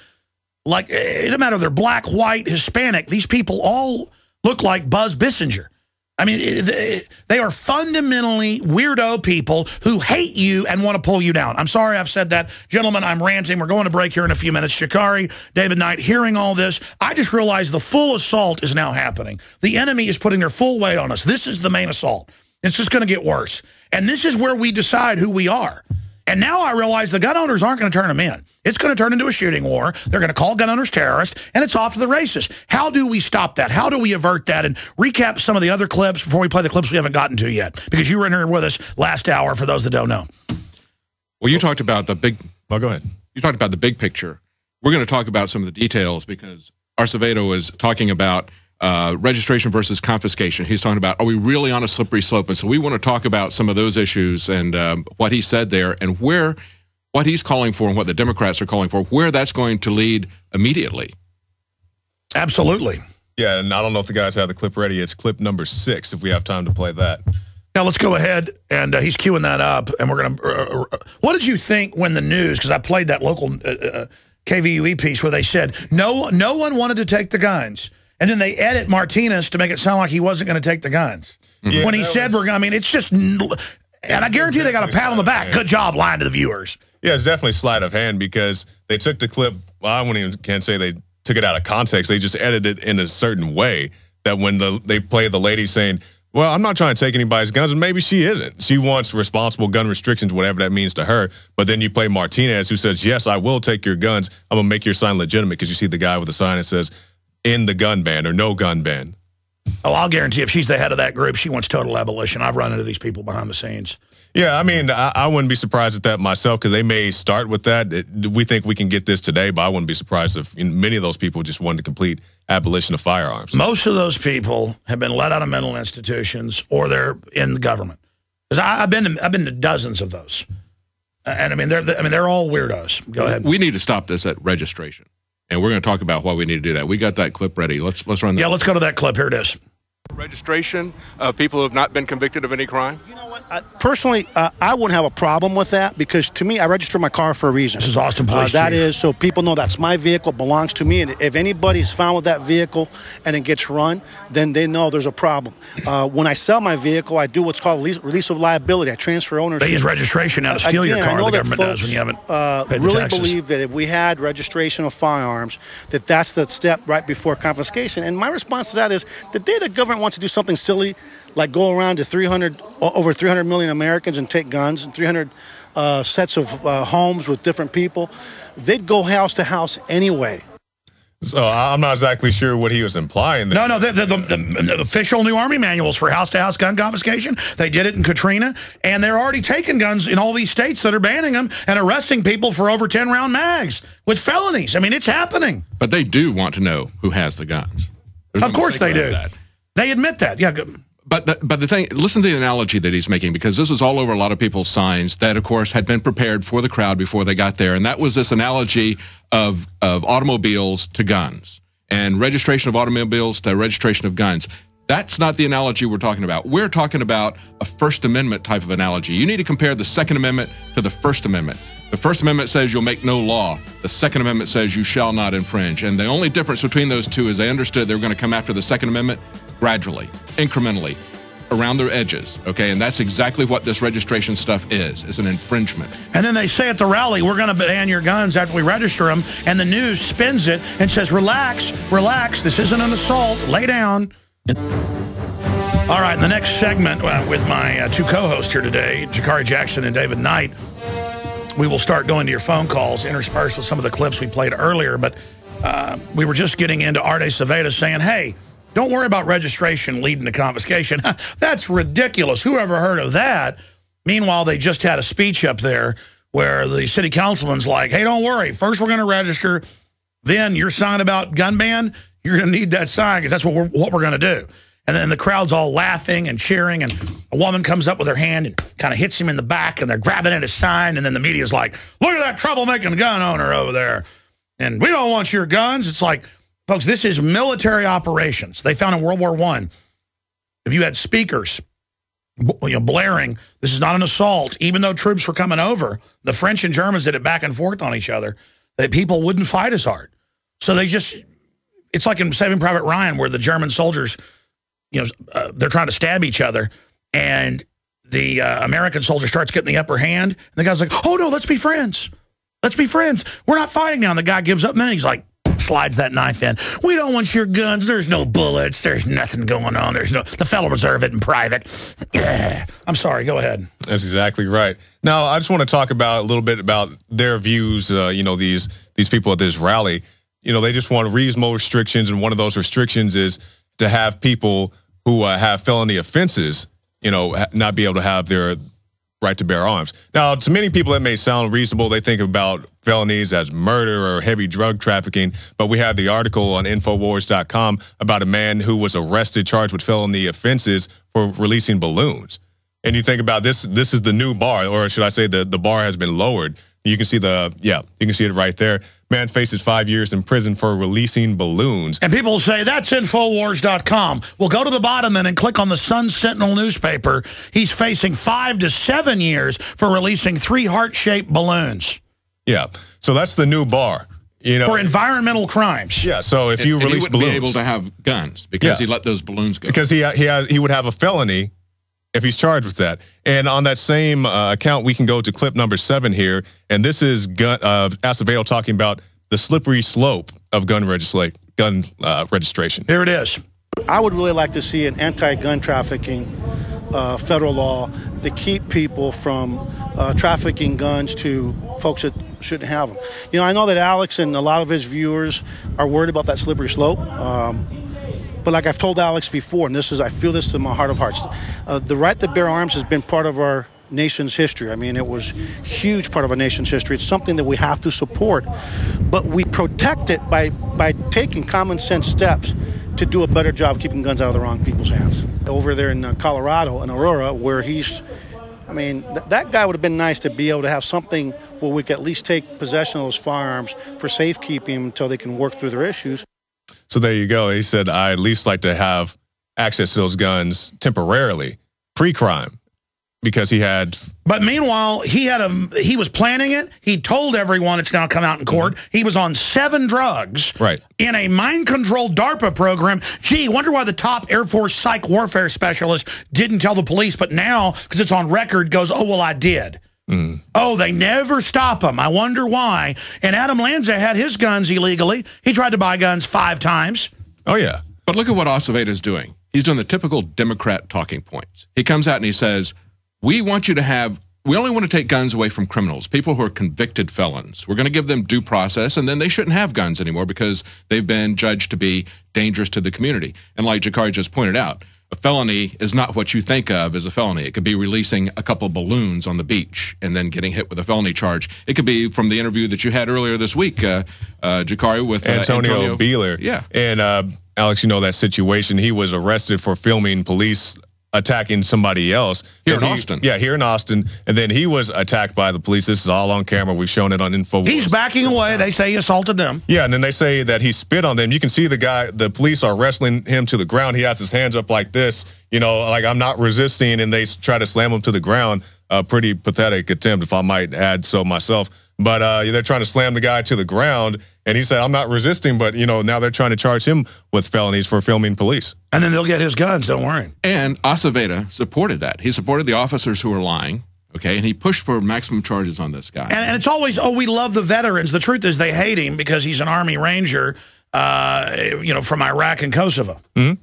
it doesn't matter if they're black, white, Hispanic. These people all look like Buzz Bissinger. I mean, they are fundamentally weirdo people who hate you and want to pull you down. I'm sorry I've said that. Gentlemen, I'm ranting. We're going to break here in a few minutes. Jakari, David Knight, hearing all this, I just realized the full assault is now happening. The enemy is putting their full weight on us. This is the main assault. It's just going to get worse. And this is where we decide who we are. And now I realize the gun owners aren't going to turn them in. It's going to turn into a shooting war. They're going to call gun owners terrorists, and it's off to the races. How do we stop that? How do we avert that? And recap some of the other clips before we play the clips we haven't gotten to yet, because you were in here with us last hour, for those that don't know.
Well, you talked about the big...
Oh, go ahead.
You talked about the big picture. We're going to talk about some of the details, because Arcevedo is talking about registration versus confiscation. He's talking about, are we really on a slippery slope? And so we want to talk about some of those issues and what he said there, and what he's calling for and what the Democrats are calling for, where that's going to lead immediately.
Absolutely.
Yeah, and I don't know if the guys have the clip ready. It's clip number 6, if we have time to play that.
Now, let's go ahead, and he's queuing that up, and we're going to... what did you think when the news, because I played that local KVUE piece where they said, no one wanted to take the guns. And then they edit Martinez to make it sound like he wasn't going to take the guns. Yeah, when he said we're going to, I mean, it's just, and I guarantee they got a pat on the back. Good job lying to the viewers.
Yeah, it's definitely sleight of hand, because they took the clip, well, I can't say they took it out of context. They just edited it in a certain way that when they play the lady saying, well, I'm not trying to take anybody's guns, and maybe she isn't. She wants responsible gun restrictions, whatever that means to her. But then you play Martinez, who says, yes, I will take your guns. I'm going to make your sign legitimate, because you see the guy with the sign that says, in the gun ban or no gun ban.
Oh, I'll guarantee if she's the head of that group, she wants total abolition. I've run into these people behind the scenes.
Yeah, I mean, I wouldn't be surprised at that myself, because they may start with that. We think we can get this today, but I wouldn't be surprised if many of those people just wanted to complete abolition of firearms.
Most of those people have been let out of mental institutions, or they're in the government. Because I've been to dozens of those, and I mean they're all weirdos. Go ahead.
We need to stop this at registration. And we're going to talk about why we need to do that. We got that clip ready. Let's run that.
Yeah, let's go to that clip. Here it is.
Registration of people who have not been convicted of any crime?
You know what? Personally, I wouldn't have a problem with that, because to me, I register my car for a reason.
This is Austin Police
That
Chief.
is so people know that's my vehicle, belongs to me. And if anybody's found with that vehicle and it gets run, then they know there's a problem. When I sell my vehicle, I do what's called release of liability. I transfer ownership.
They use registration now to steal your car. The government does when you haven't paid the
really
taxes.
believe that if we had registration of firearms, that's the step right before confiscation. And my response to that is, the day the government wants to do something silly, like go around to over 300 million Americans and take guns, and 300 sets of homes with different people, they'd go house to house anyway.
So I'm not exactly sure what he was implying there.
No, the official new Army manuals for house-to-house gun confiscation, they did it in Katrina, and they're already taking guns in all these states that are banning them and arresting people for over 10-round mags with felonies. I mean, it's happening.
But they do want to know who has the guns.
Of course they do. They admit that. Yeah.
But the thing, listen to the analogy that he's making, because this was all over a lot of people's signs that, of course, had been prepared for the crowd before they got there. And that was this analogy of automobiles to guns, and registration of automobiles to registration of guns. That's not the analogy we're talking about. We're talking about a First Amendment type of analogy. You need to compare the Second Amendment to the First Amendment. The First Amendment says you'll make no law. The Second Amendment says you shall not infringe. And the only difference between those two is they understood they were going to come after the Second Amendment gradually, incrementally, around their edges, okay? And that's exactly what this registration stuff is. It's an infringement.
And then they say at the rally, we're going to ban your guns after we register them, and the news spins it and says, relax, relax, this isn't an assault, lay down. All right, in the next segment with my two co-hosts here today, Jakari Jackson and David Knight, we will start going to your phone calls interspersed with some of the clips we played earlier, but we were just getting into Arte Saveda saying, hey, don't worry about registration leading to confiscation. That's ridiculous. Who ever heard of that? Meanwhile, they just had a speech up there where the city councilman's like, hey, don't worry. First, we're going to register. Then your sign about gun ban, you're going to need that sign because that's what we're going to do. And then the crowd's all laughing and cheering, and a woman comes up with her hand and kind of hits him in the back, and they're grabbing at his sign, and then the media's like, look at that troublemaking gun owner over there. And we don't want your guns. It's like, folks, this is military operations. They found in World War I, if you had speakers blaring, this is not an assault, even though troops were coming over, the French and Germans did it back and forth on each other, that people wouldn't fight as hard. So they just, it's like in Saving Private Ryan where the German soldiers, they're trying to stab each other, and the American soldier starts getting the upper hand, and the guy's like, oh, no, let's be friends. Let's be friends. We're not fighting now. And the guy gives up, and then he's like, slides that knife in. We don't want your guns. There's no bullets. There's nothing going on. The Federal Reserve it in private. Yeah. I'm sorry. Go ahead.
That's exactly right. Now, I just want to talk about a little bit about their views. These people at this rally, they just want reasonable restrictions, and one of those restrictions is to have people who have felony offenses, not be able to have their right to bear arms. Now, to many people, that may sound reasonable. They think about felonies as murder or heavy drug trafficking, but we have the article on Infowars.com about a man who was arrested, charged with felony offenses for releasing balloons. And you think about this is the new bar, or should I say the bar has been lowered. You can see you can see it right there. Man faces 5 years in prison for releasing balloons.
And people say, that's Infowars.com. Well, go to the bottom then and click on the Sun Sentinel newspaper. He's facing 5 to 7 years for releasing 3 heart-shaped balloons.
Yeah, so that's the new bar.
For environmental crimes.
Yeah, so if you release
he wouldn't
balloons,
be able to have guns because he let those balloons go.
Because he would have a felony if he's charged with that. And on that same account, we can go to clip number 7 here, and this is Acevedo talking about the slippery slope of gun registration.
Here it is.
I would really like to see an anti-gun trafficking federal law to keep people from trafficking guns to folks that shouldn't have them. I know that Alex and a lot of his viewers are worried about that slippery slope. But like I've told Alex before, and I feel this in my heart of hearts, the right to bear arms has been part of our nation's history. I mean, it was a huge part of our nation's history. It's something that we have to support. But we protect it by taking common sense steps to do a better job keeping guns out of the wrong people's hands. Over there in Colorado, in Aurora, where that guy would have been nice to be able to have something where we could at least take possession of those firearms for safekeeping until they can work through their issues.
So there you go. He said, I at least like to have access to those guns temporarily, pre-crime, because he had...
But meanwhile, he was planning it. He told everyone it's now come out in court. He was on 7 drugs in a mind-controlled DARPA program. Gee, wonder why the top Air Force psych warfare specialist didn't tell the police, but now, because it's on record, goes, oh, well, I did. Oh, they never stop him. I wonder why. And Adam Lanza had his guns illegally. He tried to buy guns 5 times.
Oh, yeah.
But look at what Acevedo's doing. He's doing the typical Democrat talking points. He comes out and he says, we only want to take guns away from criminals, people who are convicted felons. We're going to give them due process, and then they shouldn't have guns anymore because they've been judged to be dangerous to the community. And like Jakari just pointed out, a felony is not what you think of as a felony. It could be releasing a couple balloons on the beach and then getting hit with a felony charge. It could be from the interview that you had earlier this week, Jakari, with
Antonio Beeler.
Yeah.
And Alex, that situation. He was arrested for filming police attacking somebody else.
Here in Austin.
Yeah, here in Austin. And then he was attacked by the police. This is all on camera. We've shown it on Infowars.
He's backing away. They say he assaulted them.
Yeah, and then they say that he spit on them. You can see the police are wrestling him to the ground. He has his hands up like this, you know, like I'm not resisting, and they try to slam him to the ground. A pretty pathetic attempt, if I might add so myself. But they're trying to slam the guy to the ground, and he said, I'm not resisting, but, you know, now they're trying to charge him with felonies for filming police.
And then they'll get his guns, don't worry.
And Acevedo supported that. He supported the officers who were lying, okay, and he pushed for maximum charges on this guy.
And it's always, oh, we love the veterans. The truth is they hate him because he's an Army Ranger, you know, from Iraq and Kosovo.
Mm-hmm.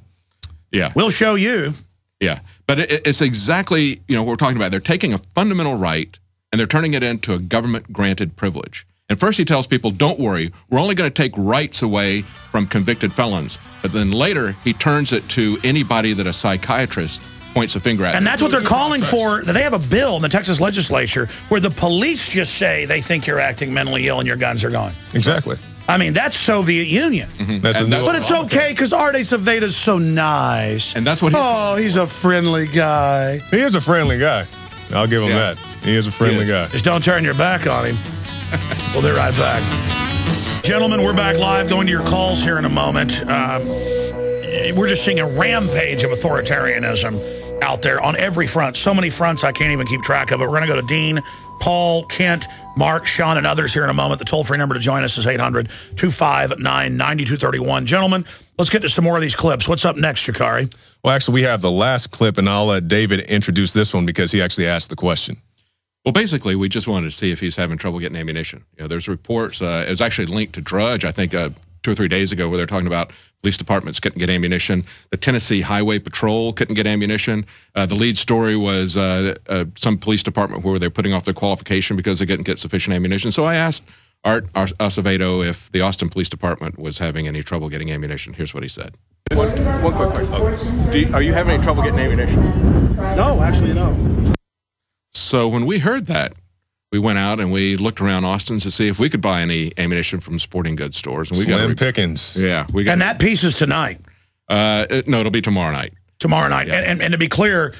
Yeah.
We'll show you.
Yeah. But it's exactly, you know, what we're talking about. They're taking a fundamental right and they're turning it into a government-granted privilege. And first he tells people, don't worry, we're only going to take rights away from convicted felons. But then later he turns it to anybody that a psychiatrist points a finger at.
And that's what they're calling for. They have a bill in the Texas legislature where the police just say they think you're acting mentally ill and your guns are gone.
Exactly.
I mean, that's Soviet Union.
Mm-hmm.
But it's okay because Arte Acevedo's so nice.
And that's what
he's a friendly guy.
He is a friendly guy. I'll give him that. He is a friendly guy.
Just don't turn your back on him. We'll be right back. Gentlemen, we're back live, going to your calls here in a moment. We're just seeing a rampage of authoritarianism out there on every front. So many fronts I can't even keep track of it. We're going to go to Dean, Paul, Kent, Mark, Sean, and others here in a moment. The toll-free number to join us is 800-259-9231. Gentlemen, let's get to some more of these clips. What's up next, Jakari?
Well, actually, we have the last clip, and I'll let David introduce this one because he actually asked the question.
Well, basically, we just wanted to see if he's having trouble getting ammunition. You know, there's reports. It was actually linked to Drudge, I think, 2 or 3 days ago, where they're talking about police departments couldn't get ammunition. The Tennessee Highway Patrol couldn't get ammunition. The lead story was some police department where they're putting off their qualification because they couldn't get sufficient ammunition. So I asked Art Acevedo if the Austin Police Department was having any trouble getting ammunition. Here's what he said.
One quick question. Are you having any trouble getting ammunition?
No, actually, no.
So when we heard that, we went out and we looked around Austin to see if we could buy any ammunition from sporting goods stores. And we
Slim pickings.
Yeah.
And that piece is tonight.
No, it'll be tomorrow night.
Tomorrow night.
Yeah.
And to be clear,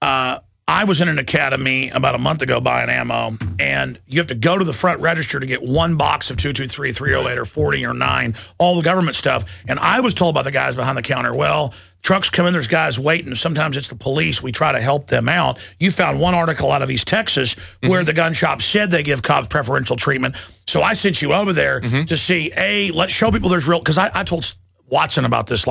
I was in an academy about a month ago buying ammo, and you have to go to the front register to get one box of 223, 308, or 40 or 9, all the government stuff. And I was told by the guys behind the counter, well, trucks come in, there's guys waiting. Sometimes it's the police. We try to help them out. You found one article out of East Texas where the gun shop said they give cops preferential treatment. So I sent you over there to see, let's show people there's real, because I told Watson about this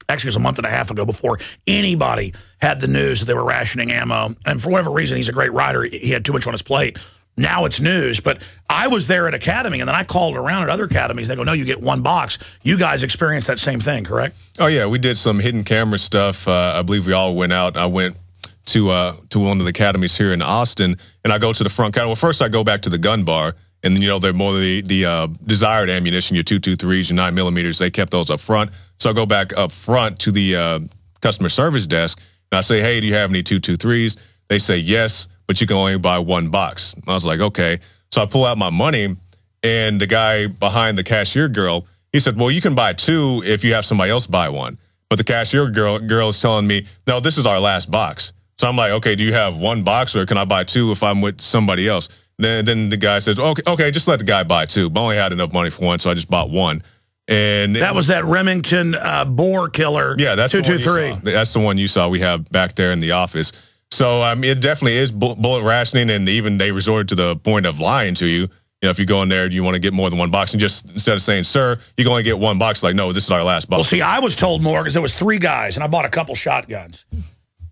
actually it was a month and a half ago before anybody had the news that they were rationing ammo. And for whatever reason, he's a great writer. He had too much on his plate. Now it's news. But I was there at Academy, and then I called around at other academies. They go, no, you get one box. You guys experienced that same thing, correct?
Oh, yeah. We did some hidden camera stuff. I believe we all went out. I went to one of the academies here in Austin, and I go to the front counter. Well, first I go back to the gun bar. And then, you know, they're more the desired ammunition, your 223s, your 9mm. They kept those up front. So I go back up front to the customer service desk, and I say, hey, do you have any 223s? They say, yes, but you can only buy one box. And I was like, okay. So I pull out my money, and the guy behind the cashier girl, he said, well, you can buy 2 if you have somebody else buy 1. But the cashier girl is telling me, no, this is our last box. So I'm like, okay, do you have 1 box, or can I buy 2 if I'm with somebody else? Then the guy says, okay, just let the guy buy 2. But I only had enough money for 1, so I just bought 1. And
that was that Remington boar killer.
Yeah, that's
223.
That's the one you saw. We have back there in the office. So it definitely is bullet rationing, and even they resorted to the point of lying to you. You know, if you go in there, you want to get more than 1 box, and just instead of saying, sir, you can only get 1 box, like, no, this is our last box.
Well, see, I was told more because there was 3 guys, and I bought a couple shotguns.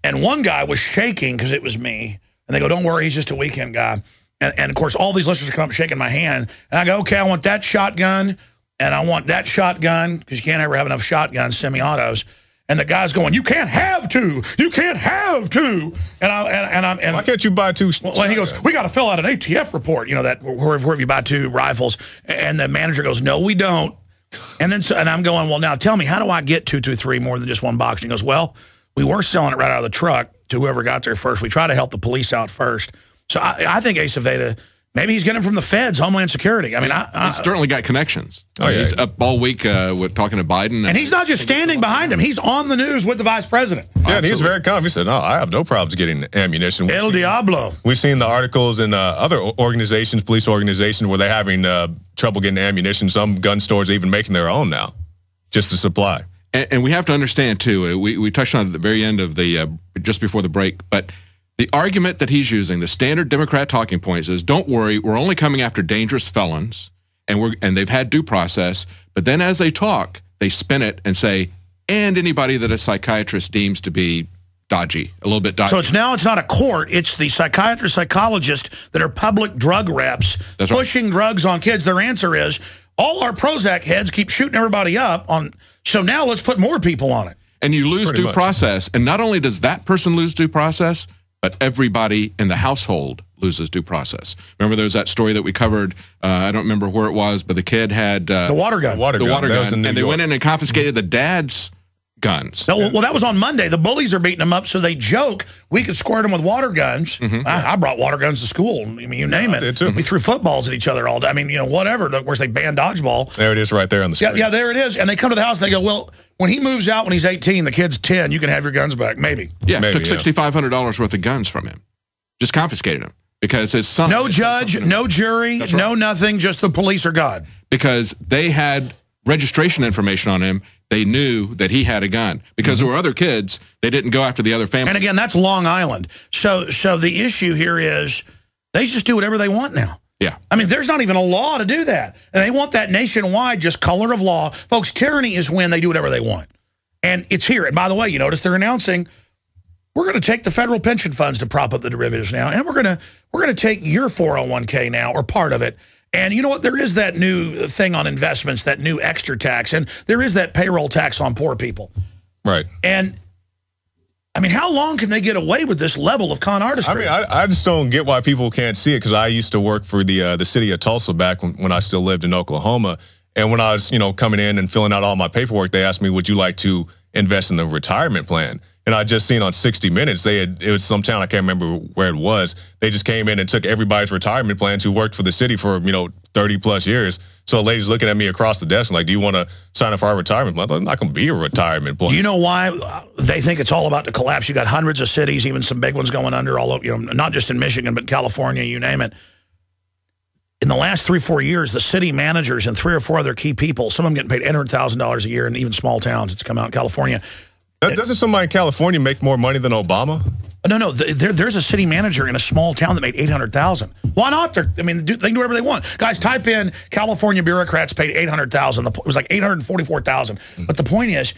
And one guy was shaking because it was me. And they go, don't worry, he's just a weekend guy. And of course, all these listeners come up shaking my hand. And I go, okay, I want that shotgun, and I want that shotgun, because you can't ever have enough shotguns, semi-autos. And the guy's going, you can't have 2. You can't have 2. And
why can't you buy 2?
Well, he goes, we got to fill out an ATF report, you know, that wherever you buy 2 rifles. And the manager goes, no, we don't. And I'm going, well, now tell me, how do I get 223 more than just 1 box? And he goes, well, we were selling it right out of the truck to whoever got there first. We try to help the police out first. So I think Acevedo Maybe he's getting them from the feds, Homeland Security. I mean,
he's certainly got connections.
Oh, yeah.
He's up all week with talking to Biden.
And he's not just standing behind him. He's on the news with the vice president.
Yeah, and he's very confident. He said, no, I have no problems getting ammunition.
El Diablo.
We've seen the articles in other organizations, police organizations, where they're having trouble getting ammunition. Some gun stores are even making their own now, just to supply.
And we have to understand, too, we touched on it at the very end of the, just before the break, but the argument that he's using, the standard Democrat talking points is, don't worry, we're only coming after dangerous felons, and they've had due process. But then as they talk, they spin it and say, and anybody that a psychiatrist deems to be dodgy, a little bit dodgy.
So it's not a court. It's the psychiatrist, psychologist that are public drug reps pushing drugs on kids. Their answer is, all our Prozac heads keep shooting everybody up on, so now let's put more people on it.
And you lose due process. And not only does that person lose due process, but everybody in the household loses due process. Remember, there was that story that we covered, I don't remember where it was, but the kid had...
the water gun.
The water gun. And they went in and confiscated the dad's guns.
Well, that was on Monday. The bullies are beating them up, so they joke, we could squirt them with water guns. I brought water guns to school. I mean, you name it. We threw footballs at each other all day. I mean, you know, whatever. Of course, they banned dodgeball.
There it is right there on the screen.
Yeah, there it is. And they come to the house and they go, well, when he moves out when he's 18, the kid's 10, you can have your guns back. Maybe.
Yeah, maybe, took $6,500 worth of guns from him. Just confiscated them. Because his son...
No judge, no jury, no nothing, just the police are God.
Because they had registration information on him. They knew that he had a gun. Because there were other kids, they didn't go after the other family.
And again, that's Long Island. So the issue here is they just do whatever they want now.
Yeah.
I mean, there's not even a law to do that. And they want that nationwide, just color of law. Folks, tyranny is when they do whatever they want. And it's here. And by the way, you notice they're announcing, we're going to take the federal pension funds to prop up the derivatives now. And we're going to take your 401k now, or part of it. And you know what? There is that new thing on investments, that new extra tax. And there is that payroll tax on poor people.
Right.
And I mean, how long can they get away with this level of con artistry?
I mean, I just don't get why people can't see it, because I used to work for the city of Tulsa back when I still lived in Oklahoma. And when I was, coming in and filling out all my paperwork, they asked me, would you like to invest in the retirement plan? And I just seen on 60 Minutes, it was some town, I can't remember where it was. They just came in and took everybody's retirement plans who worked for the city for, 30 plus years. So a lady's looking at me across the desk like, do you want to sign up for our retirement plan? I'm not going to be a retirement plan.
Do you know why they think it's all about to collapse? You got hundreds of cities, even some big ones going under, all over, not just in Michigan, but California, you name it. In the last 3-4 years, the city managers and 3 or 4 other key people, some of them getting paid $800,000 a year in even small towns. It's come out in California.
Doesn't somebody in California make more money than Obama?
No. There's a city manager in a small town that made $800,000. Why not? They can do whatever they want. Guys, type in California bureaucrats paid $800,000. It was like $844,000. But the point is,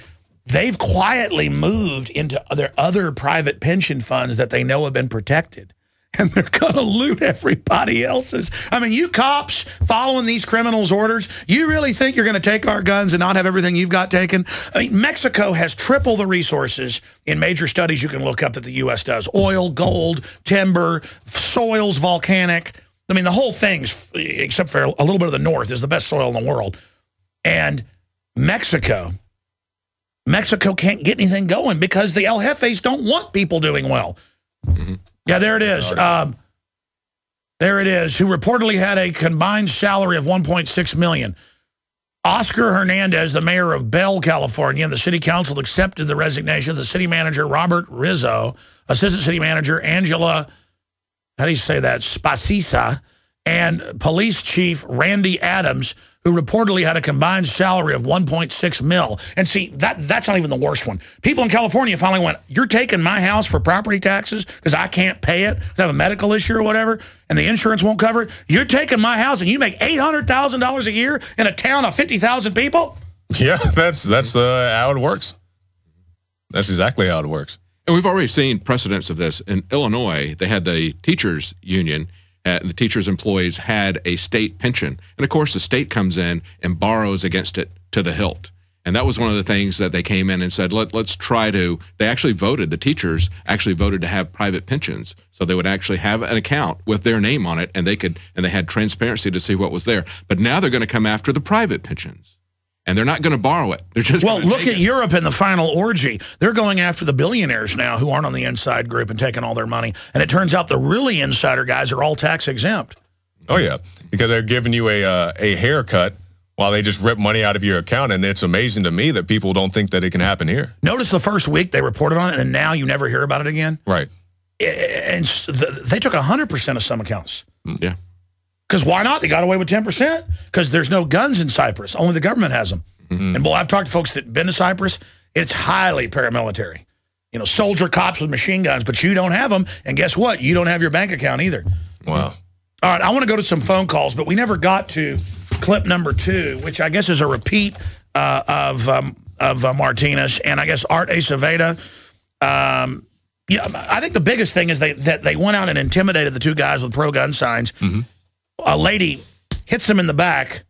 they've quietly moved into their other private pension funds that they know have been protected. And they're going to loot everybody else's. I mean, you cops following these criminals' orders, you really think you're going to take our guns and not have everything you've got taken? I mean, Mexico has triple the resources in major studies you can look up that the U.S. does. Oil, gold, timber, soils, volcanic. I mean, the whole thing's, except for a little bit of the north, is the best soil in the world. And Mexico can't get anything going because the El Jefes don't want people doing well. Yeah, there it is. There it is, who reportedly had a combined salary of $1.6 million. Oscar Hernandez, the mayor of Bell, California, and the city council accepted the resignation of the city manager, Robert Rizzo, assistant city manager, Angela, how do you say that, Spacisa, and police chief Randy Adams, who reportedly had a combined salary of $1.6 million. And see, that's not even the worst one. People in California finally went, you're taking my house for property taxes because I can't pay it because I have a medical issue or whatever, and the insurance won't cover it? You're taking my house and you make $800,000 a year in a town of 50,000 people?
Yeah, that's how it works. That's exactly how it works.
And we've already seen precedents of this. In Illinois, they had the teachers union. The teachers' employees had a state pension. And, of course, the state comes in and borrows against it to the hilt. And that was one of the things that they came in and said, let's try to, they actually voted, the teachers actually voted to have private pensions. So they would actually have an account with their name on it, and they had transparency to see what was there. But now they're going to come after the private pensions. And they're not going to borrow it. They're just
look at Europe in the final orgy. They're going after the billionaires now who aren't on the inside group and taking all their money. And it turns out the really insider guys are all tax exempt.
Oh, yeah, because they're giving you a haircut while they just rip money out of your account, and it's amazing to me that people don't think that it can happen here.
Notice the first week they reported on it, and now you never hear about it again.
Right.
And they took 100% of some accounts.
Yeah.
Because why not? They got away with 10%. Because there's no guns in Cyprus. Only the government has them. And boy, I've talked to folks that have been to Cyprus. It's highly paramilitary. You know, soldier cops with machine guns, but you don't have them. And guess what? You don't have your bank account either.
Wow.
All right, I want to go to some phone calls, but we never got to clip number 2, which I guess is a repeat of Martinez, and I guess Art Aceveda. Yeah, I think the biggest thing is that they went out and intimidated the 2 guys with pro-gun signs. A lady hits them in the back.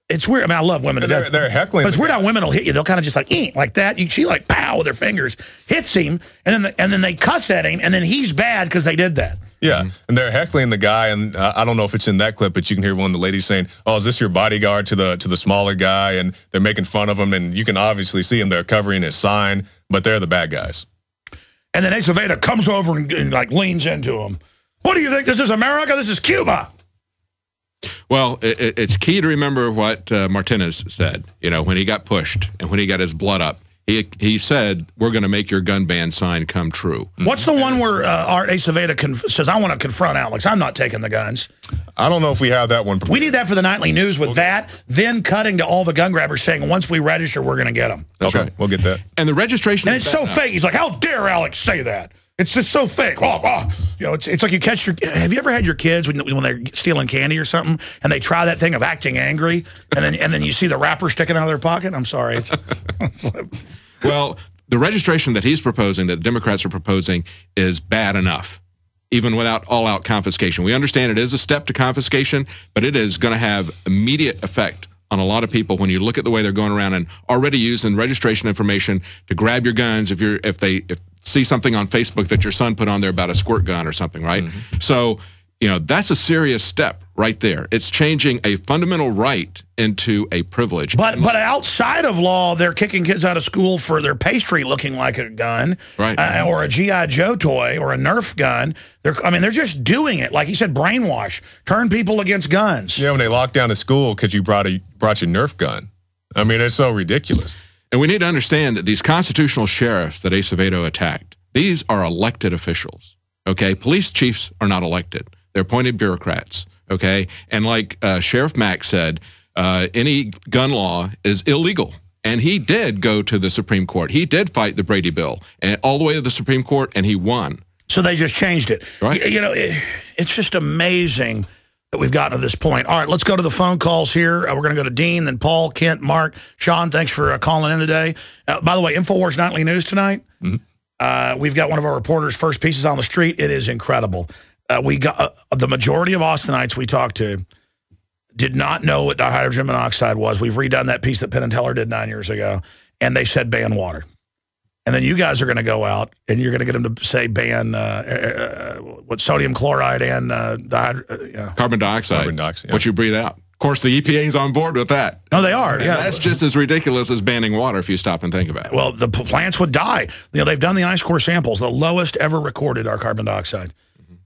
It's weird. I mean, I love women to death.
They're heckling.
But it's weird how women will hit you. They'll kind of just like that. She like pow with their fingers, hits him, and then they cuss at him, and then he's bad because they did that.
Yeah, and they're heckling the guy, and I don't know if it's in that clip, but you can hear one of the ladies saying, "Oh, is this your bodyguard?" to the smaller guy, and they're making fun of him, and you can obviously see him. They're covering his sign, but they're the bad guys.
And then Aceveda comes over and like leans into him. What do you think? This is America? This is Cuba.
Well, it's key to remember what Martinez said, you know, when he got pushed and when he got his blood up. He said, we're going to make your gun ban sign come true.
What's the one where Art Aceveda says, I want to confront Alex. I'm not taking the guns.
I don't know if we have that one.
We need that for the nightly news with that, then cutting to all the gun grabbers saying, once we register, we're going to get them.
That's right.
We'll get that.
And the registration.
And it's so fake. He's like, how dare Alex say that? It's just so fake. You know, it's like you catch your. Have you ever had your kids when they're stealing candy or something, and they try that thing of acting angry, and then you see the wrapper sticking out of their pocket? I'm sorry.
Well, the registration that he's proposing, that the Democrats are proposing, is bad enough, even without all-out confiscation. We understand it is a step to confiscation, but it is going to have immediate effect on a lot of people when you look at the way they're going around and already using registration information to grab your guns if they see something on Facebook that your son put on there about a squirt gun or something, right? So, you know, that's a serious step right there. It's changing a fundamental right into a privilege.
But outside of law, they're kicking kids out of school for their pastry looking like a gun,
right?
Or a G.I. Joe toy or a Nerf gun. They're just doing it. Like he said, brainwash, turn people against guns.
Yeah, when they locked down the school because you brought your Nerf gun. I mean, it's so ridiculous.
And we need to understand that these constitutional sheriffs that Acevedo attacked, these are elected officials, okay? Police chiefs are not elected. They're appointed bureaucrats, okay? And like Sheriff Mack said, any gun law is illegal. And he did go to the Supreme Court. He did fight the Brady Bill and all the way to the Supreme Court, and he won.
So they just changed it.
Right.
You know, it's just amazing that we've gotten to this point. All right, let's go to the phone calls here. We're going to go to Dean, then Paul, Kent, Mark. Sean, thanks for calling in today. By the way, Infowars Nightly News tonight. We've got one of our reporters' first pieces on the street. It is incredible. We got the majority of Austinites we talked to did not know what dihydrogen monoxide was. We've redone that piece that Penn and Teller did 9 years ago, and they said ban water. And then you guys are going to go out, and you're going to get them to say ban sodium chloride and
carbon dioxide,
yeah.
What you breathe out. Of course, the EPA's on board with that.
No, they are.
And
yeah,
that's just as ridiculous as banning water if you stop and think about it.
Well, the plants would die. You know, they've done the ice core samples. The lowest ever recorded are carbon dioxide.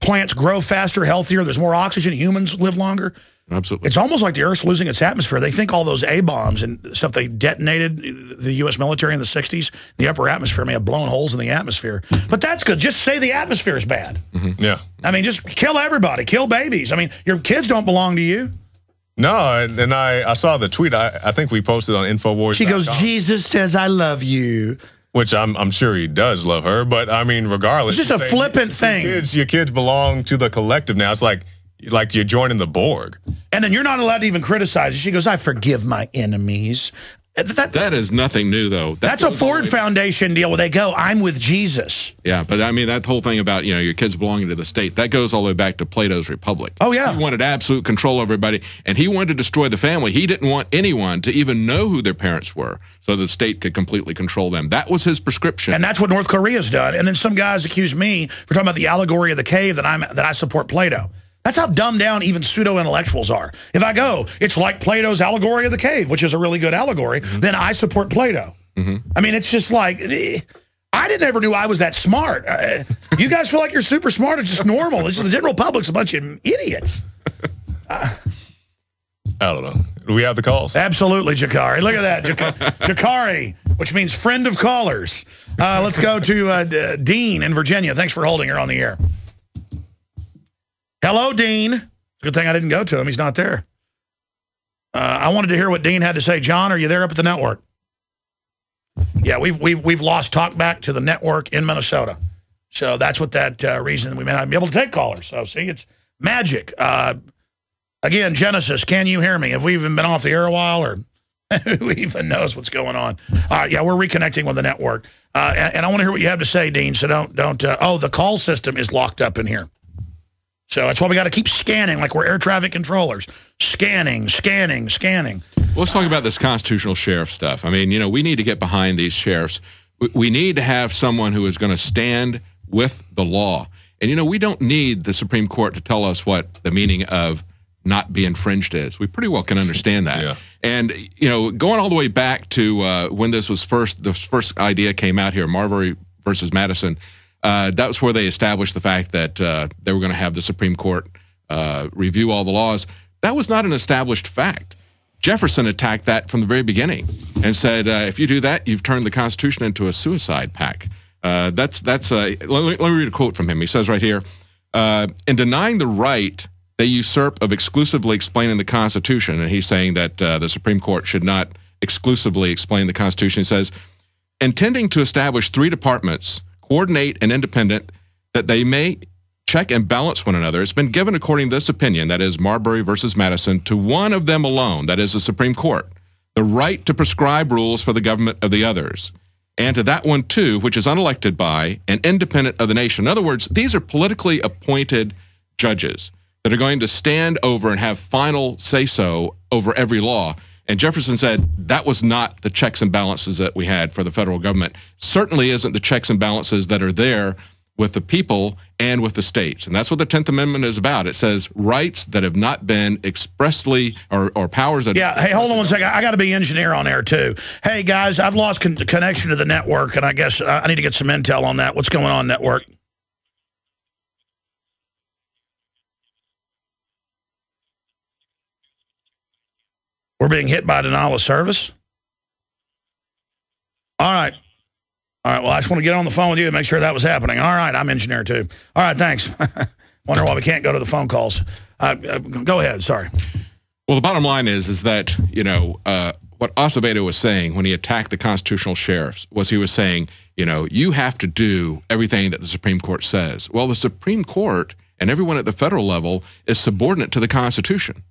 Plants grow faster, healthier. There's more oxygen. Humans live longer.
Absolutely.
It's almost like the Earth's losing its atmosphere. They think all those A-bombs and stuff they detonated, the U.S. military in the 60s, the upper atmosphere may have blown holes in the atmosphere. But that's good. Just say the atmosphere is bad.
Yeah.
I mean, just kill everybody. Kill babies. I mean, your kids don't belong to you.
No, and I saw the tweet. I think we posted on Infowars.
She goes, Jesus says I love you.
Which I'm sure he does love her. But, I mean, regardless.
It's just a flippant thing.
Your kids belong to the collective now. It's like you're joining the Borg.
And then you're not allowed to even criticize it. She goes, I forgive my enemies.
That is nothing new, though.
That's a Ford Foundation deal where they go, I'm with Jesus.
Yeah, but I mean, that whole thing about, your kids belonging to the state, that goes all the way back to Plato's Republic.
Oh, yeah.
He wanted absolute control over everybody, and he wanted to destroy the family. He didn't want anyone to even know who their parents were so the state could completely control them. That was his prescription.
And that's what North Korea's done. And then some guys accuse me for talking about the allegory of the cave that I support Plato. That's how dumbed down even pseudo-intellectuals are. If I go, it's like Plato's allegory of the cave, which is a really good allegory, then I support Plato. I mean, it's just like, I never knew I was that smart. You guys feel like you're super smart. It's just normal. The general public's a bunch of idiots.
I don't know. Do we have the calls?
Absolutely, Jakari. Look at that. Jakari, which means friend of callers. Let's go to Dean in Virginia. Thanks for holding her on the air. Hello, Dean. Good thing I didn't go to him. He's not there. I wanted to hear what Dean had to say. John, are you there up at the network? Yeah, we've lost talk back to the network in Minnesota. So that's what that reason we may not be able to take callers. So see, it's magic. Again, Genesis, can you hear me? Have we even been off the air a while, or who even knows what's going on? All right, yeah, we're reconnecting with the network. And I want to hear what you have to say, Dean, so don't oh, the call system is locked up in here. So that's why we got to keep scanning like we're air traffic controllers. Scanning.
Well, let's talk about this constitutional sheriff stuff. I mean, you know, we need to get behind these sheriffs. We need to have someone who is going to stand with the law. And, you know, we don't need the Supreme Court to tell us what the meaning of not be infringed is. We pretty well can understand that. Yeah. And, you know, going all the way back to when this was the first idea came out here, Marbury versus Madison, that was where they established the fact that they were going to have the Supreme Court review all the laws. That was not an established fact. Jefferson attacked that from the very beginning and said, if you do that, you've turned the Constitution into a suicide pact. Let me read a quote from him. He says right here, in denying the right they usurp of exclusively explaining the Constitution, and he's saying that the Supreme Court should not exclusively explain the Constitution. He says, intending to establish 3 departments, coordinate and independent, that they may check and balance one another, it's been given according to this opinion, that is Marbury versus Madison, to one of them alone, that is the Supreme Court, the right to prescribe rules for the government of the others, and to that one too, which is unelected by and independent of the nation. In other words, these are politically appointed judges that are going to stand over and have final say-so over every law. And Jefferson said that was not the checks and balances that we had for the federal government. Certainly isn't the checks and balances that are there with the people and with the states. And that's what the 10th Amendment is about. It says rights that have not been expressly, or powers that...
Yeah, hey, hold on one second. I got to be engineer on air, too. Hey, guys, I've lost connection to the network, and I guess I need to get some intel on that. What's going on, network? We're being hit by denial of service? All right. All right, well, I just want to get on the phone with you and make sure that was happening. All right, I'm engineer, too. All right, thanks. Wonder why we can't go to the phone calls. Go ahead, sorry.
Well, the bottom line is that, you know, what Acevedo was saying when he attacked the constitutional sheriffs was he was saying, you know, you have to do everything that the Supreme Court says. Well, the Supreme Court and everyone at the federal level is subordinate to the Constitution.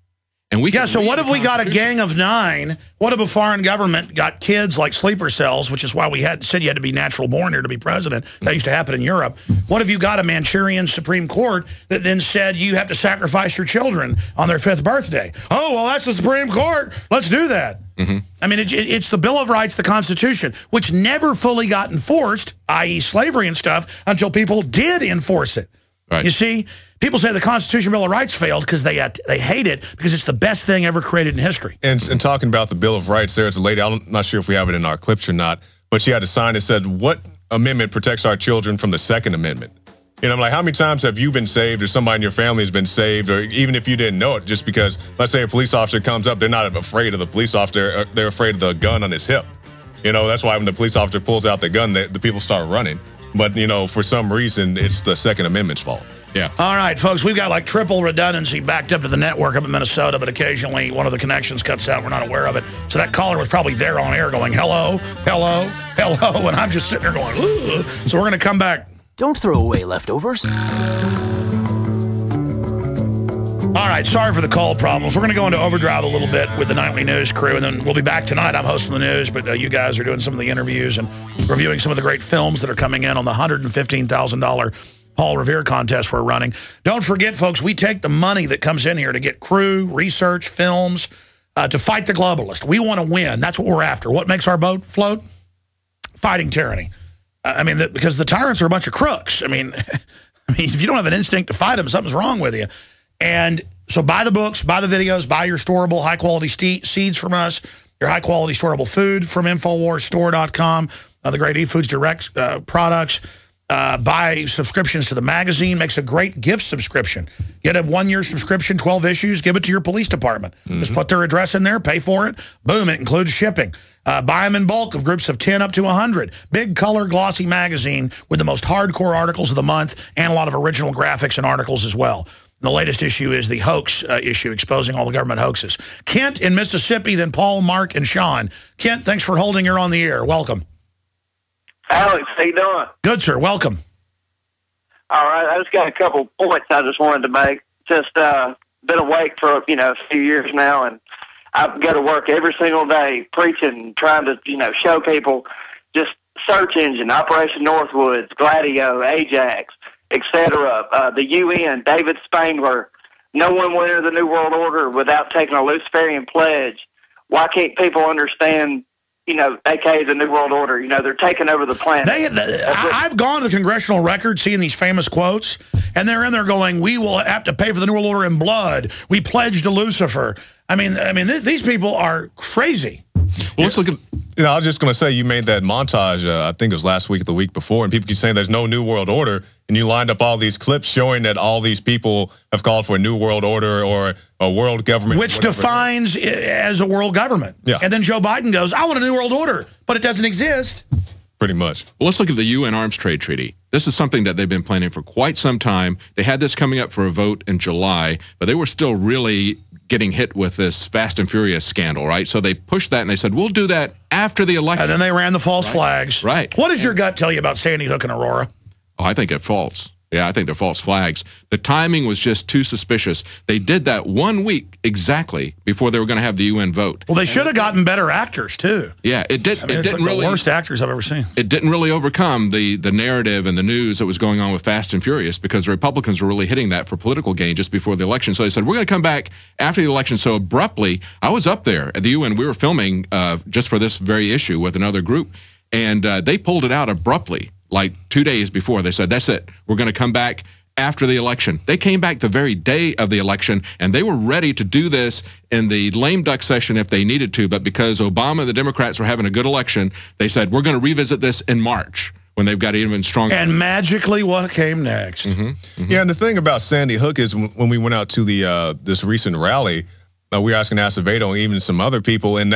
And we
so what if we got a gang of 9? What if a foreign government got kids like sleeper cells, which is why we said you had to be natural born here to be president. That used to happen in Europe. What if you got a Manchurian Supreme Court that then said you have to sacrifice your children on their 5th birthday? Oh, well, that's the Supreme Court. Let's do that. Mm-hmm. I mean, it's the Bill of Rights, the Constitution, which never fully got enforced, i.e. slavery and stuff, until people did enforce it. Right. You see, people say the Constitution Bill of Rights failed because they hate it because it's the best thing ever created in history.
And talking about the Bill of Rights, there's a lady, I'm not sure if we have it in our clips or not, but she had a sign that said, what amendment protects our children from the Second Amendment? And I'm like, how many times have you been saved or somebody in your family has been saved, or even if you didn't know it, just because, let's say a police officer comes up, they're not afraid of the police officer, they're afraid of the gun on his hip. You know, that's why when the police officer pulls out the gun, the people start running. But, you know, for some reason, it's the Second Amendment's fault.
Yeah. All right, folks, we've got like triple redundancy backed up to the network up in Minnesota, but occasionally one of the connections cuts out. We're not aware of it. So that caller was probably there on air going, hello, hello, hello, and I'm just sitting there going, ooh. So we're going to come back.
Don't throw away leftovers.
All right, sorry for the call problems. We're going to go into overdrive a little bit with the nightly news crew, and then we'll be back tonight. I'm hosting the news, but you guys are doing some of the interviews and reviewing some of the great films that are coming in on the $115,000 Paul Revere contest we're running. Don't forget, folks, we take the money that comes in here to get crew, research, films, to fight the globalist. We want to win. That's what we're after. What makes our boat float? Fighting tyranny. I mean, because the tyrants are a bunch of crooks. I mean, if you don't have an instinct to fight them, something's wrong with you. And so buy the books, buy the videos, buy your storable, high-quality seeds from us, your high-quality storable food from InfoWarsStore.com, the great eFoods Direct products. buy subscriptions to the magazine, makes a great gift subscription. Get a 1-year subscription, 12 issues, give it to your police department. Just put their address in there, pay for it. Boom, it includes shipping. Buy them in bulk of groups of 10 up to 100. Big color glossy magazine with the most hardcore articles of the month and a lot of original graphics and articles as well. The latest issue is the hoax issue, exposing all the government hoaxes. Kent in Mississippi, then Paul, Mark, and Sean. Kent, thanks for holding. You're on the air. Welcome.
Alex, how you doing?
Good, sir. Welcome.
All right, I just got a couple points I just wanted to make. Just been awake for a few years now, and I go to work every single day preaching, trying to show people just search engine, Operation Northwoods, Gladio, Ajax, etc. The UN, David Spangler. No one will enter the New World Order without taking a Luciferian pledge. Why can't people understand? aka the New World Order. They're taking over the planet.
I've gone to the congressional record seeing these famous quotes, and they're in there going, "We will have to pay for the New World Order in blood. We pledge to Lucifer." I mean, these people are crazy.
Well, let's look at. I was just going to say, you made that montage. I think it was last week or the week before, and people keep saying there's no New World Order, and you lined up all these clips showing that all these people have called for a New World Order or a world government,
which defines as a world government.
Yeah.
And then Joe Biden goes, "I want a New World Order," but it doesn't exist.
Pretty much.
Well, let's look at the UN Arms Trade Treaty. This is something that they've been planning for quite some time. They had this coming up for a vote in July, but they were still really getting hit with this Fast and Furious scandal, right? So they pushed that and they said, we'll do that after the election.
And then they ran the false flags.
Right.
What does your gut tell you about Sandy Hook and Aurora?
Oh, I think they're false. Yeah, I think they're false flags. The timing was just too suspicious. They did that 1 week exactly before they were going to have the UN vote.
Well, they should have gotten better actors, too.
Yeah, it did.
It's like the worst actors I've ever seen.
It didn't really overcome the narrative and the news that was going on with Fast and Furious, because the Republicans were really hitting that for political gain just before the election. So they said, we're going to come back after the election. So abruptly, I was up there at the UN. We were filming just for this very issue with another group, and they pulled it out abruptly. Like 2 days before, they said, that's it. We're going to come back after the election. They came back the very day of the election, and they were ready to do this in the lame duck session if they needed to. But because Obama and the Democrats were having a good election, they said, we're going to revisit this in March when they've got even stronger.
And magically, what came next?
Yeah, and the thing about Sandy Hook is when we went out to the this recent rally, we were asking Acevedo and even some other people, and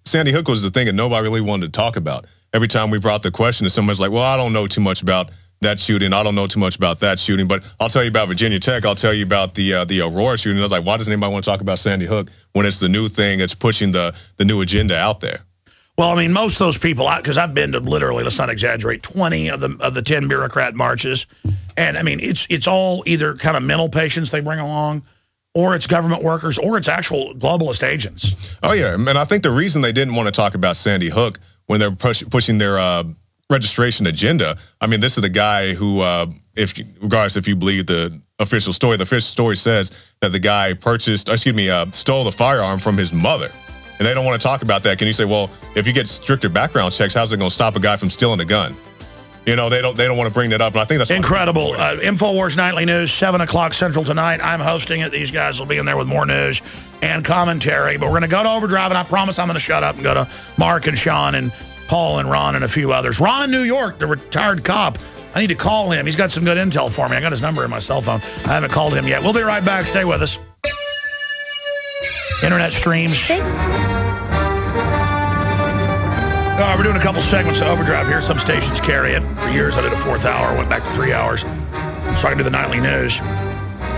Sandy Hook was the thing that nobody really wanted to talk about. Every time we brought the question to someone's like, well, I don't know too much about that shooting. I don't know too much about that shooting, but I'll tell you about Virginia Tech. I'll tell you about the Aurora shooting. I was like, why doesn't anybody want to talk about Sandy Hook when it's the new thing that's pushing the new agenda out there?
Well, I mean, most of those people, because I've been to literally, let's not exaggerate, 20 of the 10 bureaucrat marches. And, I mean, it's all either kind of mental patients they bring along, or it's government workers, or it's actual globalist agents.
Oh, yeah. And I think the reason they didn't want to talk about Sandy Hook when they're pushing their registration agenda, I mean, this is the guy who, regardless if you believe the official story says that the guy stole the firearm from his mother. And they don't want to talk about that. Can you say, well, if you get stricter background checks, how's it going to stop a guy from stealing a gun? They don't want to bring that up, and I think that's
incredible. Infowars Nightly News, 7 o'clock Central tonight. I'm hosting it. These guys will be in there with more news and commentary. But we're going to go to Overdrive, and I promise I'm going to shut up and go to Mark and Sean and Paul and Ron and a few others. Ron in New York, the retired cop. I need to call him. He's got some good intel for me. I got his number in my cell phone. I haven't called him yet. We'll be right back. Stay with us. Internet streams. We're doing a couple segments of Overdrive here. Some stations carry it. For years, I did a 4th hour, went back to 3 hours, so I can do the nightly news.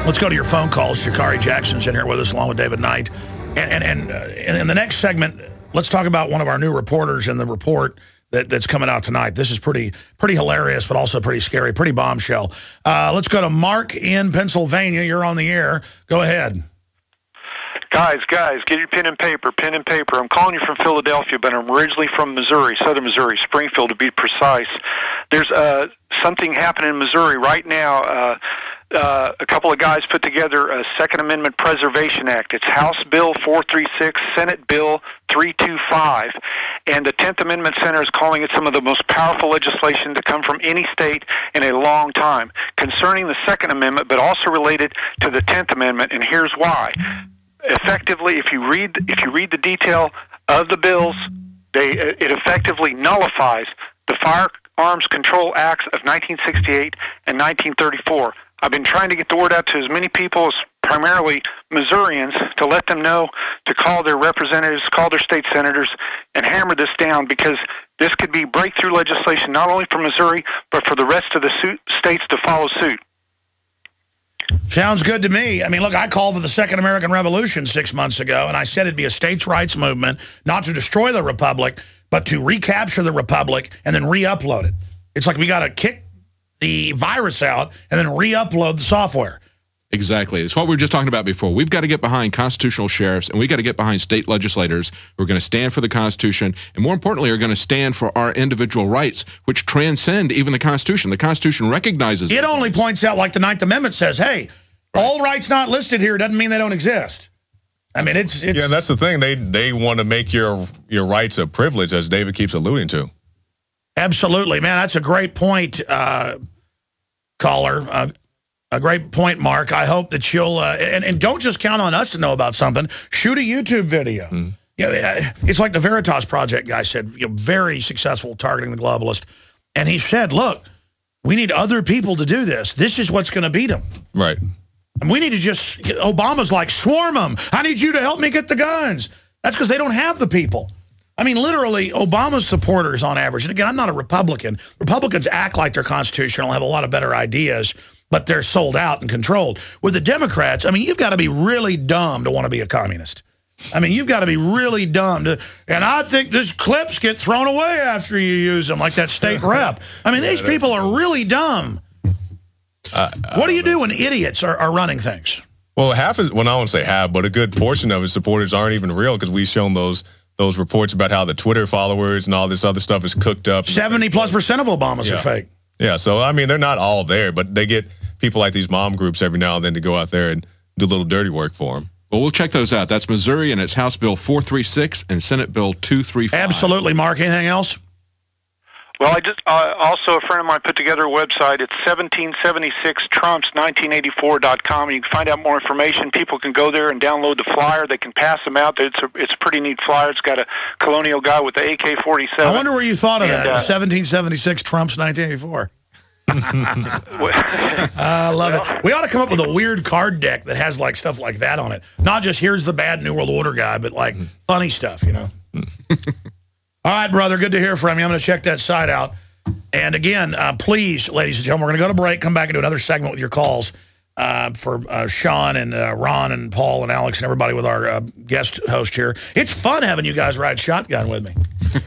Let's go to your phone calls. Jakari Jackson's in here with us, along with David Knight. And in the next segment, let's talk about one of our new reporters in the report that's coming out tonight. This is pretty hilarious, but also pretty scary, pretty bombshell. Let's go to Mark in Pennsylvania. You're on the air. Go ahead.
Guys, get your pen and paper. I'm calling you from Philadelphia, but I'm originally from Missouri, southern Missouri, Springfield to be precise. There's something happening in Missouri right now. A couple of guys put together a Second Amendment Preservation Act. It's House Bill 436, Senate Bill 325. And the 10th Amendment Center is calling it some of the most powerful legislation to come from any state in a long time concerning the Second Amendment, but also related to the 10th Amendment, and here's why. Effectively, if you read the detail of the bills, it effectively nullifies the Firearms Control Acts of 1968 and 1934. I've been trying to get the word out to as many people as primarily Missourians to let them know to call their representatives, call their state senators, and hammer this down, because this could be breakthrough legislation not only for Missouri, but for the rest of the states to follow suit.
Sounds good to me. I mean, look, I called for the Second American Revolution 6 months ago, and I said it'd be a states' rights movement, not to destroy the Republic, but to recapture the Republic and then re-upload it. It's like we got to kick the virus out and then re-upload the software.
Exactly. It's what we were just talking about before. We've got to get behind constitutional sheriffs, and we've got to get behind state legislators who are going to stand for the Constitution, and more importantly, are going to stand for our individual rights, which transcend even the Constitution. The Constitution recognizes
it. Only points out, like the Ninth Amendment says, hey, all rights not listed here doesn't mean they don't exist. I mean, it's
yeah, that's the thing. They want to make your rights a privilege, as David keeps alluding to.
Absolutely, man. That's a great point, caller. A great point, Mark. I hope that you'll and don't just count on us to know about something. Shoot a YouTube video. Yeah, it's like the Veritas Project guy said, very successful targeting the globalist, and he said, "Look, we need other people to do this. This is what's going to beat them."
Right.
And we need to just. Obama's like, swarm them. I need you to help me get the guns. That's because they don't have the people. I mean, literally, Obama's supporters on average, and again, I'm not a Republican. Republicans act like they're constitutional, have a lot of better ideas, but they're sold out and controlled. With the Democrats, I mean, you've got to be really dumb to want to be a communist. I mean, you've got to be really dumb to, and I think these clips get thrown away after you use them, like that state rep. I mean, these people are really dumb. What do you do when idiots are running things?
Well, half is, well, I won't say half, but a good portion of his supporters aren't even real, because we've shown those reports about how the Twitter followers and all this other stuff is cooked up.
70+% of Obamas are fake.
Yeah, so, I mean, they're not all there, but they get people like these mom groups every now and then to go out there and do a little dirty work for them.
Well, we'll check those out. That's Missouri, and it's House Bill 436 and Senate Bill 235.
Absolutely, Mark. Anything else?
Well, I just also a friend of mine put together a website. It's 1776trumps1984.com. You can find out more information. People can go there and download the flyer. They can pass them out. It's a pretty neat flyer. It's got a colonial guy with the AK-47.
I wonder where you thought of that. 1776 Trumps 1984. I love it. We ought to come up with a weird card deck that has like stuff like that on it. Not just here's the bad New World Order guy, but like funny stuff, you know. All right, brother. Good to hear from you. I'm going to check that site out. And again, please, ladies and gentlemen, we're going to go to break, come back and do another segment with your calls for Sean and Ron and Paul and Alex and everybody with our guest host here. It's fun having you guys ride shotgun with me.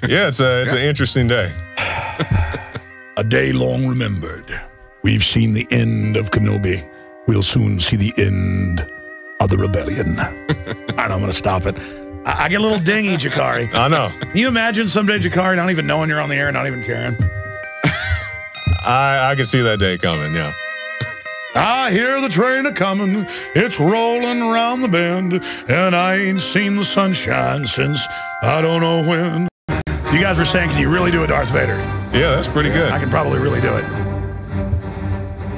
Yeah, it's an interesting day.
A day long remembered. We've seen the end of Kenobi. We'll soon see the end of the rebellion. All right, I'm going to stop it. I get a little dingy, Jakari.
I know.
Can you imagine someday, Jakari, not even knowing you're on the air, not even caring?
I can see that day coming, yeah.
I hear the train a-coming, it's rolling around the bend, and I ain't seen the sunshine since I don't know when. You guys were saying, can you really do a Darth Vader?
Yeah, that's pretty good.
I can probably really do it.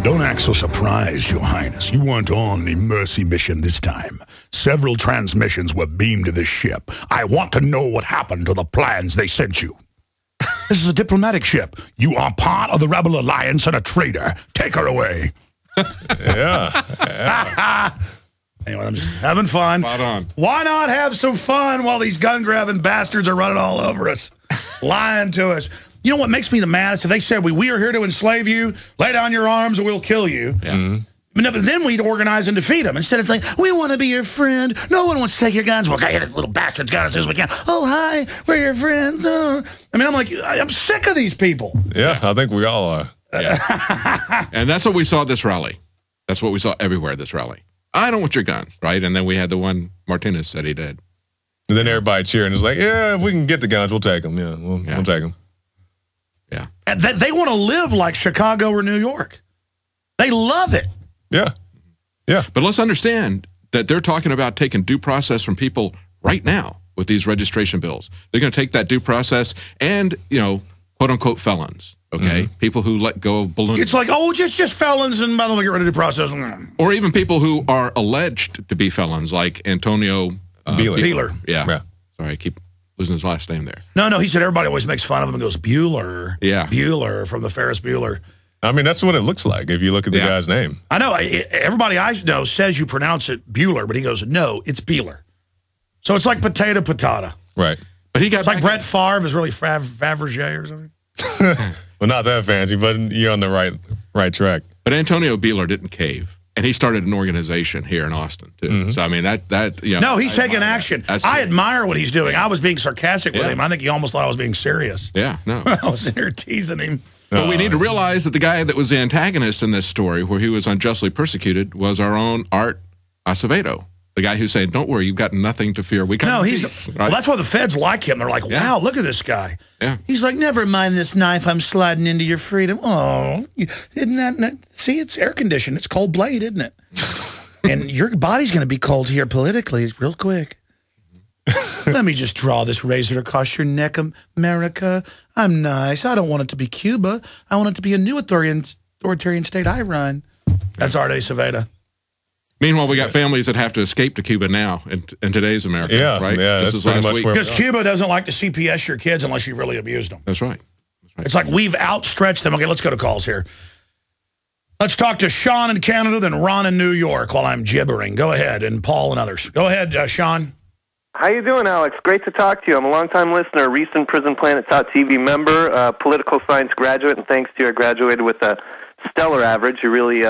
Don't act so surprised, Your Highness. You weren't on the Mercy mission this time. Several transmissions were beamed to this ship. I want to know what happened to the plans they sent you. This is a diplomatic ship. You are part of the Rebel Alliance and a traitor. Take her away.
Yeah.
Anyway, I'm just having fun.
Spot on.
Why not have some fun while these gun-grabbing bastards are running all over us, lying to us? You know what makes me the maddest? If they said, we are here to enslave you, lay down your arms, or we'll kill you.
Yeah.
But then we'd organize and defeat them. Instead, it's like, we want to be your friend. No one wants to take your guns. Well, get it, little bastards, got us as we can. Oh, hi, we're your friends. Oh. I mean, I'm like, I'm sick of these people.
Yeah, I think we all are.
Yeah. And that's what we saw at this rally. That's what we saw everywhere at this rally. I don't want your guns, right? And then we had the one Martinez said he did.
And then everybody cheering. It's like, yeah, if we can get the guns, we'll take them. Yeah, we'll take them.
Yeah.
And they want to live like Chicago or New York. They love it.
Yeah. Yeah.
But let's understand that they're talking about taking due process from people right now with these registration bills. They're going to take that due process and, quote unquote felons. Okay. People who let go of balloons.
It's like, oh, just felons and by the way, get rid of due process.
Or even people who are alleged to be felons, like Antonio
Beeler.
Yeah. Sorry, I keep losing his last name there.
No, he said everybody always makes fun of him and goes, Bueller.
Yeah.
Bueller from the Ferris Bueller.
I mean, that's what it looks like if you look at the guy's name.
I know. Everybody I know says you pronounce it Bueller, but he goes, no, it's Bueller. So it's like potato patata.
Right.
But he got
it's like Brett Favre is really Fabergé or something.
Well, not that fancy, but you're on the right track.
But Antonio Bueller didn't cave. And he started an organization here in Austin, too. So, I mean, that you know.
No, he's taking action. I admire what he's doing. I was being sarcastic with
Yeah.
him. I think he almost thought I was being serious.
Yeah, no.
I was in here teasing him.
But we need to realize that the guy that was the antagonist in this story, where he was unjustly persecuted, was our own Art Acevedo. The guy who said, don't worry, you've got nothing to fear.
Well, that's why the feds like him. They're like, wow, look at this guy.
Yeah.
He's like, never mind this knife. I'm sliding into your freedom. Oh, isn't that? See, it's air conditioned. It's cold blade, isn't it? And your body's going to be cold here politically real quick. Let me just draw this razor across your neck, America. I'm nice. I don't want it to be Cuba. I want it to be a new authoritarian state I run. That's Art Acevedo.
Meanwhile, we got families that have to escape to Cuba now in today's America, right?
Yeah,
Just as last week.
Because Cuba doesn't like to CPS your kids unless you really abused them.
That's right.
It's like we've outstretched them. Okay, let's go to calls here. Let's talk to Sean in Canada, then Ron in New York while I'm gibbering. Go ahead, and Paul and others. Go ahead, Sean.
How you doing, Alex? Great to talk to you. I'm a longtime listener, recent Prisonplanet.tv member, political science graduate, and thanks to you, I graduated with a stellar average. You really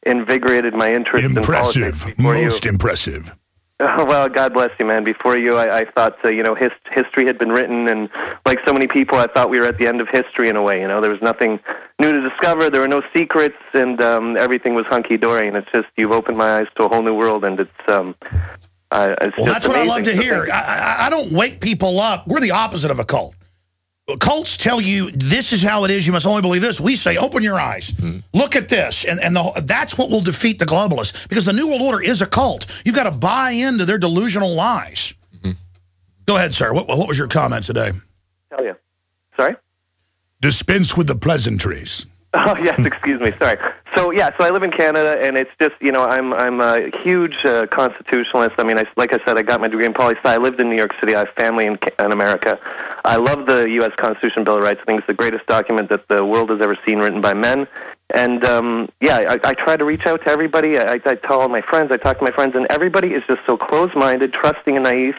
invigorated my interest in politics.
Most impressive.
Well, God bless you, man. Before you, I thought, history had been written, and like so many people, I thought we were at the end of history in a way. There was nothing new to discover. There were no secrets, and everything was hunky-dory, and it's just, you've opened my eyes to a whole new world, and it's
well, that's what I love to hear. I don't wake people up. We're the opposite of a cult. Cults tell you this is how it is. You must only believe this. We say, open your eyes. Look at this. And that's what will defeat the globalists. Because the New World Order is a cult. You've got to buy into their delusional lies. Go ahead, sir. What was your comment today?
Tell you. Sorry?
Dispense with the pleasantries.
Oh, yes, excuse me. Sorry. So I live in Canada, and it's just, I'm a huge constitutionalist. I mean, like I said, I got my degree in poli-sci. I lived in New York City. I have family in America. I love the U.S. Constitution Bill of Rights. I think it's the greatest document that the world has ever seen written by men. And, I try to reach out to everybody. I tell all my friends. I talk to my friends, and everybody is just so close-minded, trusting, and naive.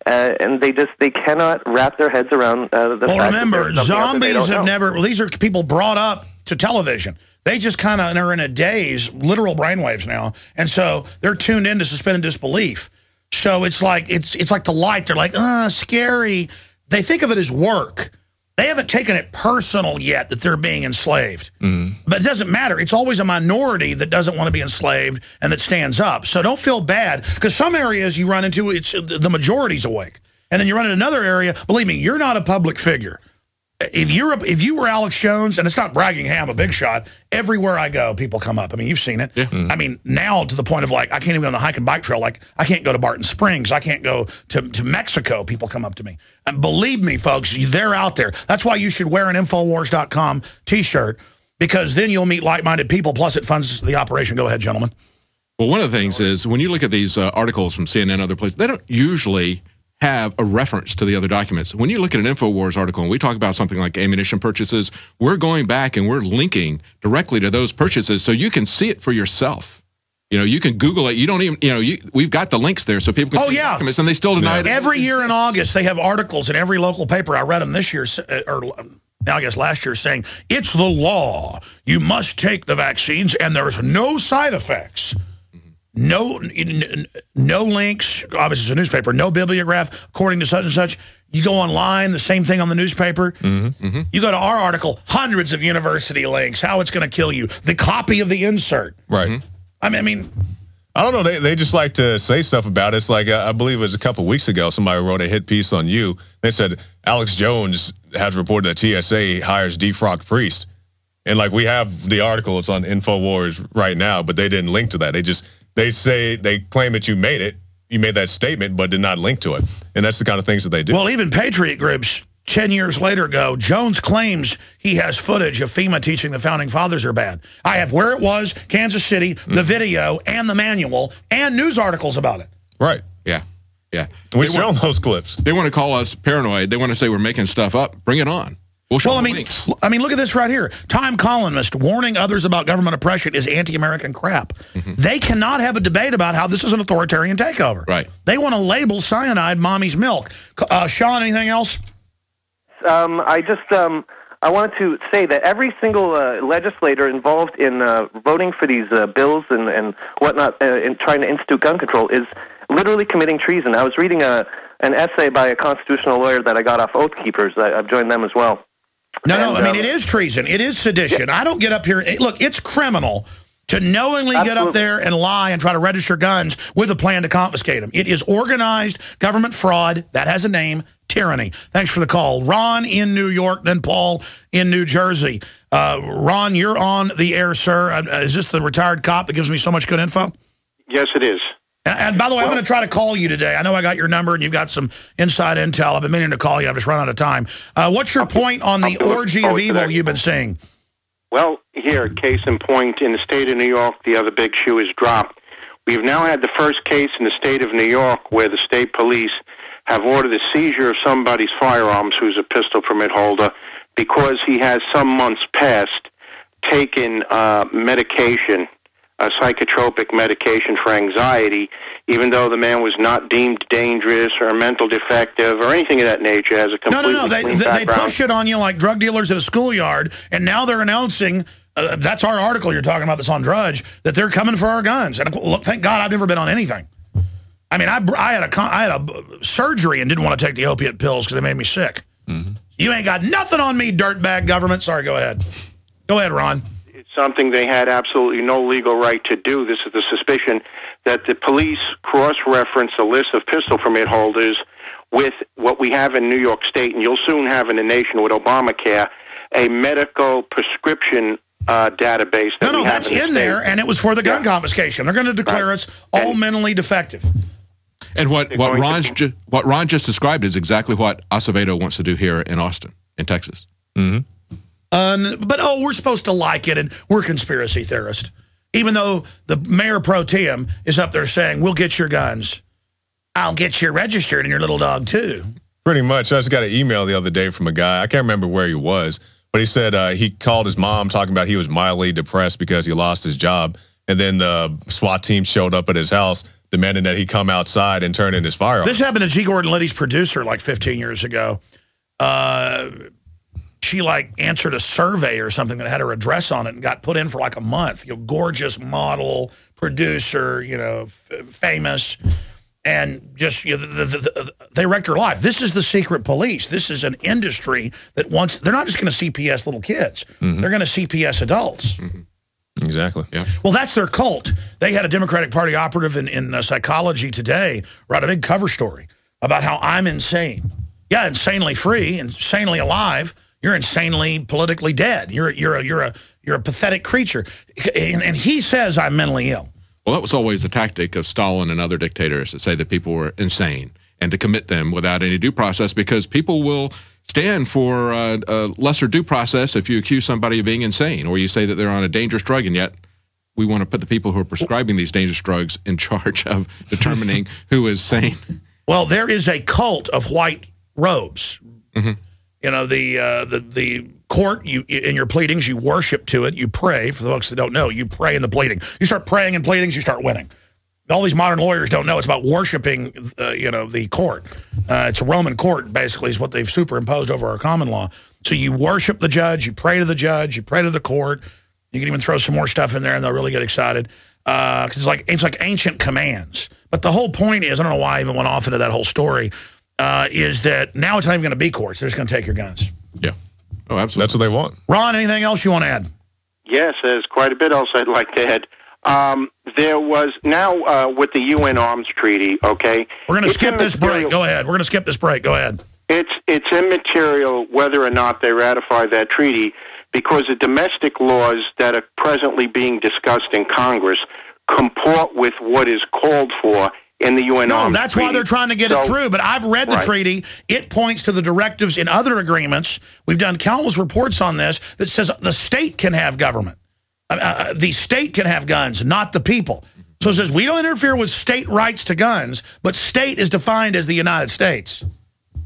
And they cannot wrap their heads around the fact.
Well, remember, zombies have never. Well, these are people brought up to television. They just kind of are in a daze, literal brainwaves now, and so they're tuned in to suspended disbelief. So it's like the light. They're like, scary. They think of it as work. They haven't taken it personal yet that they're being enslaved. But it doesn't matter. It's always a minority that doesn't want to be enslaved and that stands up. So don't feel bad, because some areas you run into, it's the majority's awake. And then you run in another area, believe me, you're not a public figure. If you were Alex Jones, and it's not bragging, hey, I'm a big shot, everywhere I go, people come up. I mean, you've seen it.
Yeah.
I mean, now to the point of like, I can't even go on the hike and bike trail. Like, I can't go to Barton Springs. I can't go to Mexico. People come up to me. And believe me, folks, they're out there. That's why you should wear an Infowars.com T-shirt, because then you'll meet like-minded people, plus it funds the operation. Go ahead, gentlemen.
Well, one of the things is, when you look at these articles from CNN and other places, they don't usually have a reference to the other documents. When you look at an Infowars article and we talk about something like ammunition purchases, we're going back and we're linking directly to those purchases so you can see it for yourself. You can Google it. You don't even, we've got the links there so people can see the documents, and they still deny it.
Every year in August, they have articles in every local paper. I read them this year, or now I guess last year, saying, it's the law. You must take the vaccines, and there's no side effects. No links, obviously it's a newspaper, no bibliograph, according to such and such. You go online, the same thing on the newspaper. You go to our article, hundreds of university links, how it's going to kill you, the copy of the insert.
Right.
I mean,
I don't know. They just like to say stuff about it. It's like, I believe it was a couple of weeks ago, somebody wrote a hit piece on you. They said, Alex Jones has reported that TSA hires defrocked priests. And like, we have the article, it's on Infowars right now, but they didn't link to that. They claim that you made it. You made that statement, but did not link to it. And that's the kind of things that they do.
Well, even patriot groups 10 years later go, Jones claims he has footage of FEMA teaching the Founding Fathers are bad. I have where it was, Kansas City, the video, and the manual, and news articles about it.
Right.
Yeah. Yeah.
We show those clips.
They want to call us paranoid. They want to say we're making stuff up. Bring it on. We'll show them links.
I mean, look at this right here. Time columnist warning others about government oppression is anti-American crap. They cannot have a debate about how this is an authoritarian takeover.
Right.
They want to label cyanide mommy's milk. Sean, anything else?
I wanted to say that every single legislator involved in voting for these bills and whatnot, in trying to institute gun control, is literally committing treason. I was reading an essay by a constitutional lawyer that I got off Oath Keepers. I've joined them as well.
No, I mean, it is treason. It is sedition. I don't get up here. Look, it's criminal to knowingly get up there and lie and try to register guns with a plan to confiscate them. It is organized government fraud. That has a name, tyranny. Thanks for the call. Ron in New York, then Paul in New Jersey. Ron, you're on the air, sir. Is this the retired cop that gives me so much good info?
Yes, it is.
And by the way, I'm going to try to call you today. I know I got your number and you've got some inside intel. I've been meaning to call you. I've just run out of time. What's your point on the orgy of evil you've been seeing?
Well, here, case in point, in the state of New York, the other big shoe is dropped. We've now had the first case in the state of New York where the state police have ordered the seizure of somebody's firearms who's a pistol permit holder because he has some months past taken medication, a psychotropic medication for anxiety, even though the man was not deemed dangerous or mental defective or anything of that nature, has a completely clean background.
They push it on you like drug dealers at a schoolyard, and now they're announcing, that's our article you're talking about that's on Drudge, that they're coming for our guns. And look, thank God I've never been on anything. I mean, I had a surgery and didn't want to take the opiate pills because they made me sick. You ain't got nothing on me, dirtbag government. Sorry, go ahead. Go ahead, Ron.
It's something they had absolutely no legal right to do. This is the suspicion that the police cross-reference a list of pistol permit holders with what we have in New York State, and you'll soon have in the nation with Obamacare, a medical prescription database.
No, that's in there, and it was for the gun confiscation. They're going to declare us all mentally defective.
And what Ron just described is exactly what Acevedo wants to do here in Austin, in Texas.
But, we're supposed to like it, and we're conspiracy theorists. Even though the mayor pro tem is up there saying, we'll get your guns. I'll get you registered and your little dog, too.
Pretty much. I just got an email the other day from a guy. I can't remember where he was, but he said he called his mom talking about he was mildly depressed because he lost his job. And then the SWAT team showed up at his house demanding that he come outside and turn in his firearm.
This happened to G. Gordon Liddy's producer like 15 years ago. She answered a survey or something that had her address on it and got put in for like a month. Gorgeous model, producer, famous, and just they wrecked her life. This is the secret police. This is an industry that wants. They're not just going to CPS little kids. They're going to CPS adults.
Exactly. Yeah.
Well, that's their cult. They had a Democratic Party operative in Psychology Today write a big cover story about how I'm insane. Yeah, insanely free, insanely alive. You're insanely politically dead. You're a pathetic creature. And he says I'm mentally ill.
Well, that was always a tactic of Stalin and other dictators to say that people were insane and to commit them without any due process, because people will stand for a lesser due process if you accuse somebody of being insane or you say that they're on a dangerous drug, and yet we want to put the people who are prescribing these dangerous drugs in charge of determining who is sane.
Well, there is a cult of white robes. The court, in your pleadings, you worship to it, you pray. For the folks that don't know, you pray in the pleading. You start praying in pleadings, you start winning. All these modern lawyers don't know it's about worshiping, the court. It's a Roman court, basically, is what they've superimposed over our common law. So you worship the judge, you pray to the judge, you pray to the court. You can even throw some more stuff in there, and they'll really get excited. Because it's like ancient commands. But the whole point is, I don't know why I even went off into that whole story, is that now it's not even going to be courts. They're just going to take your guns.
Yeah. Oh, absolutely.
That's what they want.
Ron, anything else you want to add?
Yes, there's quite a bit else I'd like to add. There was now with the UN Arms Treaty, okay?
We're going to skip this break. Go ahead. We're going to skip this break. Go ahead.
It's immaterial whether or not they ratify that treaty, because the domestic laws that are presently being discussed in Congress comport with what is called for in the UN Arms
Treaty. That's why they're trying to get it through. But I've read the treaty. It points to the directives in other agreements. We've done countless reports on this that says the state can have government. The state can have guns, not the people. So it says, we don't interfere with state rights to guns, but state is defined as the United States.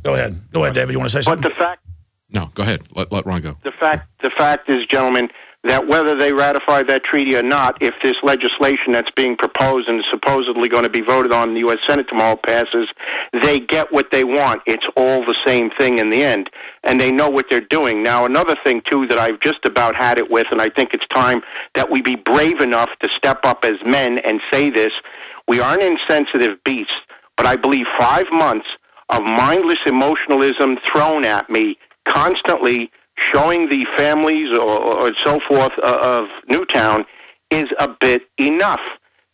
Go ahead. Go ahead, David. You want to say something?
But the fact...
No, go ahead. Let Ron go.
The fact is, gentlemen, that whether they ratify that treaty or not, if this legislation that's being proposed and is supposedly going to be voted on in the U.S. Senate tomorrow passes, they get what they want. It's all the same thing in the end, and they know what they're doing. Now, another thing, too, that I've just about had it with, and I think it's time that we be brave enough to step up as men and say this, we are an insensitive beast, but I believe 5 months of mindless emotionalism thrown at me constantly, showing the families or so forth of Newtown is a bit enough.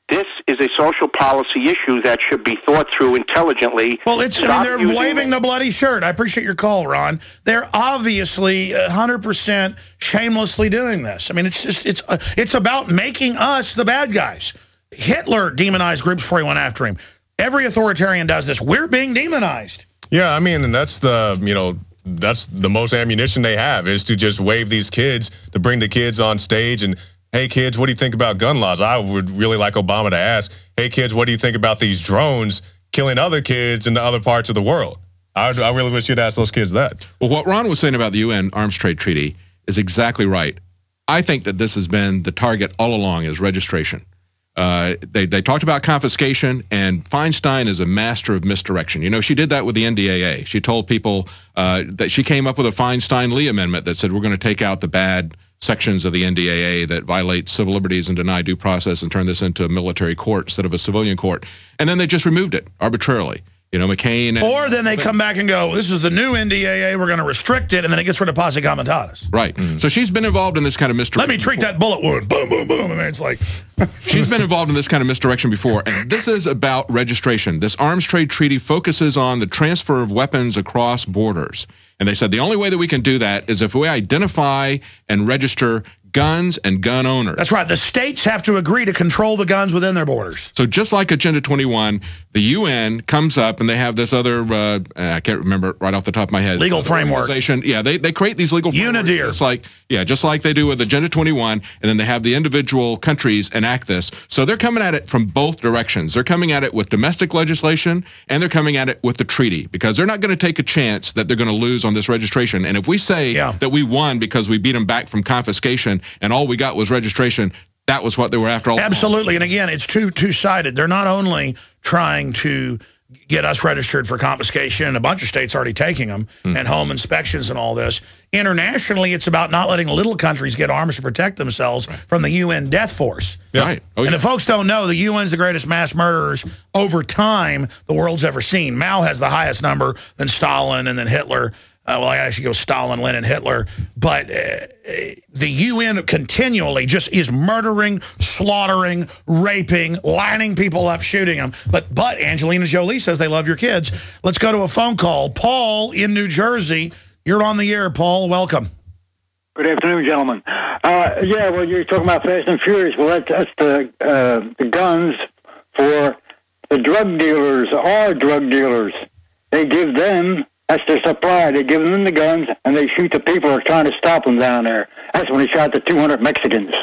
This is a social policy issue that should be thought through intelligently.
Well, they're waving the bloody shirt. I appreciate your call, Ron. They're obviously 100% shamelessly doing this. I mean, it's about making us the bad guys. Hitler demonized groups before he went after him. Every authoritarian does this. We're being demonized.
Yeah, I mean, and that's that's the most ammunition they have, is to just wave these kids, to bring the kids on stage and, hey, kids, what do you think about gun laws? I would really like Obama to ask, hey, kids, what do you think about these drones killing other kids in the other parts of the world? I really wish you'd ask those kids that.
Well, what Ron was saying about the UN Arms Trade Treaty is exactly right. I think that this has been the target all along, is registration. They talked about confiscation, and Feinstein is a master of misdirection. You know, she did that with the NDAA. She told people that she came up with a Feinstein-Lee amendment that said we're going to take out the bad sections of the NDAA that violate civil liberties and deny due process and turn this into a military court instead of a civilian court. And then they just removed it arbitrarily. You know, McCain.
Or then they come back and go, this is the new NDAA, we're going to restrict it, and then it gets rid of posse comitatus.
Right. So she's been involved in this kind of misdirection.
Let me treat that bullet wound. Boom, boom, boom. And it's like...
She's been involved in this kind of misdirection before, and this is about registration. This arms trade treaty focuses on the transfer of weapons across borders. And they said the only way that we can do that is if we identify and register guns and gun owners.
That's right. The states have to agree to control the guns within their borders.
So just like Agenda 21, the UN comes up and they have this other, I can't remember it right off the top of my head.
Legal framework.
Yeah, they create these legal frameworks.
UNIDIR.
Just like they do with Agenda 21, and then they have the individual countries enact this. So they're coming at it from both directions. They're coming at it with domestic legislation, and they're coming at it with the treaty, because they're not going to take a chance that they're going to lose on this registration. And if we say that we won because we beat them back from confiscation and all we got was registration, that was what they were after all.
Absolutely. And again, it's two-sided. They're not only trying to get us registered for confiscation, and a bunch of states already taking them, and home inspections and all this. Internationally, it's about not letting little countries get arms to protect themselves from the UN death force.
Right.
And if folks don't know, the UN's the greatest mass murderers over time the world's ever seen. Mao has the highest number, then Stalin, and then Hitler. Well, I actually go Stalin, Lenin, Hitler. But the UN continually just is murdering, slaughtering, raping, lining people up, shooting them. But Angelina Jolie says they love your kids. Let's go to a phone call. Paul in New Jersey. You're on the air, Paul. Welcome.
Good afternoon, gentlemen. Yeah, well, you're talking about Fast and Furious. Well, that's the guns for the drug dealers, our drug dealers. They give them... That's their supply. They give them the guns, and they shoot the people who are trying to stop them down there. That's when he shot the 200 Mexicans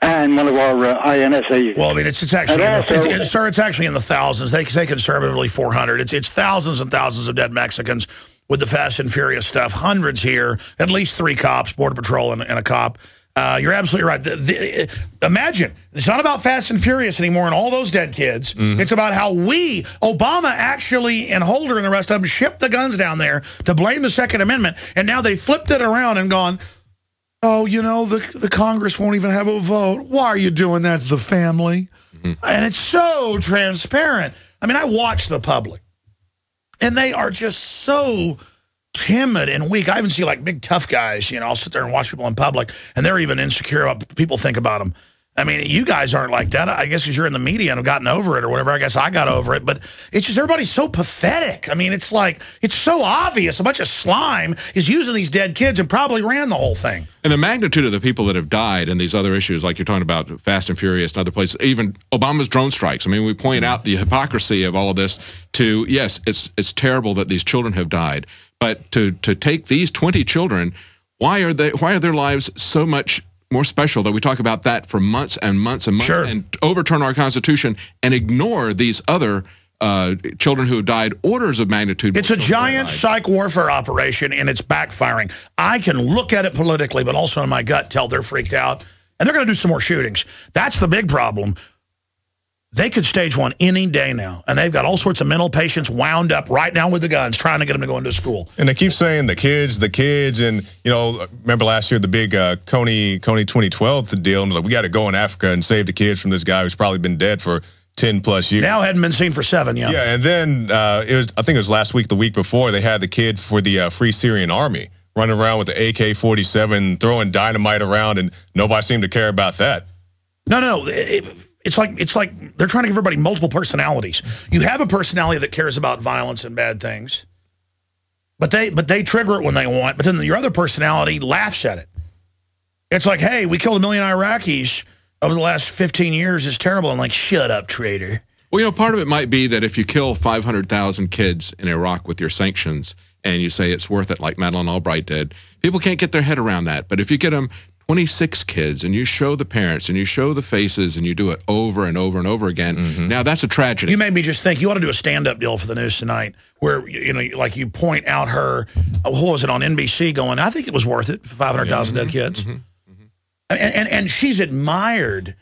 and one of our INSAs.
Well, I mean, it's actually, it's actually in the thousands. They say conservatively 400. It's thousands and thousands of dead Mexicans with the Fast and Furious stuff. Hundreds here, at least 3 cops, Border Patrol and a cop. You're absolutely right. Imagine, it's not about Fast and Furious anymore and all those dead kids. It's about how Obama actually, and Holder and the rest of them, shipped the guns down there to blame the Second Amendment, and now they flipped it around and gone, oh, you know, the Congress won't even have a vote. Why are you doing that to the family? And it's so transparent. I mean, I watch the public, and they are just so timid and weak. I even see like big tough guys, you know, I'll sit there and watch people in public, and they're even insecure about what people think about them. I mean, you guys aren't like that. I guess because you're in the media and have gotten over it or whatever. I guess I got over it. But it's just everybody's so pathetic. I mean, it's like, it's so obvious. A bunch of slime is using these dead kids and probably ran the whole thing.
And the magnitude of the people that have died and these other issues, like you're talking about Fast and Furious and other places, even Obama's drone strikes. I mean, we point out the hypocrisy of all of this to, yes, it's terrible that these children have died. But to take these 20 children, why are their lives so much more special that we talk about that for months and months and months and overturn our Constitution and ignore these other children who have died orders of magnitude.
It's a giant psych warfare operation, and it's backfiring. I can look at it politically, but also in my gut tell they're freaked out, and they're going to do some more shootings. That's the big problem. They could stage one any day now, and they've got all sorts of mental patients wound up right now with the guns, trying to get them to go into school.
And they keep saying the kids, and, you know, remember last year the big Coney 2012 deal, and like, we got to go in Africa and save the kids from this guy who's probably been dead for 10+ years.
Now hadn't been seen for 7, yeah.
Yeah, and then I think it was last week, the week before, they had the kid for the Free Syrian Army running around with the AK-47, throwing dynamite around, and nobody seemed to care about that.
No. It's like they're trying to give everybody multiple personalities. You have a personality that cares about violence and bad things, but they trigger it when they want. But then your other personality laughs at it. It's like, hey, we killed 1 million Iraqis over the last 15 years. It's terrible. And like, shut up, traitor.
Well, you know, part of it might be that if you kill 500,000 kids in Iraq with your sanctions and you say it's worth it, like Madeleine Albright did, people can't get their head around that. But if you get them 26 kids, and you show the parents, and you show the faces, and you do it over and over and over again. Now, that's a tragedy.
You made me just think, you ought to do a stand-up deal for the news tonight where, you know, like you point out her, what was it, on NBC going, I think it was worth it for 500,000 dead kids. And she's admired.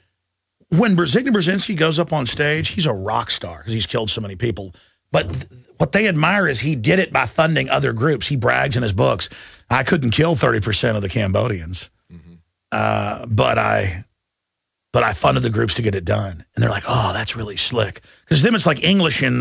When Zbigniew Brzezinski goes up on stage, he's a rock star because he's killed so many people. But what they admire is he did it by funding other groups. He brags in his books, I couldn't kill 30% of the Cambodians. But I funded the groups to get it done. And they're like, oh, that's really slick. Because them, it's like English in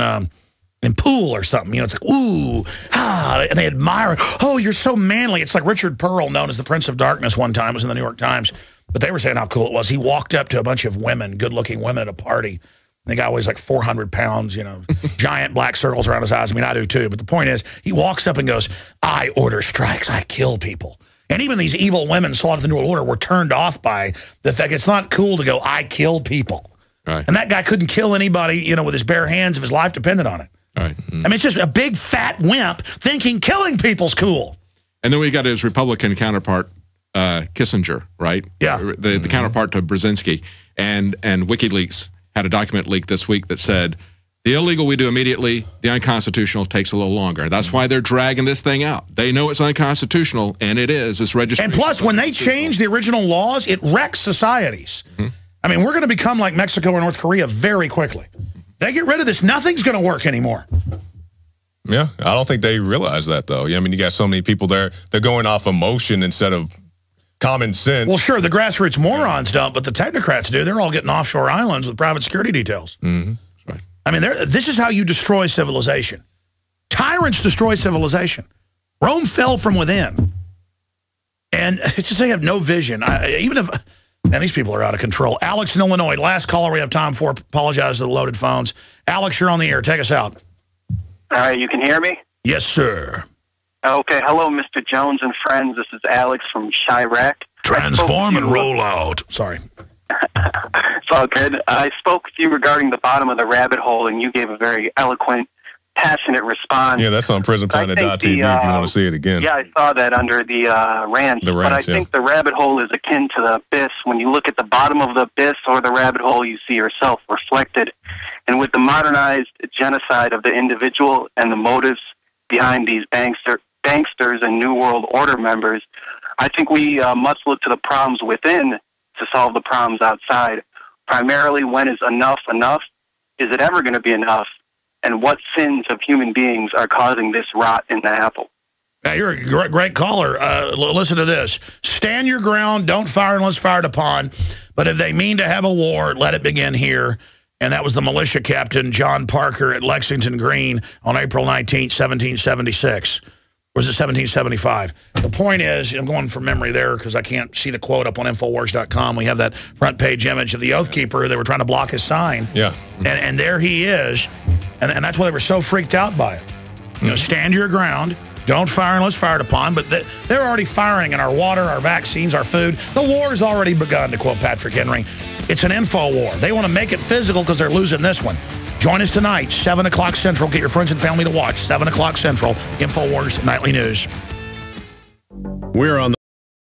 pool or something. You know, it's like, ooh, and they admire, oh, you're so manly. It's like Richard Pearl, known as the Prince of Darkness one time, was in the New York Times. But they were saying how cool it was. He walked up to a bunch of women, good-looking women at a party. The guy weighs like 400 pounds, you know, giant black circles around his eyes. I mean, I do too. But the point is, he walks up and goes, I order strikes. I kill people. And even these evil women sought of the New World Order were turned off by the fact it's not cool to go, I kill people.
Right.
And that guy couldn't kill anybody, you know, with his bare hands if his life depended on it.
Right.
I mean, it's just a big fat wimp thinking killing people's cool.
And then we got his Republican counterpart, Kissinger, right?
Yeah.
The counterpart to Brzezinski. And WikiLeaks had a document leaked this week that said, the illegal we do immediately, the unconstitutional takes a little longer. That's why they're dragging this thing out. They know it's unconstitutional, and it is. It's registration.
And plus, when they change the original laws, it wrecks societies. I mean, we're going to become like Mexico or North Korea very quickly. They get rid of this, nothing's going to work anymore.
Yeah, I don't think they realize that, though. I mean, you got so many people there, they're going off emotion instead of common sense.
Well, sure, the grassroots morons don't, but the technocrats do. They're all getting offshore islands with private security details. I mean, this is how you destroy civilization. Tyrants destroy civilization. Rome fell from within. And it's just they have no vision. Even if, man, these people are out of control. Alex in Illinois, last caller we have time for. Apologize to the loaded phones. Alex, you're on the air. Take us out.
All right, you can hear me?
Yes, sir.
Okay, hello, Mr. Jones and friends. This is Alex from Chirac.
Transform and roll out. Sorry.
It's all good. I spoke with you regarding the bottom of the rabbit hole, and you gave a very eloquent, passionate response.
Yeah, that's on Prisonplanet.tv if you want to see it again.
Yeah, I saw that under the rant. But I think the rabbit hole is akin to the abyss. When you look at the bottom of the abyss or the rabbit hole, you see yourself reflected. And with the modernized genocide of the individual and the motives behind these banksters and New World Order members, I think we must look to the problems within to solve the problems outside. Primarily, when is enough enough? Is it ever going to be enough? And what sins of human beings are causing this rot in the apple?
Now, you're a great caller. Listen to this. Stand your ground. Don't fire unless fired upon. But if they mean to have a war, let it begin here. And that was the militia captain, John Parker, at Lexington Green on April 19, 1776. Or was it 1775? The point is, I'm going from memory there because I can't see the quote up on Infowars.com. We have that front page image of the Oath Keeper. They were trying to block his sign.
Yeah.
And there he is. And that's why they were so freaked out by it. You know, stand your ground. Don't fire unless fired upon. But they're already firing in our water, our vaccines, our food. The war's already begun, to quote Patrick Henry. It's an info war. They want to make it physical because they're losing this one. Join us tonight, 7 o'clock Central. Get your friends and family to watch. 7 o'clock Central, Infowars Nightly News.
We're on the